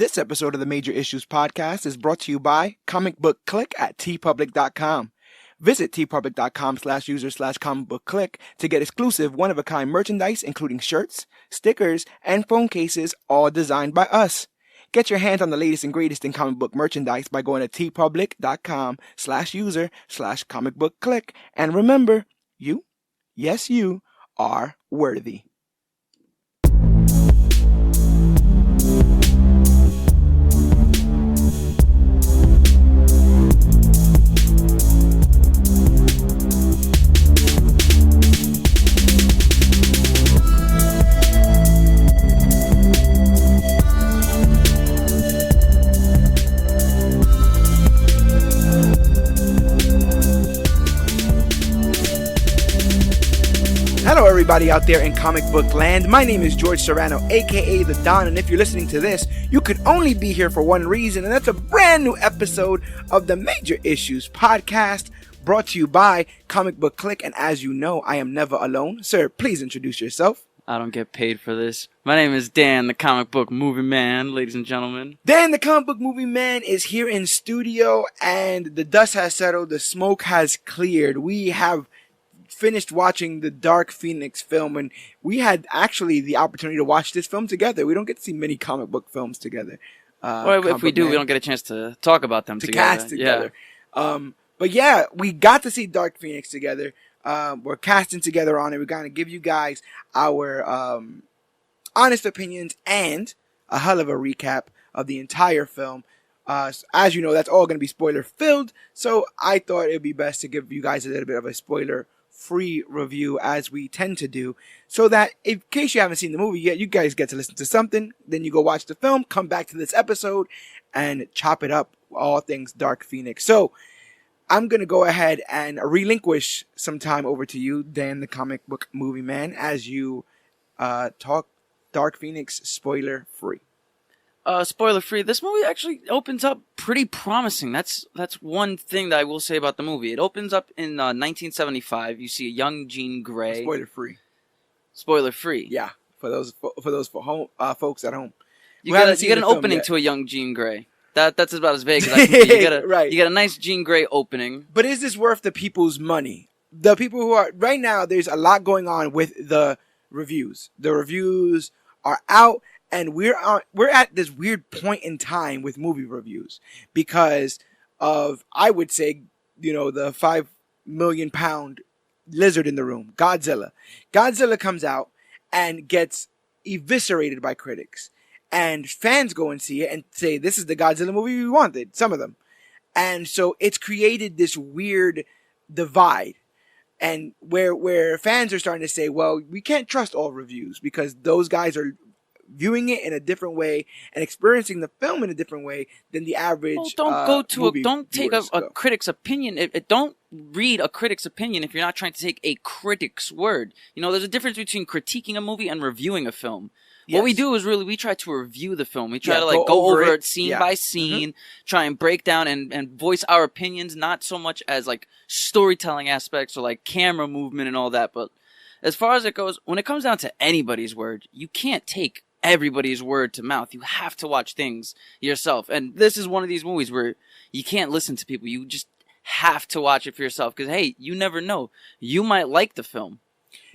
This episode of the Major Issues Podcast is brought to you by ComicBook Clique at tpublic.com. Visit tpublic.com/user/comicbookclick to get exclusive one-of-a-kind merchandise, including shirts, stickers, and phone cases, all designed by us. Get your hands on the latest and greatest in comic book merchandise by going to tpublic.com/user/comicbookclick. And remember, you, yes you, are worthy. Hello everybody out there in comic book land. My name is George Serrano, aka The Don, and if you're listening to this, you could only be here for one reason, and that's a brand new episode of the Major Issues Podcast, brought to you by Comic Book Clique. And as you know, I am never alone. Sir, please introduce yourself. I don't get paid for this. My name is Dan, the comic book movie man, ladies and gentlemen. Dan, the comic book movie man, is here in studio, and the dust has settled, the smoke has cleared. We have finished watching the Dark Phoenix film, and we had actually the opportunity to watch this film together. We don't get to see many comic book films together. Well, if we do, we don't get a chance to talk about them together. Cast together. Yeah. But yeah, we got to see Dark Phoenix together. We're casting together on it. We're going to give you guys our honest opinions and a hell of a recap of the entire film. As you know, that's all going to be spoiler filled, so I thought it would be best to give you guys a little bit of a spoiler free review, as we tend to do, so that in case you haven't seen the movie yet, you guys get to listen to something, then you go watch the film, come back to this episode, and chop it up, all things Dark Phoenix. So I'm going to go ahead and relinquish some time over to you, Dan, the comic book movie man, as you talk Dark Phoenix spoiler free. Spoiler free. This movie actually opens up pretty promising. That's one thing that I will say about the movie. It opens up in 1975. You see a young Jean Grey. Spoiler free. Spoiler free. Yeah, for those home folks at home. You get an opening to a young Jean Grey. That's about as vague as I can be. Right. You get a nice Jean Grey opening. But is this worth the people's money? The people who are right now, there's a lot going on with the reviews. The reviews are out. And we're at this weird point in time with movie reviews because of, I would say, the 5 million pound lizard in the room, Godzilla. Godzilla comes out and gets eviscerated by critics. And fans go and see it and say, this is the Godzilla movie we wanted, some of them. And so it's created this weird divide. And where fans are starting to say, well, we can't trust all reviews because those guys are viewing it in a different way and experiencing the film in a different way than the average. Well, don't take a critic's opinion. Don't read a critic's opinion if you're not trying to take a critic's word. There's a difference between critiquing a movie and reviewing a film. Yes. What we do is we try to review the film. We try to go over it scene by scene, try and break down and voice our opinions, not so much as storytelling aspects or camera movement and all that. But as far as it goes, when it comes down to anybody's word, you can't take everybody's word to mouth. You have to watch things yourself. And this is one of these movies where you can't listen to people. You just have to watch it for yourself. Because, hey, you never know. You might like the film.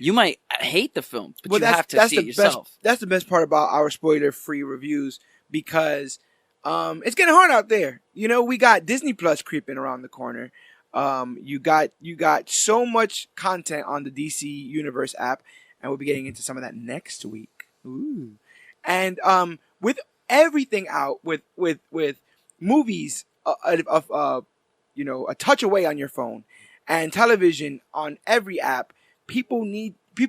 You might hate the film. But you have to see it yourself. That's the best part about our spoiler-free reviews. Because it's getting hard out there. We got Disney Plus creeping around the corner. You got so much content on the DC Universe app. And we'll be getting into some of that next week. Ooh. And with everything out, with movies a touch away on your phone, and television on every app, people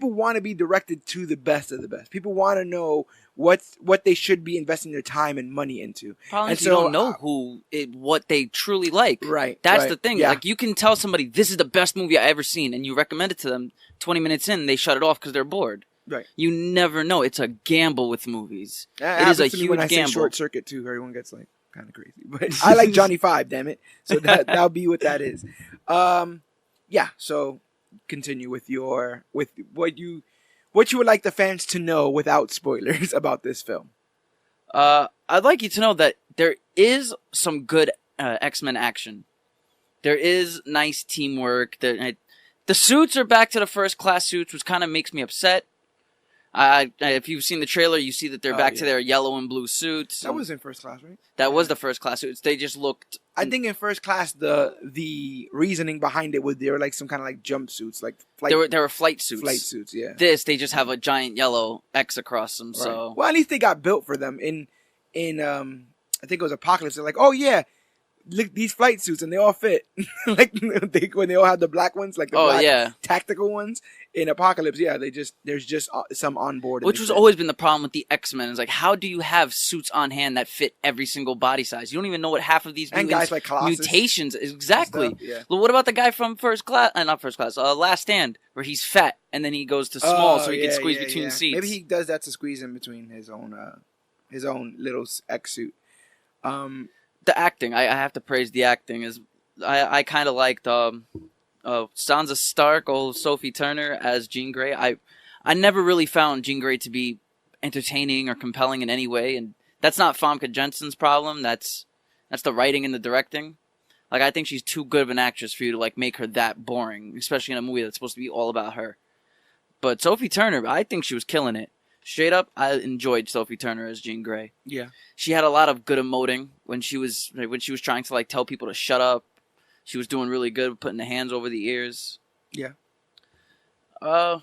want to be directed to the best of the best. People want to know what they should be investing their time and money into. Probably and so, you don't know what they truly like. Right. That's the thing. Yeah. You can tell somebody this is the best movie I ever seen, and you recommend it to them. 20 minutes in, they shut it off because they're bored. Right. You never know. It's a gamble with movies. It is a huge when I gamble. Say Short Circuit too, everyone gets kind of crazy. But I like Johnny Five, damn it. So that'll be what that is. Yeah. So continue with what you would like the fans to know without spoilers about this film. I'd like you to know that there is some good X-Men action. There is nice teamwork. The suits are back to the first class suits, which kind of makes me upset. If you've seen the trailer, you see that they're back to their yellow and blue suits. That was in first class, right? That was the first class suits. They just looked... I think in first class, the reasoning behind it was they were like some kind of like jumpsuits, like flight. They were flight suits. Flight suits, yeah. They just have a giant yellow X across them. Right. So well, at least they got built for them. In I think it was Apocalypse. They're like, oh yeah, look these flight suits and they all fit. Like when they all have the black ones, like the black tactical ones. In Apocalypse, there's just some on board. Which has always been the problem with the X-Men. Is like, how do you have suits on hand that fit every single body size? You don't even know what half of these guys like mutations exactly. Stuff, yeah. Well, what about the guy from Last Stand, where he's fat and then he goes to small so he can squeeze between seats? Maybe he does that to squeeze in between his own little X suit. The acting, I have to praise the acting. I kind of liked Sansa Stark, old Sophie Turner as Jean Grey. I never really found Jean Grey to be entertaining or compelling in any way, and that's not Famke Janssen's problem. That's the writing and the directing. Like, I think she's too good of an actress for you to like make her that boring, especially in a movie that's supposed to be all about her. But Sophie Turner, I think she was killing it. Straight up, I enjoyed Sophie Turner as Jean Grey. Yeah, she had a lot of good emoting when she was trying to like tell people to shut up. She was doing really good with putting the hands over the ears. Yeah. Man,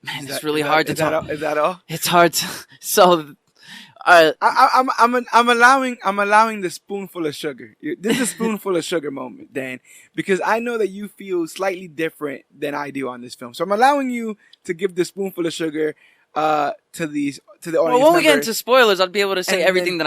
it's really hard to talk. Is that all? It's hard to. So, I'm allowing the spoonful of sugar. This is a spoonful of sugar moment, Dan, because I know that you feel slightly different than I do on this film. So I'm allowing you to give the spoonful of sugar to the audience. Well, when we get into spoilers, I'll be able to say everything that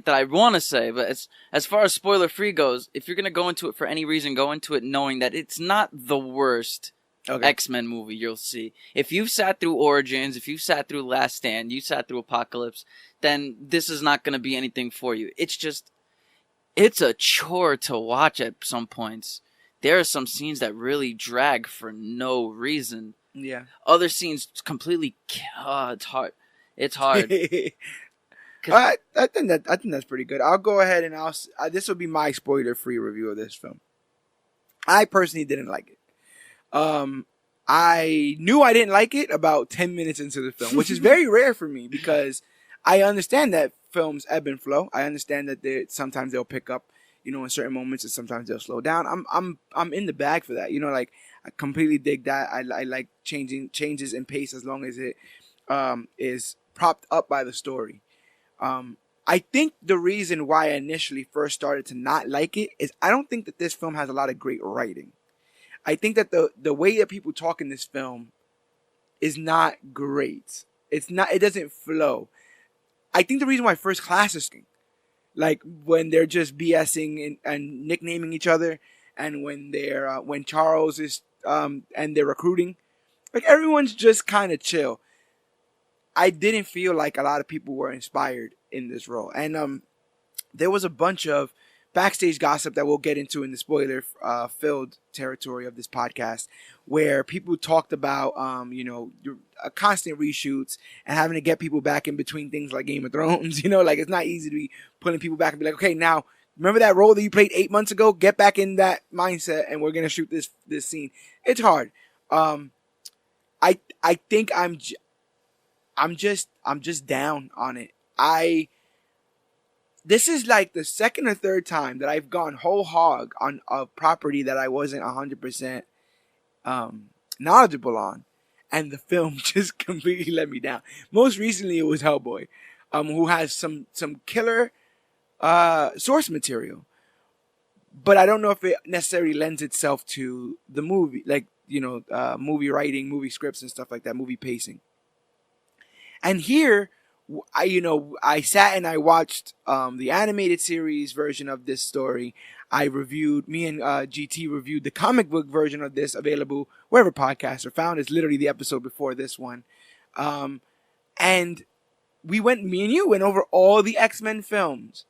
I want to say. But as far as spoiler free goes, if you're gonna go into it for any reason, go into it knowing that it's not the worst X-Men movie you'll see. If you've sat through Origins, if you've sat through Last Stand, you sat through Apocalypse, then this is not gonna be anything for you. It's a chore to watch at some points. There are some scenes that really drag for no reason. Yeah. Other scenes completely. It's hard. It's hard. I think that's pretty good. I'll go ahead and this will be my spoiler-free review of this film. I personally didn't like it. I knew I didn't like it about 10 minutes into the film, which is very rare for me because I understand that films ebb and flow. I understand that sometimes they'll pick up, in certain moments, and sometimes they'll slow down. I'm in the bag for that. Like, I completely dig that. I like changes in pace as long as it is propped up by the story. I think the reason why I initially first started to not like it is I don't think that this film has a lot of great writing. I think that the way that people talk in this film is not great. It doesn't flow. I think the reason why First Class is like when they're just BSing and nicknaming each other, and when Charles is and they're recruiting, like everyone's just kind of chill. I didn't feel like a lot of people were inspired in this role, and there was a bunch of backstage gossip that we'll get into in the spoiler filled territory of this podcast, where people talked about constant reshoots and having to get people back in between things like Game of Thrones. Like it's not easy to be pulling people back and be like, okay, now remember that role that you played 8 months ago? Get back in that mindset, and we're gonna shoot this scene. It's hard. I think I'm just down on it. This is like the second or third time that I've gone whole hog on a property that I wasn't 100% knowledgeable on, and the film just completely let me down. Most recently, it was Hellboy, who has some killer source material, but I don't know if it necessarily lends itself to the movie, like movie writing, movie scripts, and stuff like that, movie pacing. And here, I sat and I watched the animated series version of this story. Me and GT reviewed the comic book version of this, available wherever podcasts are found. It's literally the episode before this one. And me and you went over all the X-Men films.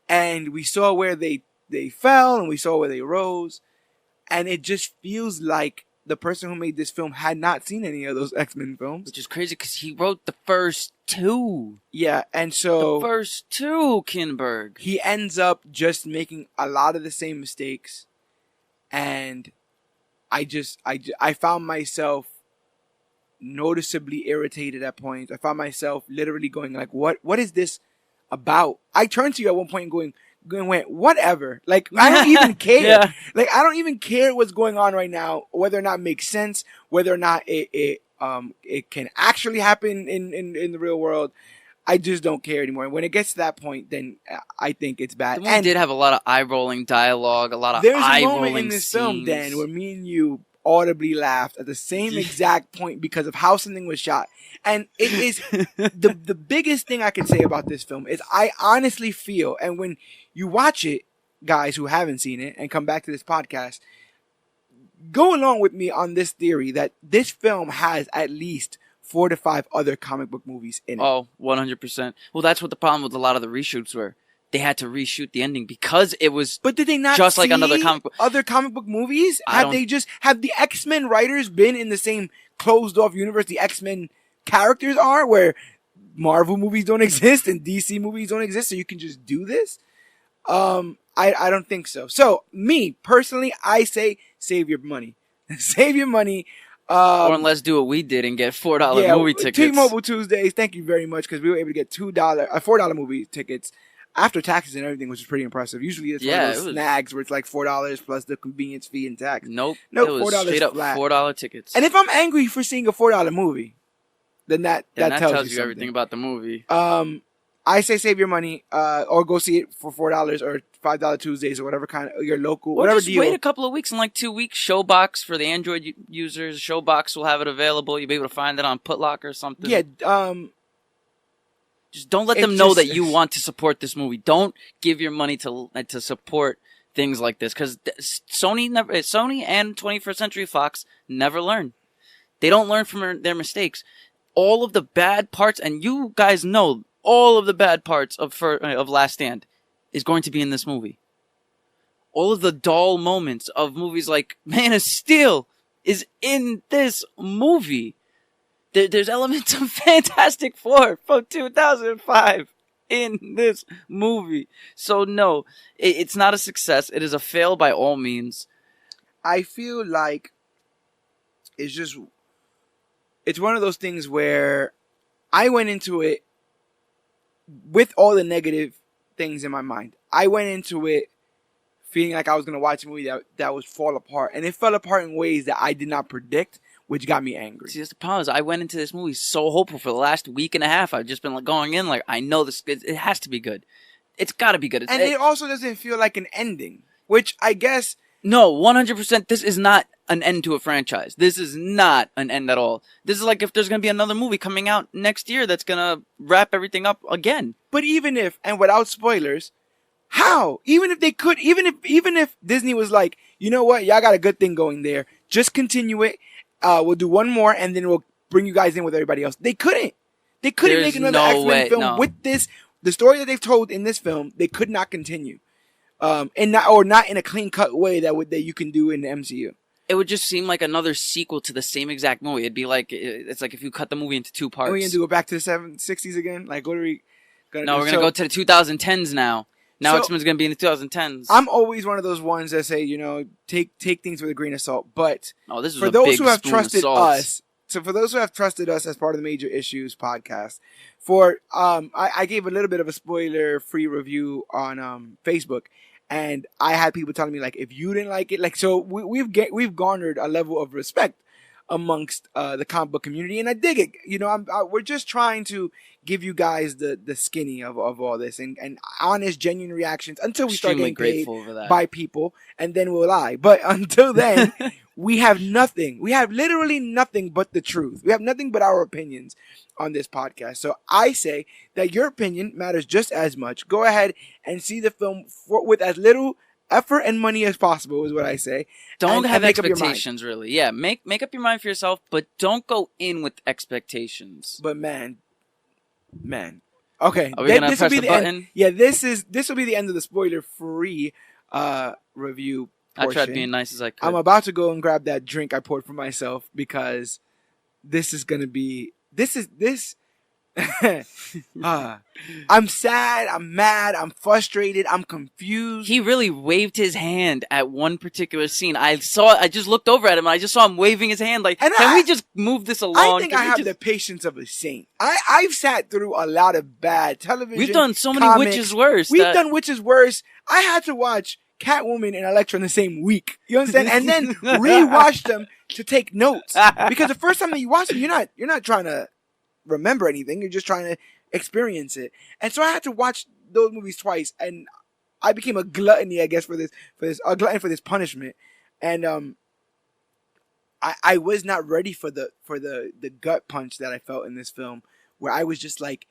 And we saw where they fell, and we saw where they rose. And it just feels like the person who made this film had not seen any of those X-Men films. Which is crazy because he wrote the first 2. Yeah, and so... The first 2, Kinberg. He ends up just making a lot of the same mistakes. And I found myself noticeably irritated at points. I found myself literally going like, what is this about? I turned to you at one point going, whatever. Like, I don't even care. Yeah. Like, I don't even care what's going on right now, whether or not it makes sense, whether or not it can actually happen in the real world. I just don't care anymore. And when it gets to that point, then I think it's bad. The movie did have a lot of eye-rolling dialogue, a lot of eye-rolling There's a moment in this film, Dan, where me and you audibly laughed at the same exact point because of how something was shot. And it is the biggest thing I can say about this film is I honestly feel, and when you watch it, guys who haven't seen it and come back to this podcast, go along with me on this theory that this film has at least 4 to 5 other comic book movies in it. Oh, 100%. Well, that's what the problem with a lot of the reshoots were. They had to reshoot the ending because it was but did they not just see like another comic book. Other comic book movies? Have the X-Men writers been in the same closed off universe the X-Men characters are, where Marvel movies don't exist and DC movies don't exist, so you can just do this? I don't think so. So, me, personally, I say save your money. Save your money. Or unless do what we did and get $4 movie tickets. T-Mobile Tuesdays, thank you very much, because we were able to get $4 movie tickets after taxes and everything, which is pretty impressive. Usually it's one of those snags where it's like $4 plus the convenience fee and tax. Nope. It was $4 straight up flat. $4 tickets. And if I'm angry for seeing a $4 movie, then that tells you everything about the movie. I say save your money, or go see it for $4 or $5 Tuesdays or whatever kind of your local, or whatever just deal. Wait a couple of weeks. In like 2 weeks, Showbox for the Android users. Showbox will have it available. You'll be able to find it on Putlock or something. Yeah. Just don't let them know that you want to support this movie. Don't give your money to support things like this, because Sony and 21st Century Fox never learn. They don't learn from their mistakes. All of the bad parts, and you guys know all of the bad parts of Last Stand is going to be in this movie. All of the dull moments of movies like Man of Steel is in this movie. There's elements of Fantastic Four from 2005 in this movie. So no, it's not a success. It is a fail by all means. I feel like it's one of those things where I went into it with all the negative things in my mind. I went into it feeling like I was going to watch a movie that would fall apart. And it fell apart in ways that I did not predict, which got me angry. See, that's the problem. I went into this movie so hopeful for the last week and a half. I've just been going in like, I know this. It has to be good. It's got to be good. And it also doesn't feel like an ending, which I guess... No, 100%. This is not an end to a franchise. This is not an end at all. This is like if there's going to be another movie coming out next year that's going to wrap everything up again. But even if, and without spoilers, how? Even if they could, even if Disney was like, you know what, y'all got a good thing going there, just continue it. We'll do one more and then we'll bring you guys in with everybody else. They couldn't. They couldn't make another X-Men film with this. The story that they've told in this film, they could not continue. And not in a clean cut way that you can do in the MCU. It would just seem like another sequel to the same exact movie. It'd be like, it's like if you cut the movie into 2 parts. Are we going to go back to the 60s again? Like, what are we going to do? No, we're going to go to the 2010s now. Now X-Men's going to be in the 2010s. I'm always one of those ones that say, take things with a grain of salt. But this is for those who have trusted us, for those who have trusted us as part of the Major Issues podcast, I gave a little bit of a spoiler-free review on Facebook. And I had people telling me, like, if you didn't like it, like, so we've garnered a level of respect amongst the comic book community, and I dig it. We're just trying to give you guys the skinny of all this and honest, genuine reactions until we start getting paid by people, and then we'll lie. But until then, we have nothing. We have literally nothing but the truth. We have nothing but our opinions on this podcast. So I say that your opinion matters just as much. Go ahead and see the film with as little effort and money as possible is what I say. Don't have expectations, really. Yeah, make up your mind for yourself, but don't go in with expectations. But man. Okay. Are we gonna press the button? Yeah, this will be the end of the spoiler-free review portion. I tried being nice as I could. I'm about to go and grab that drink I poured for myself because this is gonna be this. I'm sad, I'm mad, I'm frustrated, I'm confused. He really waved his hand at one particular scene. I just looked over at him and I just saw him waving his hand like, can we just move this along? I think I have the patience of a saint. I've sat through a lot of bad television. We've done so many comics. Witches Worse. We've done Witches Worse. I had to watch Catwoman and Elektra in the same week. You understand? And then rewatch them to take notes. Because the first time that you watch them, you're not trying to remember anything. You're just trying to experience it. And so I had to watch those movies twice, and I became a gluttony, I guess, for this punishment. And I was not ready for the gut punch that I felt in this film, where I was just like,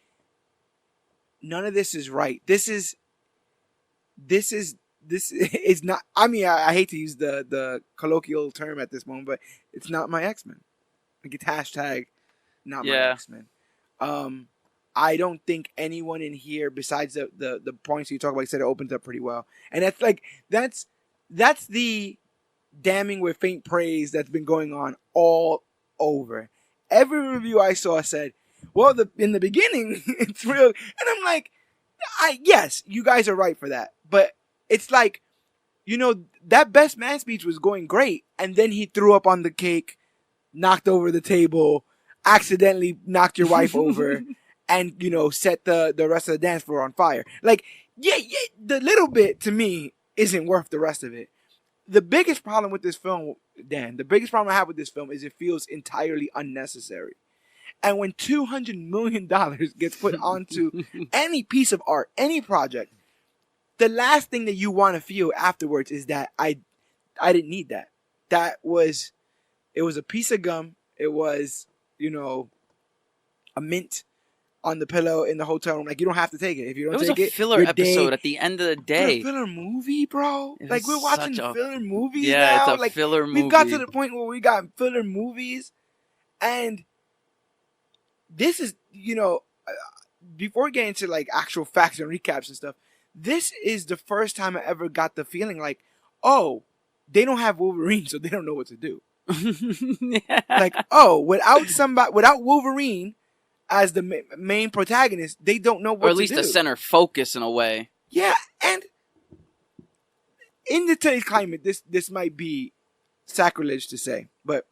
none of this is right. This is not. I mean, I hate to use the colloquial term at this moment, but it's not my X-Men. Like, it's hashtag not my X-Men. I don't think anyone in here, besides the points you talk about, said it opens up pretty well. And that's the damning with faint praise that's been going on all over. Every review I saw said, well, in the beginning, it's real. And I'm like, yes, you guys are right for that. But it's like, that best man speech was going great. And then he threw up on the cake, knocked over the table, accidentally knocked your wife over, and, set the rest of the dance floor on fire. Like, yeah, the little bit, to me, isn't worth the rest of it. The biggest problem with this film, Dan, the biggest problem I have with this film is it feels entirely unnecessary. And when $200 million gets put onto any piece of art, any project, the last thing that you want to feel afterwards is that I didn't need that. It was a piece of gum. It was, a mint on the pillow in the hotel room. Like, you don't have to take it. If you don't take it, it was a filler episode at the end of the day. A filler movie, bro. Like, we're watching filler movies now. Yeah, it's a like, filler movie. We've got to the point where we got filler movies, and this is, before we get into like actual facts and recaps and stuff, this is the first time I ever got the feeling like, oh, they don't have Wolverine, so they don't know what to do. Like, oh, without Wolverine as the main protagonist, they don't know what to do. Or at least the center focus in a way. Yeah, and in today's climate, this might be sacrilege to say, but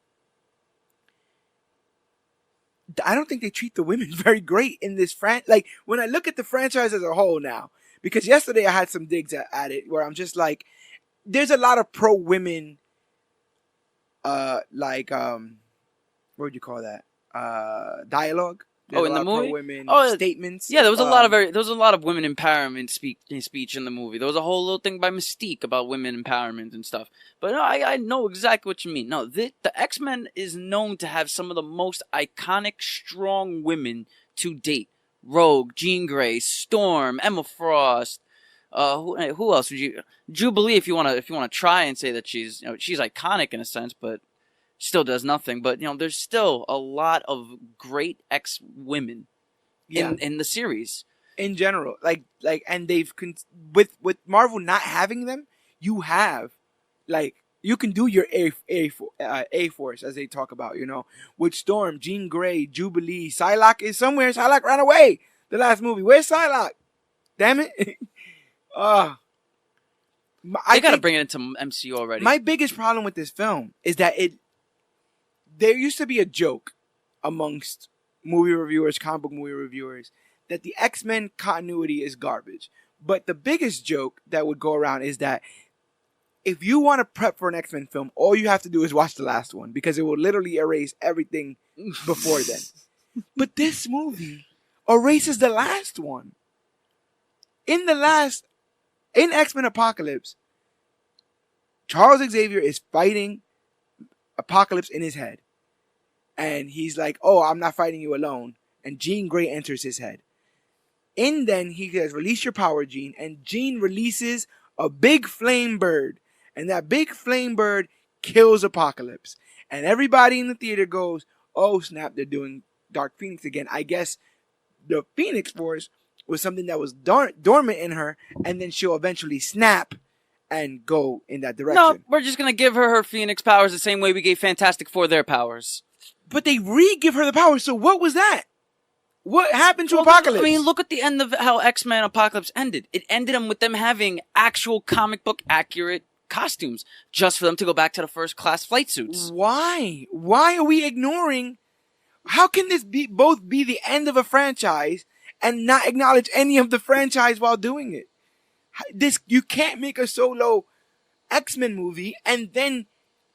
I don't think they treat the women very great in this like, when I look at the franchise as a whole now, because yesterday I had some digs at it where I'm just like, there's a lot of pro-women, what would you call that? Dialogue. There's in the movie? Pro-women statements. Yeah, there was a lot of women empowerment speech in the movie. There was a whole little thing by Mystique about women empowerment and stuff. But no, I know exactly what you mean. No, the X-Men is known to have some of the most iconic, strong women to date. Rogue, Jean Grey, Storm, Emma Frost. Who else would you? Jubilee, if you want to try and say that she's iconic in a sense, but still does nothing. But there's still a lot of great X-women in the series in general. Like, and they've with Marvel not having them, you have you can do your A Force, as they talk about, with Storm, Jean Grey, Jubilee. Psylocke is somewhere. Psylocke ran away the last movie. Where's Psylocke? Damn it. They got to bring it into MCU already. My biggest problem with this film is that there used to be a joke amongst movie reviewers, comic book movie reviewers, that the X-Men continuity is garbage. But the biggest joke that would go around is that if you want to prep for an X-Men film, all you have to do is watch the last one, because it will literally erase everything before then. But this movie erases the last one. In X-Men Apocalypse, Charles Xavier is fighting Apocalypse in his head. And he's like, oh, I'm not fighting you alone. And Jean Grey enters his head. And then he says, release your power, Jean. And Jean releases a big flame bird. And that big flame bird kills Apocalypse. And everybody in the theater goes, oh, snap, they're doing Dark Phoenix again. I guess the Phoenix Force was something that was dormant in her. And then she'll eventually snap and go in that direction. No, we're just gonna give her Phoenix powers the same way we gave Fantastic Four their powers. But they re-give her the powers, so what was that? What happened to Apocalypse? I mean, look at the end of how X-Men Apocalypse ended. It ended with them having actual comic book accurate costumes just for them to go back to the first class flight suits. Why? Why are we ignoring? How can this both be the end of a franchise and not acknowledge any of the franchise while doing it? You can't make a solo X-Men movie and then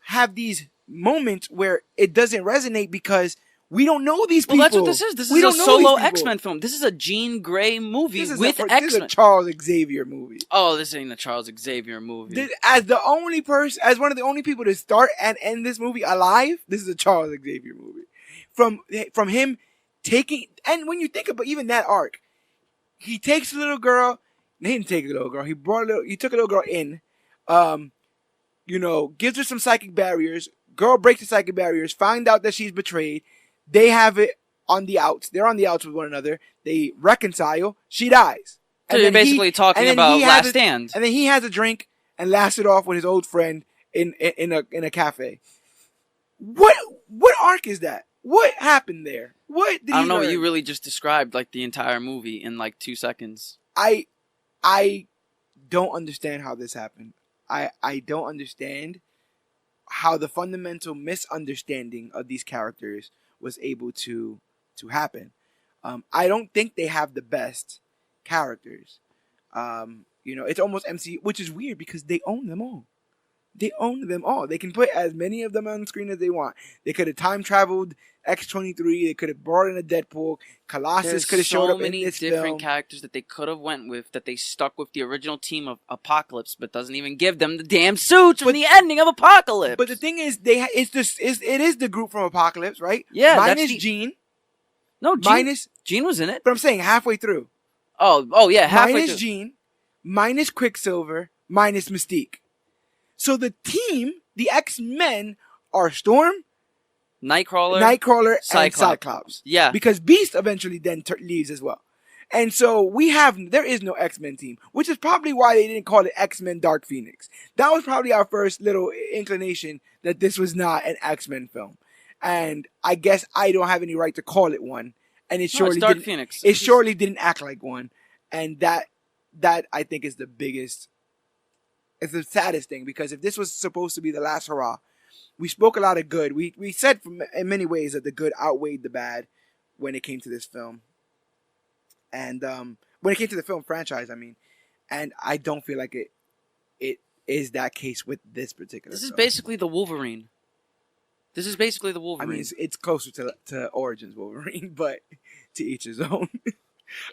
have these moments where it doesn't resonate because we don't know these people. Well, that's what this is. This is a solo X-Men film. This is a Jean Grey movie with X-Men. This is a Charles Xavier movie. Oh, this ain't a Charles Xavier movie. As one of the only people to start and end this movie alive, this is a Charles Xavier movie. From him taking, and when you think about even that arc, he takes a little girl. He didn't take a little girl. He took a little girl in, gives her some psychic barriers. Girl breaks the psychic barriers, find out that she's betrayed. They have it on the outs. They're on the outs with one another. They reconcile. She dies. So you're basically talking about Last Stand. And then he has a drink and laughs it off with his old friend in a cafe. What arc is that? What happened there? What did I don't know. You really just described like the entire movie in like 2 seconds. I don't understand how this happened. I don't understand how the fundamental misunderstanding of these characters was able to happen. I don't think they have the best characters. It's almost MCU, which is weird because they own them all. They own them all. They can put as many of them on screen as they want. They could have time traveled X-23. They could have brought in a Deadpool. Colossus could have showed up in this film. So many different characters that they could have went with that they stuck with the original team of Apocalypse, but doesn't even give them the damn suits from the ending of Apocalypse. But the thing is, it is the group from Apocalypse, right? Yeah, minus Jean. No, Jean was in it. But I'm saying halfway through. Oh yeah, halfway minus through. Jean, minus Quicksilver, minus Mystique. So the team, the X-Men, are Storm, Nightcrawler, and Cyclops. Yeah. Because Beast eventually then leaves as well. And so there is no X-Men team, which is probably why they didn't call it X-Men Dark Phoenix. That was probably our first little inclination that this was not an X-Men film. And I guess I don't have any right to call it one. And it surely Dark Phoenix. It surely didn't act like one. And that I think is the biggest. It's the saddest thing, because if this was supposed to be the last hurrah, we spoke a lot of good. We said in many ways that the good outweighed the bad when it came to this film. And when it came to the film franchise, I mean. And I don't feel like it is that case with this particular This is film. basically the Wolverine. I mean, it's closer to Origins Wolverine, but to each his own.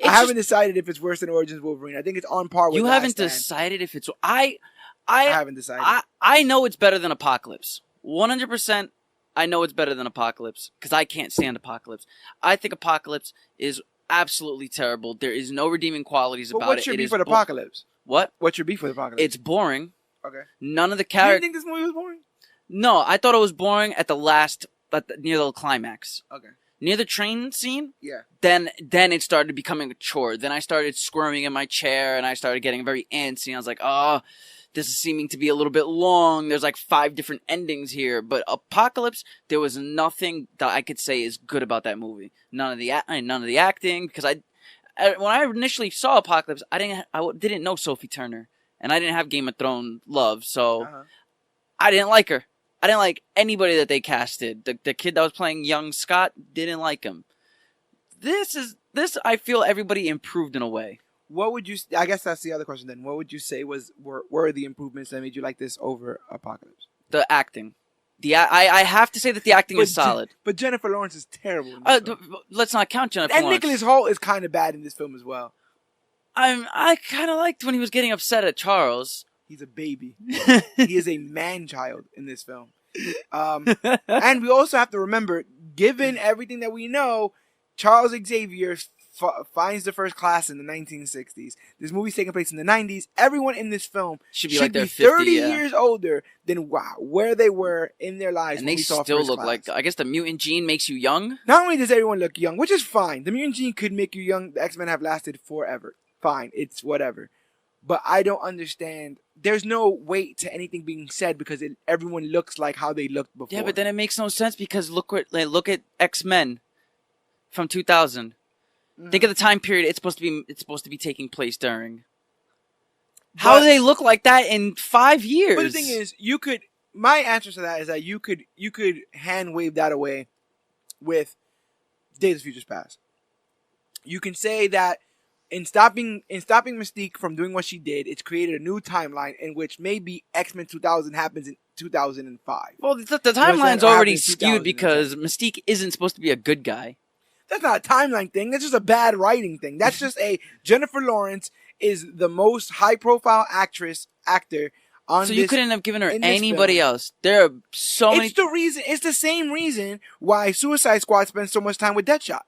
I haven't decided if it's worse than Origins Wolverine. I think it's on par with You haven't decided if it's... I haven't decided. I know it's better than Apocalypse. 100% I know it's better than Apocalypse, because I can't stand Apocalypse. I think Apocalypse is absolutely terrible. There is no redeeming qualities about it. What's your beef with Apocalypse? What? What's your beef with Apocalypse? It's boring. Okay. None of the You characters... didn't think this movie was boring? No, I thought it was boring at near the climax. Okay. Near the train scene, yeah. Then it started becoming a chore. Then I started squirming in my chair, and I started getting very antsy. I was like, oh, this is seeming to be a little bit long. There's like 5 different endings here. But Apocalypse, there was nothing that I could say is good about that movie. None of the acting, because when I initially saw Apocalypse, I didn't know Sophie Turner, and I didn't have Game of Thrones love, so I didn't like her. I didn't like anybody that they casted. The kid that was playing young Scott, didn't like him. This I feel everybody improved in a way. What would you? I guess that's the other question then. What would you say were the improvements that made you like this over Apocalypse? The acting. I have to say that the acting is solid. But Jennifer Lawrence is terrible. Let's not count Jennifer Lawrence. And Nicholas Hoult is kind of bad in this film as well. I kind of liked when he was getting upset at Charles. He's a baby. He is a man-child in this film. And we also have to remember, given everything that we know, Charles Xavier finds the first class in the 1960s. This movie's taking place in the 90s. Everyone in this film should be 30 years older than where they were in their lives. And they still look like... I guess the mutant gene makes you young? Not only does everyone look young, which is fine. The mutant gene could make you young. The X-Men have lasted forever. Fine. It's whatever. but I don't understand. There's no weight to anything being said because everyone looks like how they looked before. Yeah, but then it makes no sense because look at X-Men from 2000. Mm-hmm. Think of the time period it's supposed to be taking place during. How do they look like that in 5 years? But the thing is, my answer to that is that you could hand wave that away with Days of Future Past. You can say that in stopping Mystique from doing what she did, it's created a new timeline in which maybe X-Men 2000 happens in 2005. Well, the timeline's already skewed because Mystique isn't supposed to be a good guy. That's not a timeline thing. That's just a bad writing thing. That's just a Jennifer Lawrence is the most high-profile actor on so you couldn't have given her anybody else. There are so many. It's the same reason why Suicide Squad spends so much time with Deadshot.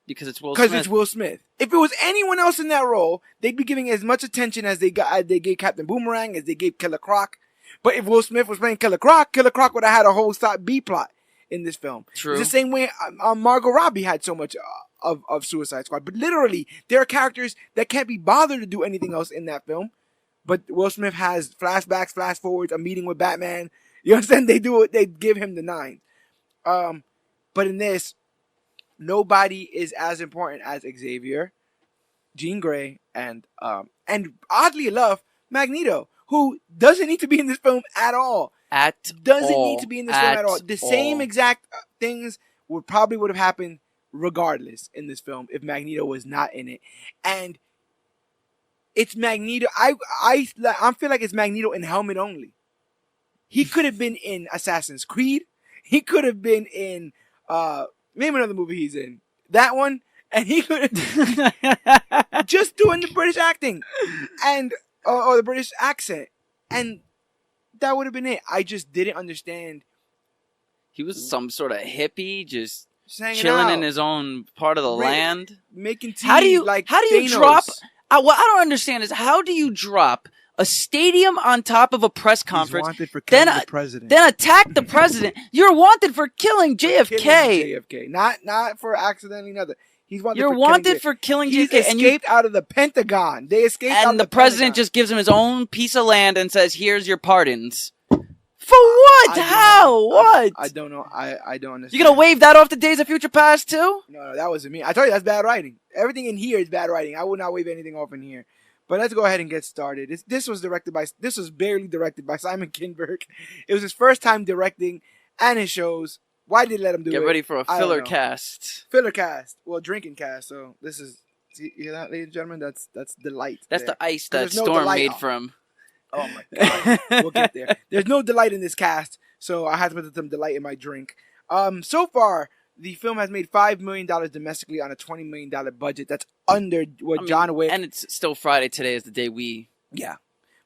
Because it's Will Smith. Because it's Will Smith. If it was anyone else in that role, they'd be giving as much attention as they gave Captain Boomerang, as they gave Killer Croc. But if Will Smith was playing Killer Croc would have had a whole B plot in this film. True. It's the same way Margot Robbie had so much of Suicide Squad. But literally, there are characters that can't be bothered to do anything else in that film. But Will Smith has flashbacks, flash forwards, a meeting with Batman. You understand? They do it. They give him the 9. But in this, nobody is as important as Xavier, Jean Grey, and oddly enough, Magneto, who doesn't need to be in this film at all. Need to be in this film at all. The same exact things would have happened regardless in this film if Magneto was not in it. And it's Magneto. I feel like it's Magneto in helmet only. He could have been in Assassin's Creed. He could have been in name another movie he's in. That one, and he could have just doing the British acting and or the British accent, and that would have been it. I just didn't understand. He was some sort of hippie, just chilling out in his own part of the land, making tea. How do you Thanos. Drop? What I don't understand is how do you drop a stadium on top of a press conference, He's wanted for killing the president. Then attack the president? You're wanted for killing JFK. Not for accidentally another. He's wanted. You're wanted for killing JFK. He's escaped out of the Pentagon. They escaped out of the president just gives him his own piece of land and says, "Here's your pardons." For what? How? What? I don't know. I don't understand. You gonna wave that off to Days of Future Past too? No, that wasn't me. I told you that's bad writing. Everything in here is bad writing. I would not wave anything off in here. But let's go ahead and get started. This was barely directed by Simon Kinberg. It was his first time directing and his shows. Why did they let him do it? Get ready for a filler cast. Filler cast. Well, drinking cast. So this is, you hear that, ladies and gentlemen? That's delight. That's the ice that Storm made from. Oh my God. We'll get there. There's no delight in this cast, so I had to put some delight in my drink. So far, the film has made $5 million domestically on a $20 million budget. That's under what John Wick. And it's still Friday. Today is the day we. Yeah.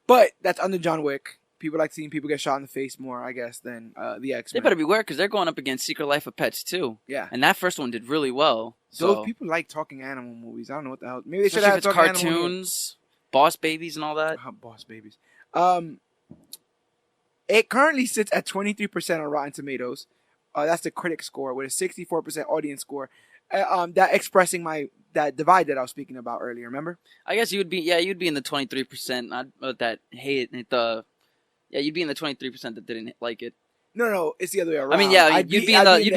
But that's under John Wick. People like seeing people get shot in the face more, I guess, than the X-Men. They better beware because they're going up against Secret Life of Pets too. Yeah. And that first one did really well. Those people like talking animal movies. I don't know what the hell. Maybe they should have cartoons, Boss Babies, and all that. Boss Babies. It currently sits at 23% on Rotten Tomatoes. That's the critic score with a 64% audience score. That expressing that divide that I was speaking about earlier. Remember? I guess you'd be in the 23%. Not that hate the. Yeah, you'd be in the 23% that didn't like it. No, it's the other way around. I mean, yeah, you'd be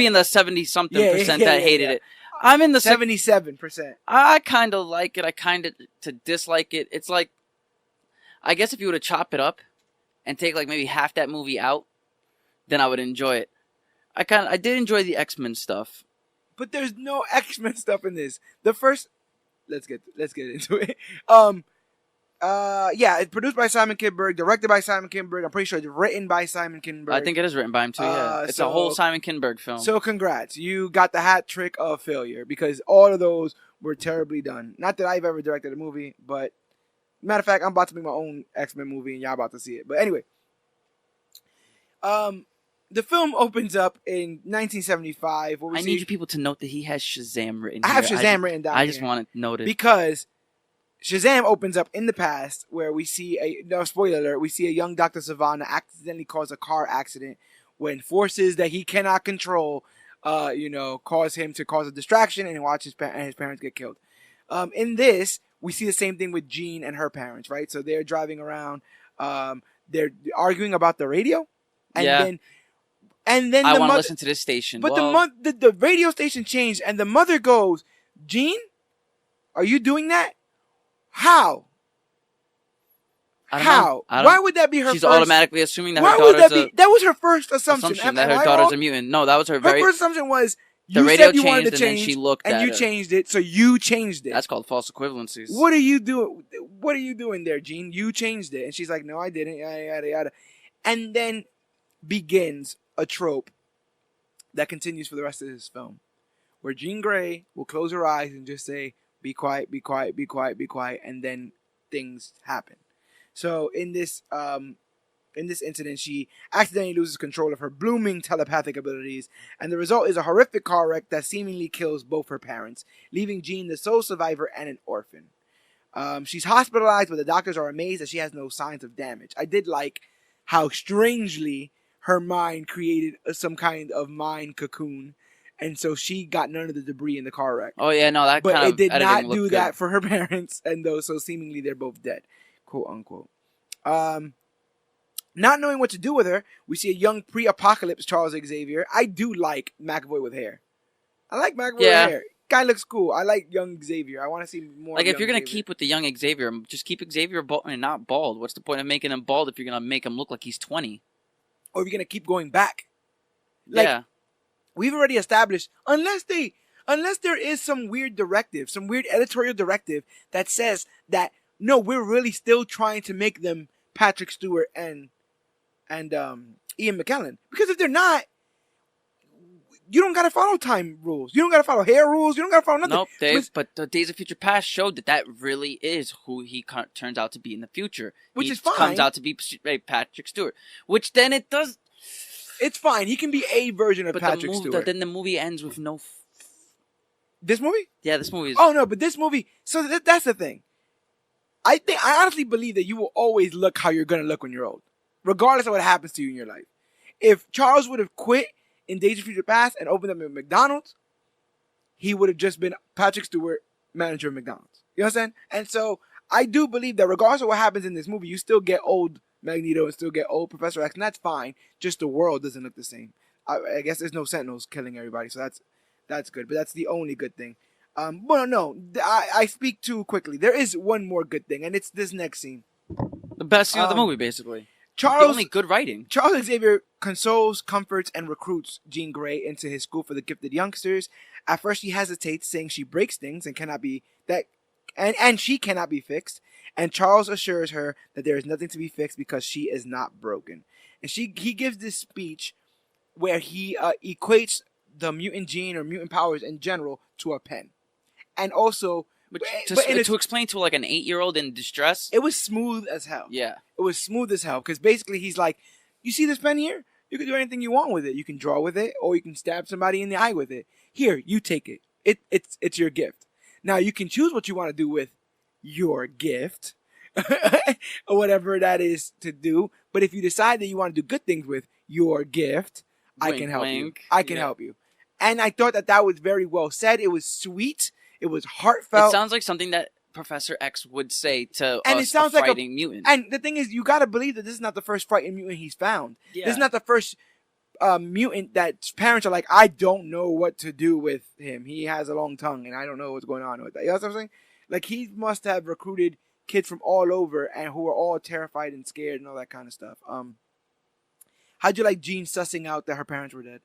in the 70-something% that hated it. I'm in the 77%. I kind of like it. I kind of to dislike it. It's like, I guess if you were to chop it up and take like maybe half that movie out, then I would enjoy it. I did enjoy the X-Men stuff, but there's no X-Men stuff in this. The first, let's get into it. Yeah, it's produced by Simon Kinberg, directed by Simon Kinberg. I'm pretty sure it's written by Simon Kinberg. I think it is written by him too. Yeah, it's a whole Simon Kinberg film. So congrats, you got the hat trick of failure because all of those were terribly done. Not that I've ever directed a movie, but matter of fact, I'm about to make my own X-Men movie and y'all about to see it. But anyway, the film opens up in 1975. I need you people to note that he has Shazam written. I have Shazam written down. I just want to note it because Shazam opens up in the past where we see spoiler alert, we see a young Dr. Savannah accidentally cause a car accident when forces that he cannot control, cause him to cause a distraction and watch his parents get killed. In this, we see the same thing with Jean and her parents, right? So they're driving around, they're arguing about the radio, and then I the want to mother listen to this station. but well, the radio station changed, and the mother goes, Jean, are you doing that? How? I don't How? know. Why would that be her She's first? automatically assuming that Why her would daughter's that be? That was her first assumption. that her daughter's a mutant. No, that was her very... Her first assumption was, the you radio said you wanted to changed, change, and then she looked and at you her. changed it, so you changed it. That's called false equivalencies. What are you doing? What are you doing there, Jean? You changed it. And she's like, no, I didn't. Yada, yada, yada. And then begins a trope that continues for the rest of this film, where Jean Grey will close her eyes and just say, be quiet, be quiet, be quiet, be quiet, and then things happen. So in this incident, she accidentally loses control of her blooming telepathic abilities, and the result is a horrific car wreck that seemingly kills both her parents, leaving Jean the sole survivor and an orphan. She's hospitalized, but the doctors are amazed that she has no signs of damage. I did like how strangely her mind created some kind of mind cocoon, and so she got none of the debris in the car wreck. Oh yeah, no, that but kind it of did not do good. that for her parents, and so seemingly they're both dead, quote unquote. Not knowing what to do with her, we see a young pre-apocalypse Charles Xavier. I do like McAvoy with hair. I like McAvoy with hair. Guy looks cool. I like young Xavier. I want to see more. Like, if you're gonna Xavier. keep with the young Xavier, just keep Xavier not bald. What's the point of making him bald if you're gonna make him look like he's 20? Or if you're gonna keep going back. Like, we've already established, unless there is some weird directive, some weird editorial directive that says that no, we're really still trying to make them Patrick Stewart and Ian McKellen. Because if they're not, you don't gotta follow time rules. You don't gotta follow hair rules. You don't gotta follow nothing. Nope, Dave. But the Days of Future Past showed that really is who he turns out to be in the future. Which he is fine. Comes out to be Patrick Stewart. Which then it does. It's fine. He can be a version of Patrick Stewart. But then the movie ends with no. This movie? Yeah, this movie is. Oh no, but this movie. So that's the thing. I honestly believe that you will always look how you're gonna look when you're old, regardless of what happens to you in your life. If Charles would have quit in Days of Future Past and opened up a McDonald's, he would have just been Patrick Stewart, manager of McDonald's. You know what I'm saying? And so I do believe that regardless of what happens in this movie, you still get old Magneto and still get old Professor X, and that's fine. Just the world doesn't look the same. I guess there's no Sentinels killing everybody, so that's good. But that's the only good thing. Well, no, I speak too quickly. There is one more good thing, and it's this next scene. The best scene of the movie, basically. The only good writing. Charles Xavier consoles, comforts, and recruits Jean Grey into his school for the gifted youngsters. At first, he hesitates, saying she breaks things and cannot be and she cannot be fixed. And Charles assures her that there is nothing to be fixed because she is not broken. And he gives this speech where he equates the mutant gene or mutant powers in general to a pen, and also. To explain to like an 8-year-old in distress, it was smooth as hell. Yeah, it was smooth as hell because basically he's like, "You see this pen here? You can do anything you want with it. You can draw with it, or you can stab somebody in the eye with it. Here, you take it. It's your gift. Now you can choose what you want to do with your gift, or whatever that is to do. But if you decide that you want to do good things with your gift, I can help you. I can help you." And I thought that was very well said. It was sweet. It was heartfelt. It sounds like something that Professor X would say to and it sounds like fighting mutant. And the thing is, you got to believe that this is not the first fighting mutant he's found. Yeah. This is not the first mutant that parents are like, I don't know what to do with him. He has a long tongue, and I don't know what's going on with that. You know what I'm saying? Like, he must have recruited kids from all over and who are all terrified and scared and all that kind of stuff. How'd you like Jean sussing out that her parents were dead?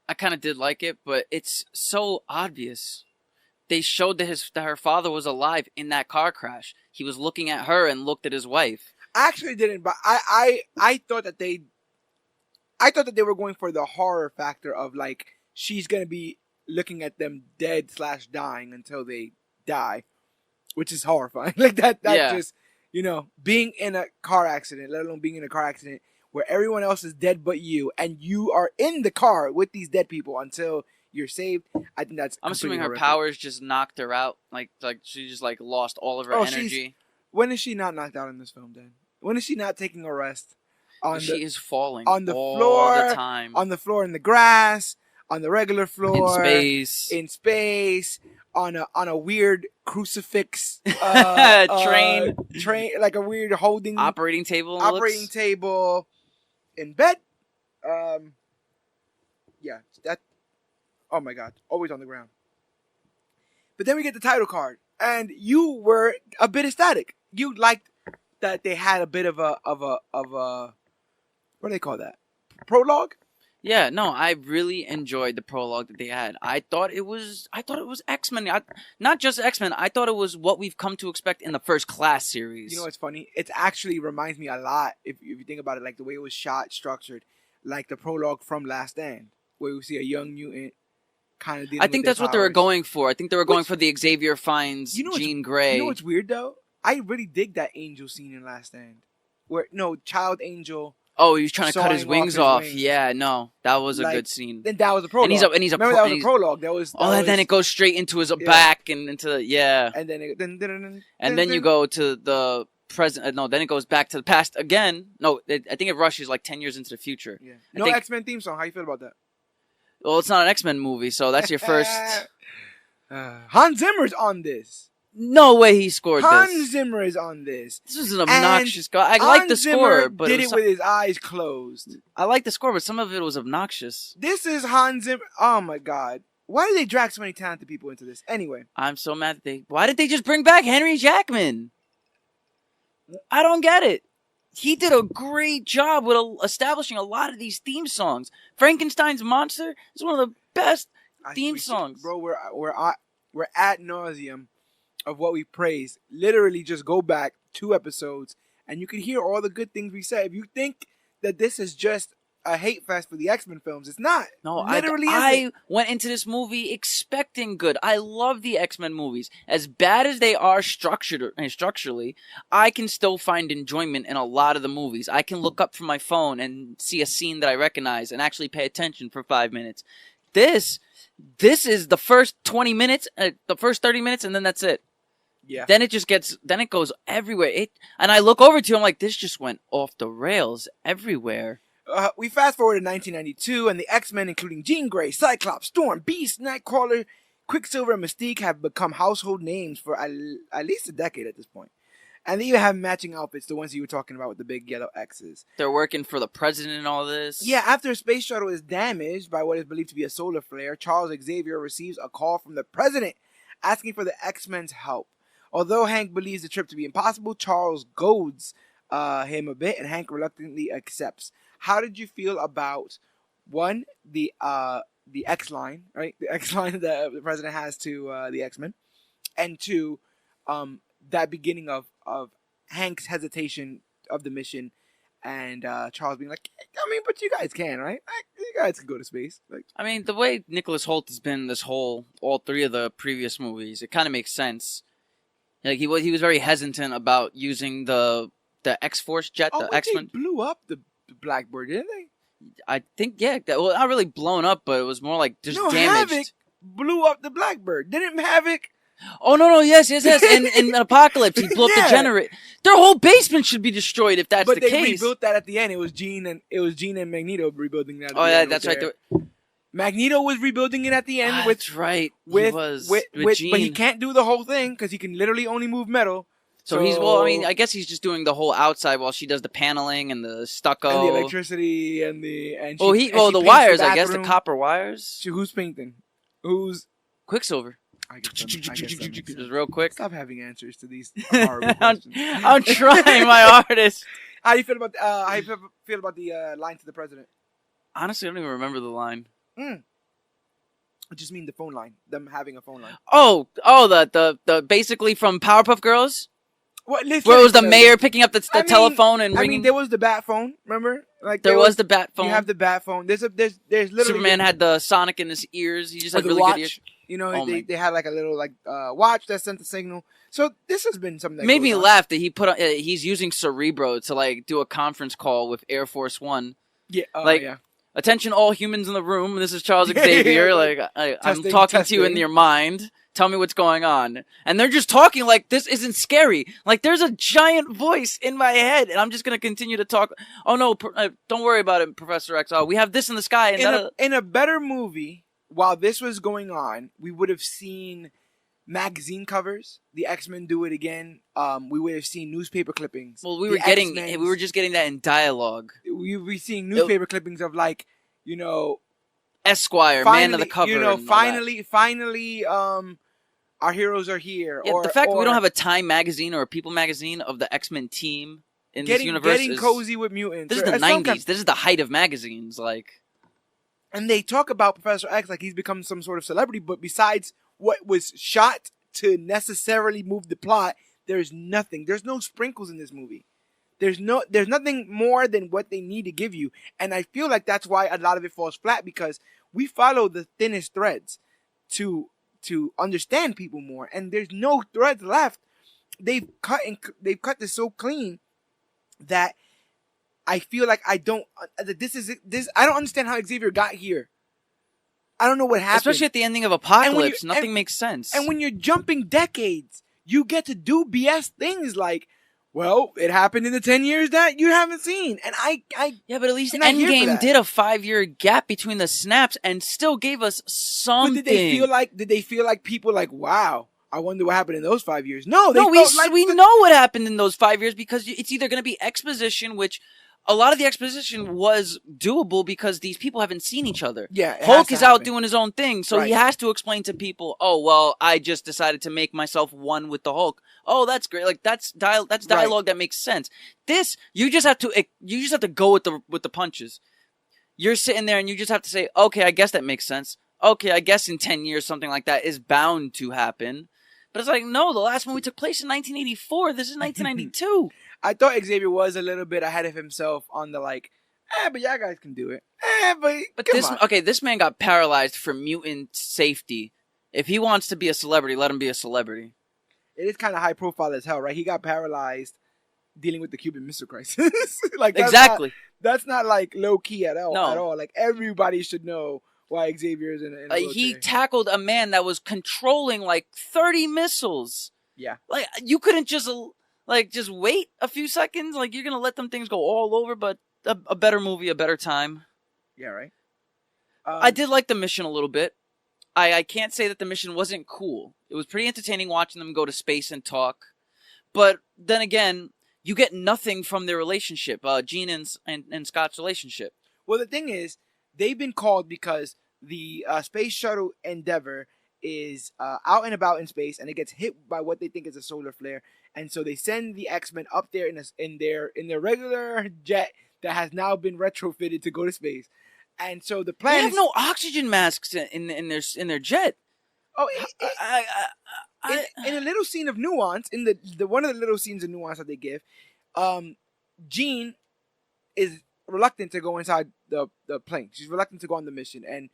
I kind of did like it, but it's so obvious. They showed that her father was alive in that car crash. He was looking at her and looked at his wife. I actually didn't, but I thought that they were going for the horror factor of like she's gonna be looking at them dead / dying until they die, which is horrifying. Like that just, you know, being in a car accident, let alone being in a car accident where everyone else is dead but you, and you are in the car with these dead people until you're saved. I think that's. I'm assuming her horrific. powers just knocked her out. Like she just like lost all of her energy. When is she not knocked out in this film, Dan? When is she not taking a rest? She is falling on the all floor, the time. On the floor in the grass, on the regular floor, in space, on a weird crucifix train, like a weird holding operating table in bed. Yeah, that. Oh my God, always on the ground. But then we get the title card, and you were a bit ecstatic. You liked that they had a bit of a what do they call that? Prologue? Yeah, no, I really enjoyed the prologue that they had. I thought it was X-Men. Not just X-Men. I thought it was what we've come to expect in the First Class series. You know what's funny? It actually reminds me a lot, if you think about it, like the way it was shot, structured, like the prologue from Last Stand, where we see a young mutant kind of. I think that's what they were going for. I think they were going for the Xavier finds Jean Grey. You know what's weird though? I really dig that Angel scene in Last Stand, where Child Angel. Oh, he was trying to cut his wings off. Yeah, no, that was a good scene. Then that was a prologue. And he's Remember that was a prologue. Then it goes straight into his back and into And then you go to the present. No, then it goes back to the past again. No, I think it rushes like 10 years into the future. Yeah. No X-Men theme song. How you feel about that? Well, it's not an X-Men movie, so that's your first. Hans Zimmer's on this. No way he scored Hans Zimmer is on this. This is an obnoxious guy. I like the score, but did it with his eyes closed. I like the score, but some of it was obnoxious. This is Hans Zimmer. Oh my God. Why do they drag so many talented people into this? Anyway. I'm so mad that why did they just bring back Henry Jackman? I don't get it. He did a great job with establishing a lot of these theme songs. Frankenstein's Monster is one of the best theme songs. Bro, we're ad nauseum of what we praise. Literally just go back 2 episodes and you can hear all the good things we said. If you think that this is just a hate fest for the X-Men films, it's not. No, I went into this movie expecting good. I love the X-Men movies. As bad as they are structurally, I can still find enjoyment in a lot of the movies. I can look up from my phone and see a scene that I recognize and actually pay attention for 5 minutes. This is the first 20 minutes, the first 30 minutes, and then that's it. Yeah. Then it goes everywhere. And I look over to you, I'm like, this just went off the rails everywhere. We fast forward to 1992, and the X-Men, including Jean Grey, Cyclops, Storm, Beast, Nightcrawler, Quicksilver, and Mystique, have become household names for at least a decade at this point. And they even have matching outfits, the ones you were talking about with the big yellow X's. They're working for the president and all this. Yeah, after a space shuttle is damaged by what is believed to be a solar flare, Charles Xavier receives a call from the president asking for the X-Men's help. Although Hank believes the trip to be impossible, Charles goads him a bit, and Hank reluctantly accepts. How did you feel about, one, the X line, right? The X line that the president has to the X-Men, and two, that beginning of Hank's hesitation of the mission, and Charles being like, I mean, but you guys can, right? You guys can go to space. Like, I mean, the way Nicholas Hoult has been all 3 of the previous movies, it kind of makes sense. Like he was very hesitant about using the X-Force jet, the X-Men. They blew up the Blackbird, didn't they? I think, yeah. Well, not really blown up, but it was more like just damaged. Havoc blew up the Blackbird. Didn't Havoc? Oh, no, yes. In Apocalypse, he blew up the generator. Their whole basement should be destroyed if that's the case. But they rebuilt that at the end. It was Jean and Magneto rebuilding that. That's right. Magneto was rebuilding it at the end. That's right. With Jean. But he can't do the whole thing because he can literally only move metal. So I guess he's just doing the whole outside while she does the paneling and the stucco and the electricity and the the wires. I guess the copper wires. Who's painting? Who's Quicksilver? I guess just real quick. Stop having answers to these horrible questions. I'm trying my hardest. How do you feel about the line to the president? Honestly, I don't even remember the line. I just mean the phone line. Them having a phone line. Oh, the basically from Powerpuff Girls. Where it was the mayor picking up the telephone and ringing? I mean, there was the bat phone. Remember? Like there was the bat phone. You have the bat phone. There's literally Superman had the Sonic in his ears. He just had really good ears. You know, they had like a little watch that sent the signal. So this has been something that made me laugh that he's using Cerebro to like do a conference call with Air Force One. Yeah. Yeah. Attention, all humans in the room. This is Charles Xavier. I'm talking to you in your mind. Tell me what's going on. And they're just talking like this isn't scary. Like there's a giant voice in my head, and I'm just gonna continue to talk. Oh no, don't worry about it, Professor X. Oh, we have this in the sky. And in a better movie, while this was going on, we would have seen magazine covers. The X-Men do it again. We would have seen newspaper clippings. Well, we were just getting that in dialogue. We would be seeing newspaper clippings of like, you know, Esquire, finally, man of the cover. You know, finally, our heroes are here. Yeah, the fact that we don't have a Time magazine or a People magazine of the X-Men team in this universe getting cozy with mutants. This is the 90s. This is the height of magazines, like. And they talk about Professor X like he's become some sort of celebrity, but besides what was shot to necessarily move the plot, there's nothing. There's no sprinkles in this movie. There's nothing more than what they need to give you. And I feel like that's why a lot of it falls flat, because we follow the thinnest threads to understand people more, and there's no threads left. They've cut this so clean that I feel like I don't understand how Xavier got here. I don't know what happened. Especially at the ending of Apocalypse, nothing makes sense. And when you're jumping decades, you get to do BS things like, well, it happened in the 10 years that you haven't seen. And yeah, but at least Endgame did a 5-year gap between the snaps and still gave us something. But did they feel like people like, wow, I wonder what happened in those 5 years? No, we know what happened in those 5 years, because it's either going to be exposition, which a lot of the exposition was doable because these people haven't seen each other. Yeah, Hulk is out doing his own thing, so he has to explain to people, oh, well, I just decided to make myself one with the Hulk. Oh, that's great. Like, that's dialogue that makes sense. This, you just have to go with the punches. You're sitting there and you just have to say, okay, I guess that makes sense. Okay, I guess in 10 years something like that is bound to happen. But it's like, no, the last movie took place in 1984. This is 1992. I thought Xavier was a little bit ahead of himself on the like, but y'all guys can do it. But this man got paralyzed for mutant safety. If he wants to be a celebrity, let him be a celebrity. It is kind of high profile as hell, right? He got paralyzed dealing with the Cuban Missile Crisis. Like exactly. That's not like low key at all. No. At all. Like everybody should know why Xavier is in a he tackled a man that was controlling like 30 missiles. Yeah. Like you couldn't just wait a few seconds. Like you're gonna let them things go all over. But a better movie, a better time. Yeah. Right. I did like the mission a little bit. I can't say that the mission wasn't cool. It was pretty entertaining watching them go to space and talk. But then again, you get nothing from their relationship, Jean and Scott's relationship. Well, the thing is, they've been called because the space shuttle Endeavour is out and about in space, and it gets hit by what they think is a solar flare, and so they send the X-Men up there in their regular jet that has now been retrofitted to go to space. And so the plan they have no oxygen masks in their jet. Oh, in a little scene of nuance, in the one of the little scenes of nuance that they give, Jean is reluctant to go inside the plane. She's reluctant to go on the mission, and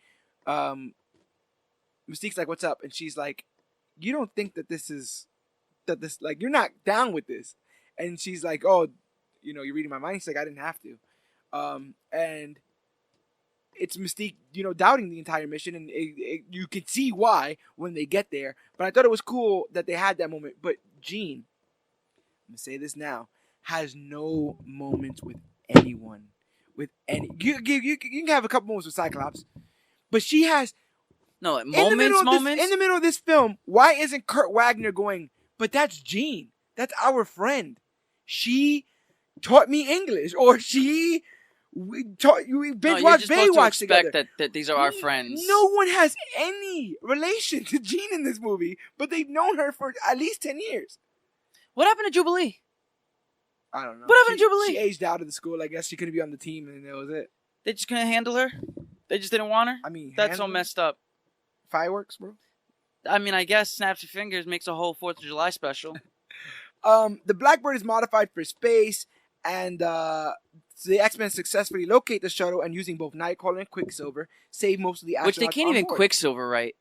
Mystique's like, "What's up?" And she's like, "You don't think that this like you're not down with this?" And she's like, "Oh, you know, you're reading my mind." She's like, "I didn't have to," and it's Mystique, doubting the entire mission, and you can see why when they get there. But I thought it was cool that they had that moment. But Jean, I'm gonna say this now, has no moments with anyone. With any, you can have a couple moments with Cyclops, but she has moments. In the middle of this film, why isn't Kurt Wagner going? But that's Jean. That's our friend. She taught me English, or we binge watch Baywatch together. That these are our friends. No one has any relation to Jean in this movie, but they've known her for at least 10 years. What happened to Jubilee? I don't know. What happened to Jubilee? She aged out of the school. I guess she couldn't be on the team, and that was it. They just couldn't handle her? They just didn't want her? I mean, that's so messed up. Fireworks, bro? I mean, I guess snaps your fingers makes a whole 4th of July special. The Blackbird is modified for space, and the X-Men successfully locate the shuttle, and using both Nightcrawler and Quicksilver, save most of the astronauts. Which they can't even Quicksilver right.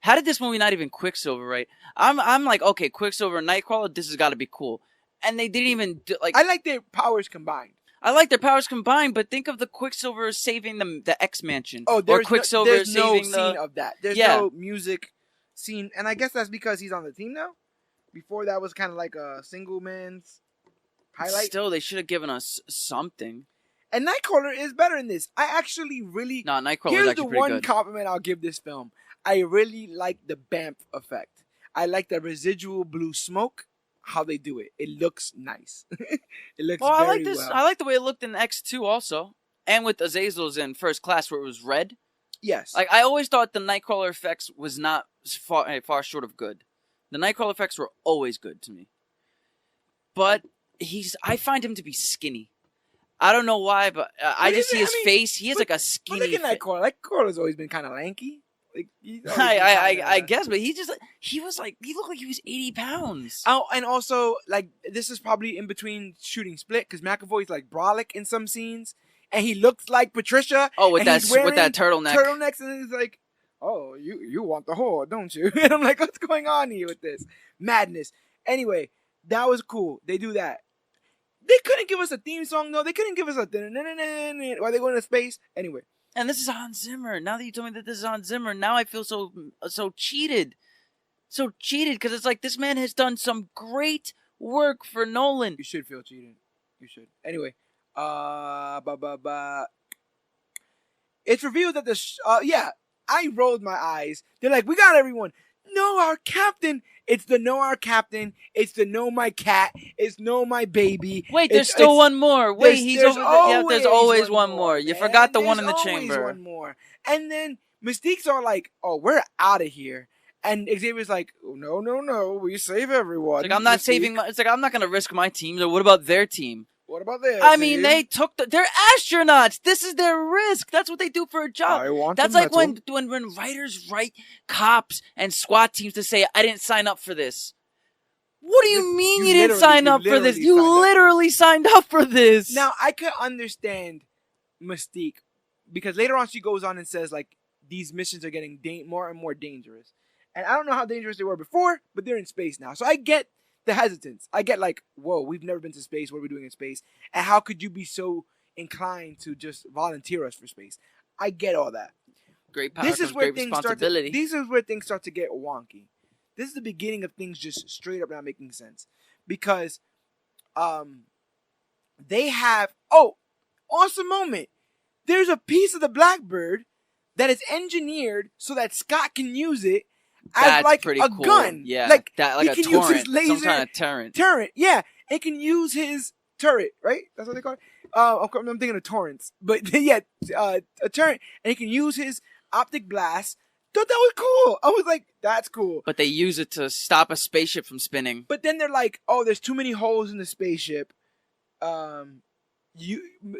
How did this movie not even Quicksilver right? I'm like, okay, Quicksilver and Nightcrawler, this has got to be cool. And they didn't even I like their powers combined. I like their powers combined, but think of the Quicksilver saving the X-Mansion. Oh, there's Quicksilver there's saving no scene of that. There's no music scene, and I guess that's because he's on the team now. Before that was kind of like a single man's highlight. Still, they should have given us something. And Nightcrawler is better in this. I actually really... No, Nightcrawler is actually pretty good. Here's the one compliment I'll give this film. I really like the BAMF effect. I like the residual blue smoke. How they do it. It looks nice. It looks well, very I like this. well. I like the way it looked in X2 also, and with Azazel's in First Class where it was red. Yes. Like I always thought the Nightcrawler effects was not far short of good. The Nightcrawler effects were always good to me. But I find him to be skinny. I don't know why, but I just see his face. He has like a skinny. But look at Nightcrawler. Nightcrawler's always been kind of lanky. Like I guess, but he looked like he was 80 pounds. Oh, and also like this is probably in between shooting Split because McAvoy's like brolic in some scenes, and he looks like Patricia. Oh, with that turtlenecks, and he's like, "Oh, you want the whore, don't you?" And I'm like, "What's going on here with this madness?" Anyway, that was cool. They do that. They couldn't give us a theme song though. They couldn't give us a while they going to space. Anyway. And this is Hans Zimmer. Now that you told me that this is Hans Zimmer, now I feel so cheated. So cheated because it's like this man has done some great work for Nolan. You should feel cheated. You should. Anyway, it's revealed that I rolled my eyes. They're like, we got everyone. No, our captain. It's the no our captain. It's the no my cat. It's no my baby. Wait, there's still one more. Wait, he's over there. Yeah, there's always one more. You forgot the one in the chamber. There's one more. And then Mystique's all like, oh, we're out of here. And Xavier's like, oh, no, we save everyone. It's like, I'm not saving. It's like, I'm not going to risk my team. So what about their team? What about theirs? I mean, they took they're astronauts. This is their risk. That's what they do for a job. That's like when writers write cops and SWAT teams to say, I didn't sign up for this. What do you mean you didn't sign up for this? You literally signed up for this. Now, I could understand Mystique because later on she goes on and says, like, these missions are getting more and more dangerous. And I don't know how dangerous they were before, but they're in space now. So I get the hesitance. I get like, whoa, we've never been to space. What are we doing in space? And how could you be so inclined to just volunteer us for space? I get all that. Great power comes great responsibility. This is where things start to get wonky. This is the beginning of things just straight up not making sense. Because they have... Oh, awesome moment. There's a piece of the Blackbird that is engineered so that Scott can use it as like a cool gun. Yeah, like a he can torrent. use his laser, some kind of turret. Turret, yeah. It can use his turret, right? That's what they call it. I'm thinking of torrents. But yeah, a turret. And he can use his optic blast. Thought that was cool. I was like, that's cool. But they use it to stop a spaceship from spinning. But then they're like, oh, there's too many holes in the spaceship.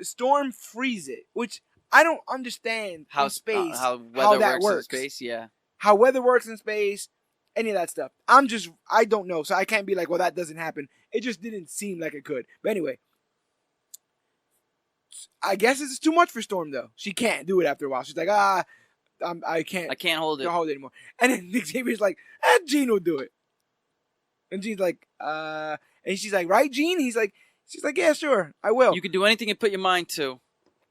Storm freeze it, which I don't understand how space how weather that works in space. Yeah, how weather works in space, any of that stuff. I don't know, so I can't be like, well, that doesn't happen. It just didn't seem like it could. But anyway, I guess it's too much for Storm though. She can't do it after a while. She's like, I can't hold it. Can't hold it anymore. And then Nick Xavier's like, Jean will do it. And Jean's like, and she's like, right, Jean? She's like, yeah, sure, I will. You can do anything you put your mind to.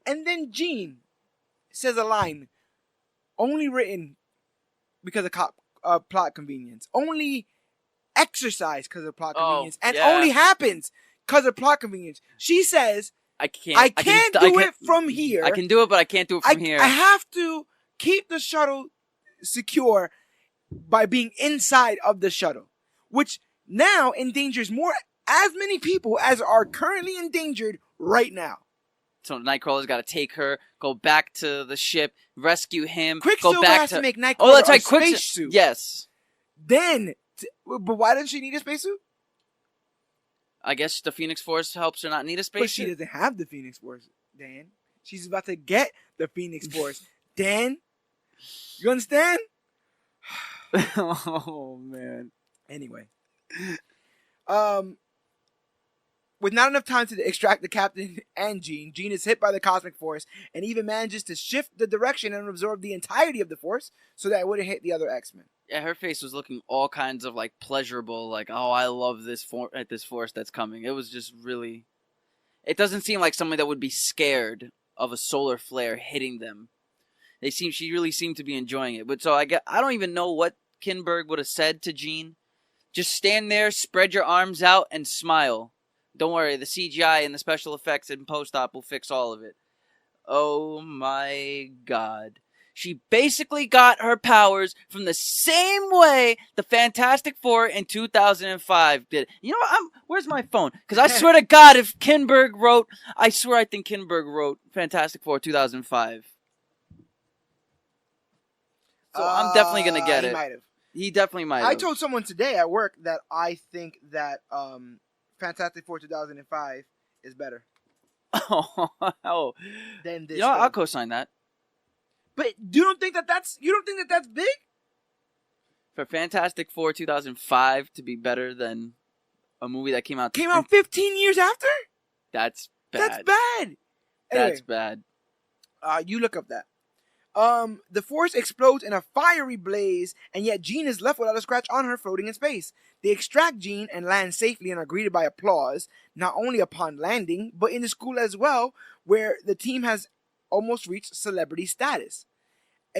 And then Jean says a line, only written because of plot convenience. Only exercise because of plot convenience. And only happens because of plot convenience. She says, I can't do it from here. I can do it, but I can't do it from here. I have to keep the shuttle secure by being inside of the shuttle. Which now endangers as many people as are currently endangered right now. So Nightcrawler's got to take her, go back to the ship, rescue him, Quicksilver go back has to make Nightcrawler a spacesuit. Yes. Then, but why does she need a spacesuit? I guess the Phoenix Force helps her not need a spacesuit. But she doesn't have the Phoenix Force, Dan. She's about to get the Phoenix Force. Dan, you understand? Oh, man. Anyway. With not enough time to extract the captain and Jean, Jean is hit by the cosmic force and even manages to shift the direction and absorb the entirety of the force so that it wouldn't hit the other X-Men. Yeah, her face was looking all kinds of like pleasurable, like, oh, I love this force that's coming. It was just really... It doesn't seem like somebody that would be scared of a solar flare hitting them. She really seemed to be enjoying it. But so I don't even know what Kinberg would have said to Jean. Just stand there, spread your arms out, and smile. Don't worry, the CGI and the special effects and post-op will fix all of it. Oh my God. She basically got her powers from the same way the Fantastic Four in 2005 did. You know what? Where's my phone? Because I swear to God, if Kinberg wrote, I think Kinberg wrote Fantastic Four 2005. So I'm definitely going to get it. He might have. He definitely might have. I told someone today at work that I think that Fantastic Four 2005 is better. Oh. Than this. You know, I'll co-sign that. But you don't think that that's big? For Fantastic Four 2005 to be better than a movie that came out 15 years after? That's bad. That's bad. Anyway, that's bad. You look up that. The Force explodes in a fiery blaze, and yet Jean is left without a scratch on her, floating in space. They extract Jean and land safely and are greeted by applause, not only upon landing, but in the school as well, where the team has almost reached celebrity status.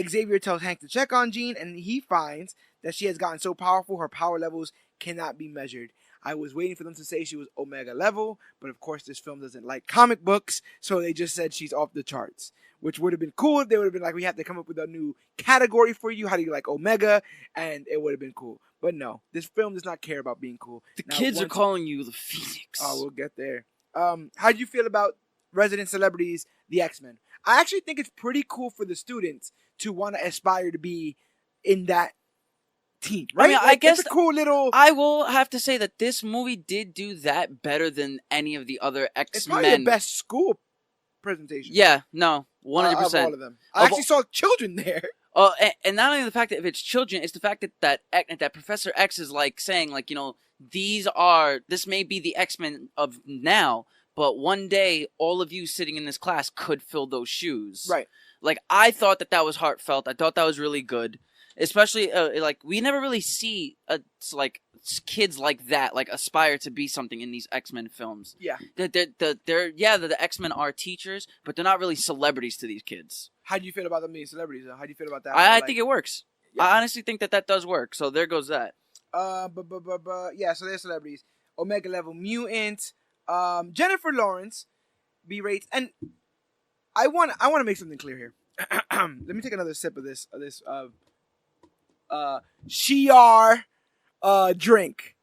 Xavier tells Hank to check on Jean, and he finds that she has gotten so powerful her power levels cannot be measured. I was waiting for them to say she was Omega level, but of course this film doesn't like comic books, so they just said she's off the charts. Which would have been cool if they would have been like, we have to come up with a new category for you. How do you like Omega? And it would have been cool. But no, this film does not care about being cool. The kids are calling you the Phoenix. Oh, we'll get there. How do you feel about resident celebrities, the X-Men? I actually think it's pretty cool for the students to want to aspire to be in that team, right? I mean, I guess it's a cool little. I will have to say that this movie did do that better than any of the other X-Men. It's probably the best school presentation. Yeah, no, 100%. Of all of them. I actually saw children there. And not only the fact that if it's children, it's the fact that Professor X is like saying, like, you know, this may be the X-Men of now, but one day all of you sitting in this class could fill those shoes. Right. Like, I thought that was heartfelt. I thought that was really good. Especially, like, we never really see, like, kids like that, like, aspire to be something in these X-Men films. Yeah. The X-Men are teachers, but they're not really celebrities to these kids. How do you feel about them being celebrities, though? How do you feel about that? I think it works. Yeah. I honestly think that does work, so there goes that. Yeah, so they're celebrities. Omega level mutant. Jennifer Lawrence berates, and I want to make something clear here. Let me take another sip of this Shi'ar drink.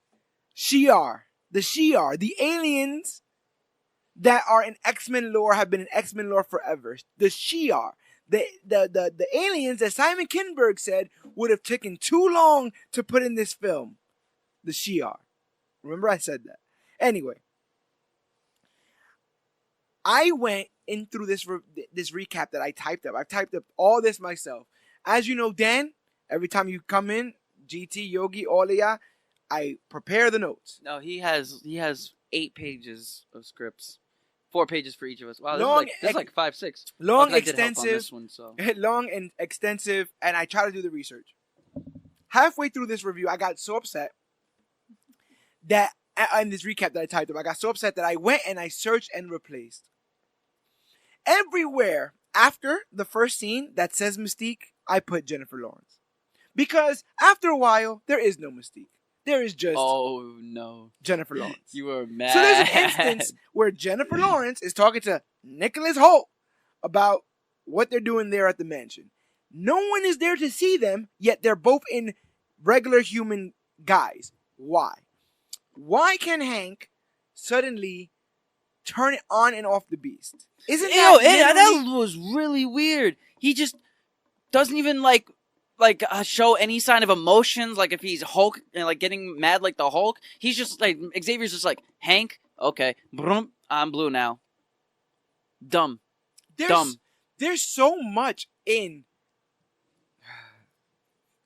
Shi'ar. The Shi'ar. The aliens that are in X-Men lore have been in X-Men lore forever. The Shi'ar. The aliens that Simon Kinberg said would have taken too long to put in this film. The Shi'ar. Remember I said that. Anyway. I went in through this recap that I typed up. I've typed up all this myself. As you know, Dan, every time you come in, GT, Yogi, all of ya, I prepare the notes. No, he has 8 pages of scripts. 4 pages for each of us. Wow, this is like 5, 6. Long, extensive, long and extensive, and I try to do the research. Halfway through this review, I got so upset that, in this recap that I typed up, I got so upset that I went and I searched and replaced. Everywhere after the first scene that says Mystique, I put Jennifer Lawrence. Because after a while, there is no Mystique. There is just Jennifer Lawrence. You were mad. So there's an instance where Jennifer Lawrence is talking to Nicholas Hoult about what they're doing there at the mansion. No one is there to see them, yet they're both in regular human guise. Why? Why can Hank suddenly turn it on and off the beast? That was really weird. He just doesn't even show any sign of emotions. Like if he's Hulk and like getting mad like the Hulk, he's just like Xavier's just like, Hank, okay, brum, I'm blue now. Dumb. There's so much in.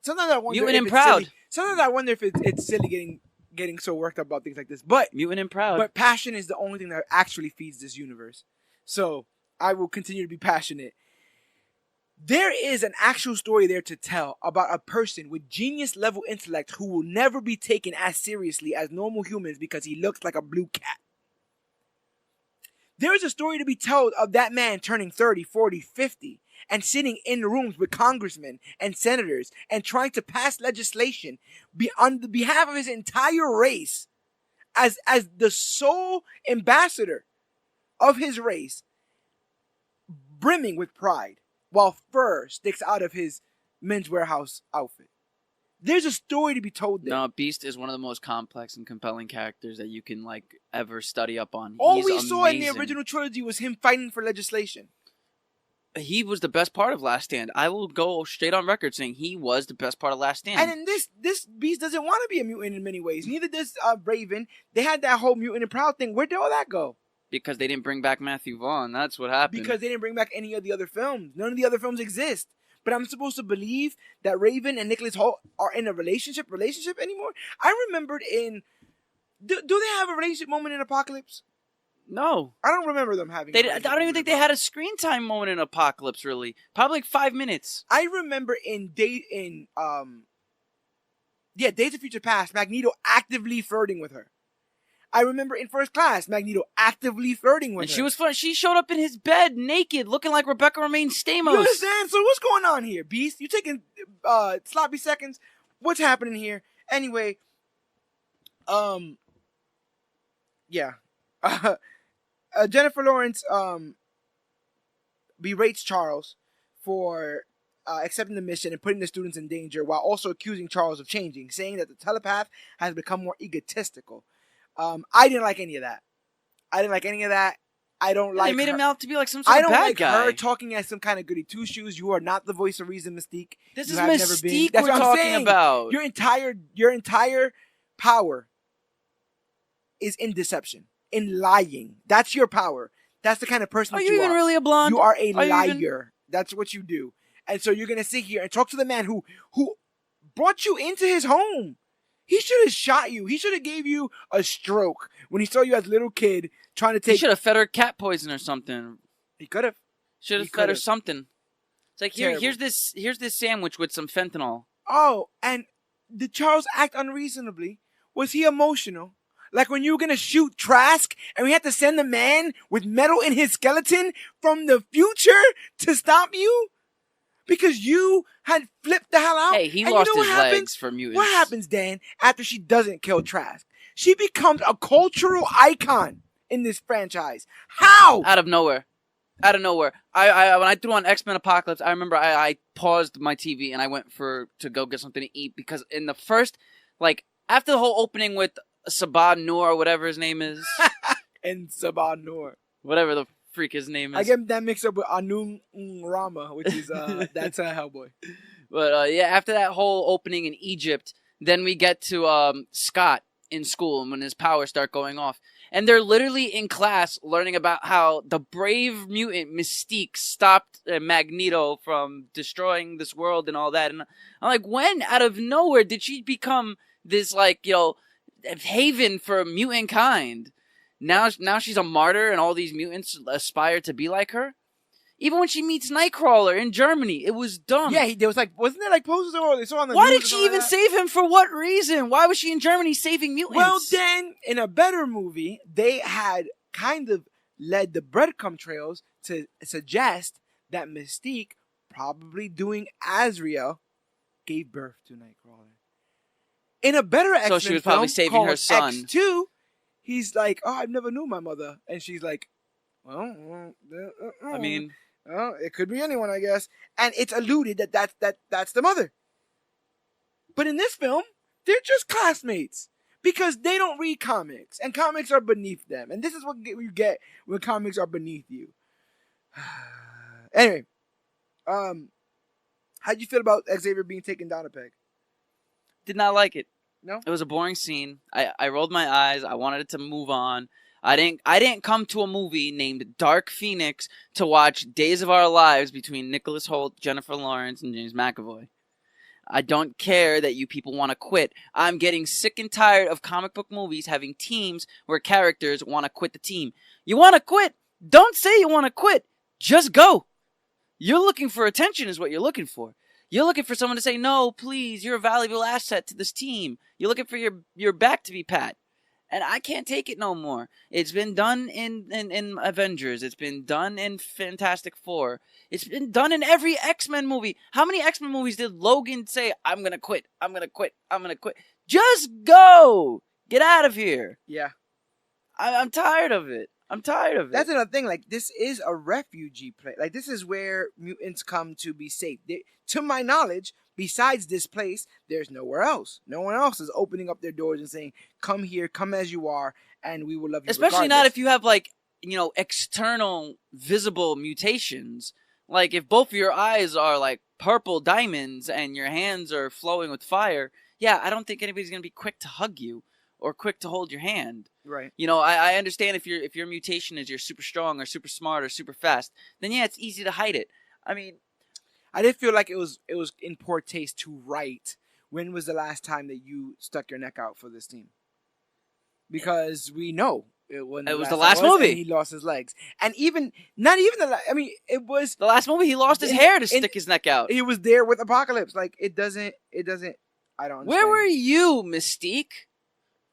Sometimes I wonder. Mutant and Proud. Sometimes I wonder if it's silly getting so worked up about things like this. But Mutant and Proud. But passion is the only thing that actually feeds this universe. So I will continue to be passionate. There is an actual story there to tell about a person with genius level intellect who will never be taken as seriously as normal humans because he looks like a blue cat. There is a story to be told of that man turning 30, 40, 50 and sitting in rooms with congressmen and senators and trying to pass legislation on the behalf of his entire race as the sole ambassador of his race, brimming with pride. while fur sticks out of his Men's Warehouse outfit. There's a story to be told there. No, Beast is one of the most complex and compelling characters that you can ever study up on. All we saw in the original trilogy was him fighting for legislation. He was the best part of Last Stand. I will go straight on record saying he was the best part of Last Stand. And in this Beast doesn't want to be a mutant in many ways. Neither does Raven. They had that whole mutant and proud thing. Where did all that go? Because they didn't bring back Matthew Vaughn. That's what happened. Because they didn't bring back any of the other films. None of the other films exist. But I'm supposed to believe that Raven and Nicholas Hoult are in a relationship anymore? I remembered in... Do they have a relationship moment in Apocalypse? No. I don't remember them having I don't even think they had a screen time moment in Apocalypse, really. Probably 5 minutes. I remember in Days of Future Past, Magneto actively flirting with her. I remember in First Class, Magneto actively flirting with her. And she was fun. She showed up in his bed naked, looking like Rebecca Romaine Stamos. You understand? So what's going on here, Beast? You taking sloppy seconds? What's happening here? Anyway, yeah. Jennifer Lawrence berates Charles for accepting the mission and putting the students in danger, while also accusing Charles of changing, saying that the telepath has become more egotistical. I didn't like any of that. I don't like. They made her. him out to be like some sort of bad guy. I don't like her talking as some kind of goody two shoes. You are not the voice of reason, Mystique. This is Mystique we're talking about. Your entire power is in deception, in lying. That's your power. That's the kind of person that you are. Are you even really a blonde? You are a liar. That's what you do. And so you're gonna sit here and talk to the man who brought you into his home. He should have shot you. He should have gave you a stroke when he saw you as a little kid trying to take... He should have fed her cat poison or something. He could have. Should have fed her something. It's like, here's this sandwich with some fentanyl. Oh, and did Charles act unreasonably? Was he emotional? Like when you were going to shoot Trask and we had to send the man with metal in his skeleton from the future to stop you? Because you had flipped the hell out. Hey, he lost his legs for mutants. What happens, Dan, after she doesn't kill Trask? She becomes a cultural icon in this franchise. How? Out of nowhere. I when I threw on X-Men Apocalypse, I remember I paused my TV and I went to go get something to eat, because in the first, after the whole opening with Sabah Noor, or whatever his name is. And Sabah Noor. Whatever the freak his name is. I get that mixed up with Anung Rama, which is that's Hellboy. But yeah, after that whole opening in Egypt, then we get to Scott in school, and when his powers start going off, and they're literally in class learning about how the brave mutant Mystique stopped Magneto from destroying this world and all that. And I'm like, when out of nowhere did she become this haven for mutant kind? Now she's a martyr, and all these mutants aspire to be like her. Even when she meets Nightcrawler in Germany, it was dumb. Yeah, there was wasn't there posters or they saw on the Why news did she even save him? For what reason? Why was she in Germany saving mutants? Well, then, in a better movie, they had kind of led the breadcrumb trails to suggest that Mystique, probably doing Azrael, gave birth to Nightcrawler. In a better X-Men so she was probably saving her son. X2, he's like, oh, I never knew my mother. And she's like, well, I mean... well, it could be anyone, I guess. And it's alluded that's the mother. But in this film, they're just classmates. Because they don't read comics. And comics are beneath them. And this is what you get when comics are beneath you. Anyway. How'd you feel about Xavier being taken down a peg? Did not like it. No? It was a boring scene. I rolled my eyes. I wanted it to move on. I didn't come to a movie named Dark Phoenix to watch Days of Our Lives between Nicholas Hoult, Jennifer Lawrence, and James McAvoy. I don't care that you people want to quit. I'm getting sick and tired of comic book movies having teams where characters want to quit the team. You want to quit? Don't say you want to quit. Just go. You're looking for attention is what you're looking for. You're looking for someone to say, no, please, you're a valuable asset to this team. You're looking for your back to be pat. And I can't take it no more. It's been done in Avengers. It's been done in Fantastic Four. It's been done in every X-Men movie. How many X-Men movies did Logan say, I'm going to quit, I'm going to quit, I'm going to quit? Just go! Get out of here. Yeah. I'm tired of it. I'm tired of it. That's another thing. Like, this is a refugee place. Like, this is where mutants come to be safe. To my knowledge, besides this place, there's nowhere else. No one else is opening up their doors and saying, "Come here, come as you are, and we will love you." Especially not if you have like, you know, external visible mutations. Like if both of your eyes are like purple diamonds and your hands are flowing with fire. Yeah, I don't think anybody's gonna be quick to hug you or quick to hold your hand. Right. You know, I understand if your mutation is you're super strong or super smart or super fast, then yeah, it's easy to hide it. I mean, I did feel like it was in poor taste to write, when was the last time that you stuck your neck out for this team? Because we know it was the last movie. He lost his legs, and not even it was the last movie. He lost his hair to stick his neck out. He was there with Apocalypse. Like it doesn't. I don't understand. Where were you, Mystique?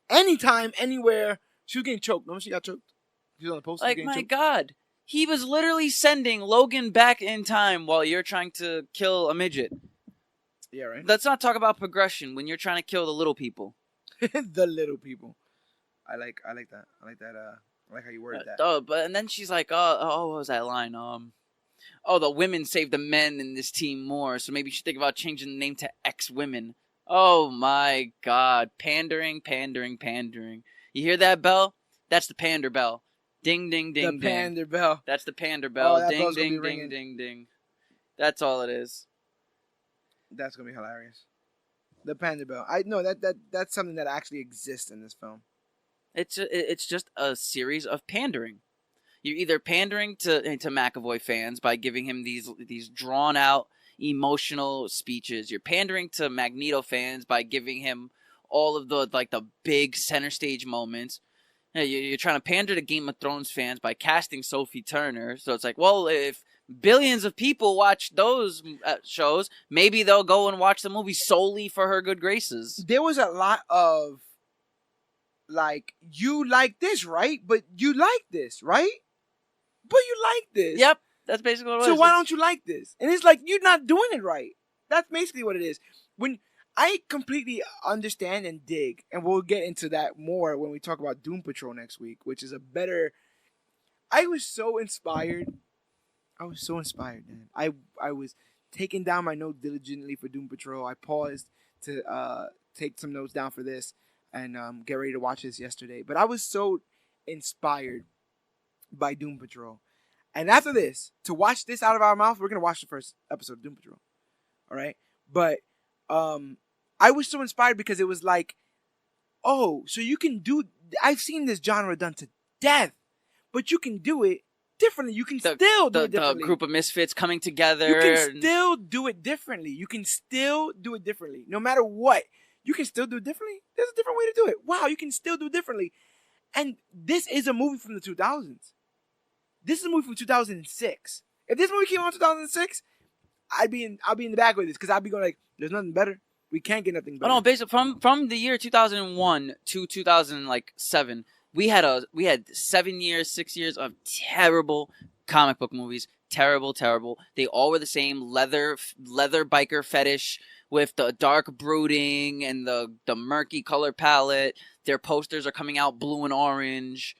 Anytime, anywhere, she was getting choked. Remember she got choked? She was on the poster. Like, my God. He was literally sending Logan back in time while you're trying to kill a midget. Yeah, right. Let's not talk about progression when you're trying to kill the little people. The little people. I like that. I like that. I like how you worded that. And then she's like, what was that line? The women save the men in this team more, so maybe you should think about changing the name to X-Women. Oh my God. Pandering. You hear that bell? That's the pander bell. Ding, ding, ding, ding. The pander bell. That's the pander bell. Oh, ding, ding, ding, ding, ding. That's all it is. That's going to be hilarious. The pander bell. I know that's something that actually exists in this film. It's just a series of pandering. You're either pandering to McAvoy fans by giving him these drawn out emotional speeches. You're pandering to Magneto fans by giving him all of the big center stage moments. You're trying to pander to Game of Thrones fans by casting Sophie Turner. So it's like, well, if billions of people watch those shows, maybe they'll go and watch the movie solely for her good graces. There was a lot of, like, you like this, right? But you like this, right? But you like this. Yep. That's basically what it was. So why don't you like this? And it's like, you're not doing it right. That's basically what it is. When I completely understand and dig, and we'll get into that more when we talk about Doom Patrol next week, which is a better... I was so inspired, man. I was taking down my notes diligently for Doom Patrol. I paused to take some notes down for this and get ready to watch this yesterday. But I was so inspired by Doom Patrol. And after this, to watch this out of our mouth, we're going to watch the first episode of Doom Patrol. All right? But I was so inspired because it was like, oh, so you can do... I've seen this genre done to death, but you can do it differently. You can still do it differently. The group of misfits coming together. You can still do it differently. No matter what. You can still do it differently. There's a different way to do it. Wow, you can still do it differently. And this is a movie from the 2000s. This is a movie from 2006. If this movie came out in 2006, I'll be in the back with this because I'd be going like, there's nothing better. We can't get nothing better. Oh no, basically from the year 2001 to 2007, we had 6 years of terrible comic book movies. Terrible. They all were the same leather biker fetish with the dark brooding and the murky color palette. Their posters are coming out blue and orange.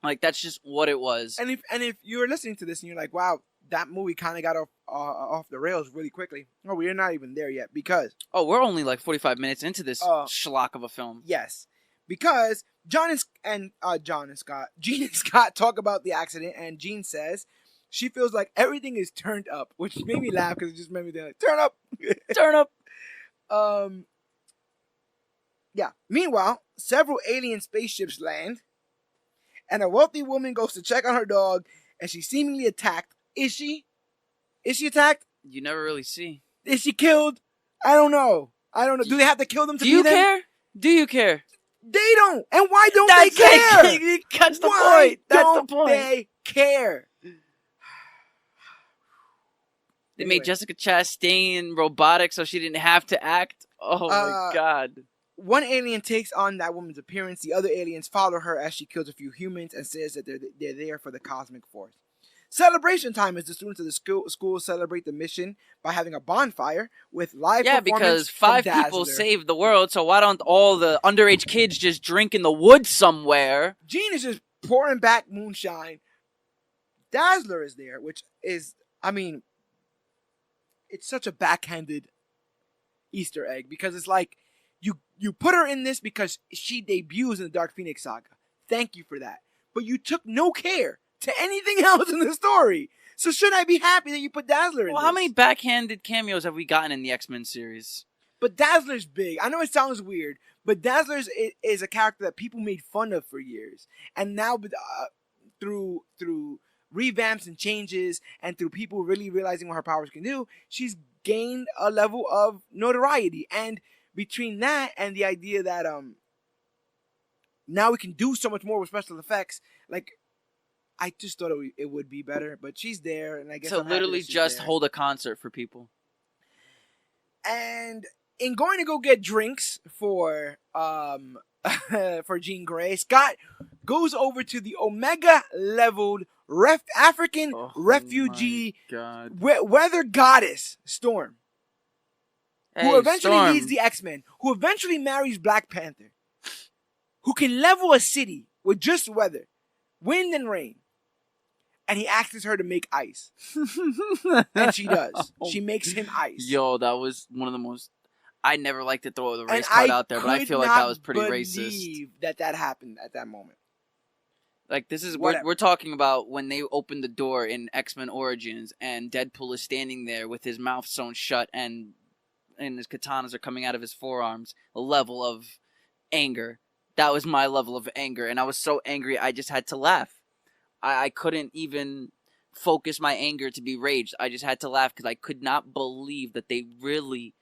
Like, that's just what it was. And if you're listening to this and you're like, wow, that movie kind of got off the rails really quickly. Oh, we're not even there yet because... Oh, we're only like 45 minutes into this schlock of a film. Yes. Because Gene and Scott talk about the accident, and Gene says she feels like everything is turned up, which made me laugh because it just made me think, like, turn up. Turn up. Yeah. Meanwhile, several alien spaceships land, and a wealthy woman goes to check on her dog, and she's seemingly attacked. Is she? Is she attacked? You never really see. Is she killed? I don't know. Do they have to kill them to be them? Do you care? They don't. And why don't they care? That's the point. That's the point. They care. They made Jessica Chastain robotic so she didn't have to act. Oh my God. One alien takes on that woman's appearance. The other aliens follow her as she kills a few humans and says that they're there for the cosmic force. Celebration time as the students of the school celebrate the mission by having a bonfire with live performance. Yeah, because 5 people saved the world, so why don't all the underage kids just drink in the woods somewhere? Gene is just pouring back moonshine. Dazzler is there, which is, I mean, it's such a backhanded Easter egg because it's like you put her in this because she debuts in the Dark Phoenix saga. Thank you for that. But you took no care to anything else in the story. So shouldn't I be happy that you put Dazzler in this? Well, how many backhanded cameos have we gotten in the X-Men series? But Dazzler's big. I know it sounds weird, but Dazzler is a character that people made fun of for years. And now through revamps and changes and through people really realizing what her powers can do, she's gained a level of notoriety. And between that and the idea that now we can do so much more with special effects, like, I just thought it would be better, but she's there, and I guess so literally just hold a concert for people. And in going to go get drinks for Jean Grey, Scott goes over to the Omega leveled African refugee weather goddess Storm, who eventually leads the X-Men, who eventually marries Black Panther, who can level a city with just weather, wind and rain. And he asks her to make ice. And she does. She makes him ice. Yo, that was one of the most... I never liked to throw the race card out there, but I feel like that was pretty racist. I believe that happened at that moment. Like, this is... We're talking about when they opened the door in X-Men Origins, and Deadpool is standing there with his mouth sewn shut, and his katanas are coming out of his forearms. A level of anger. That was my level of anger, and I was so angry I just had to laugh. I couldn't even focus my anger to be raged. I just had to laugh because I could not believe that they really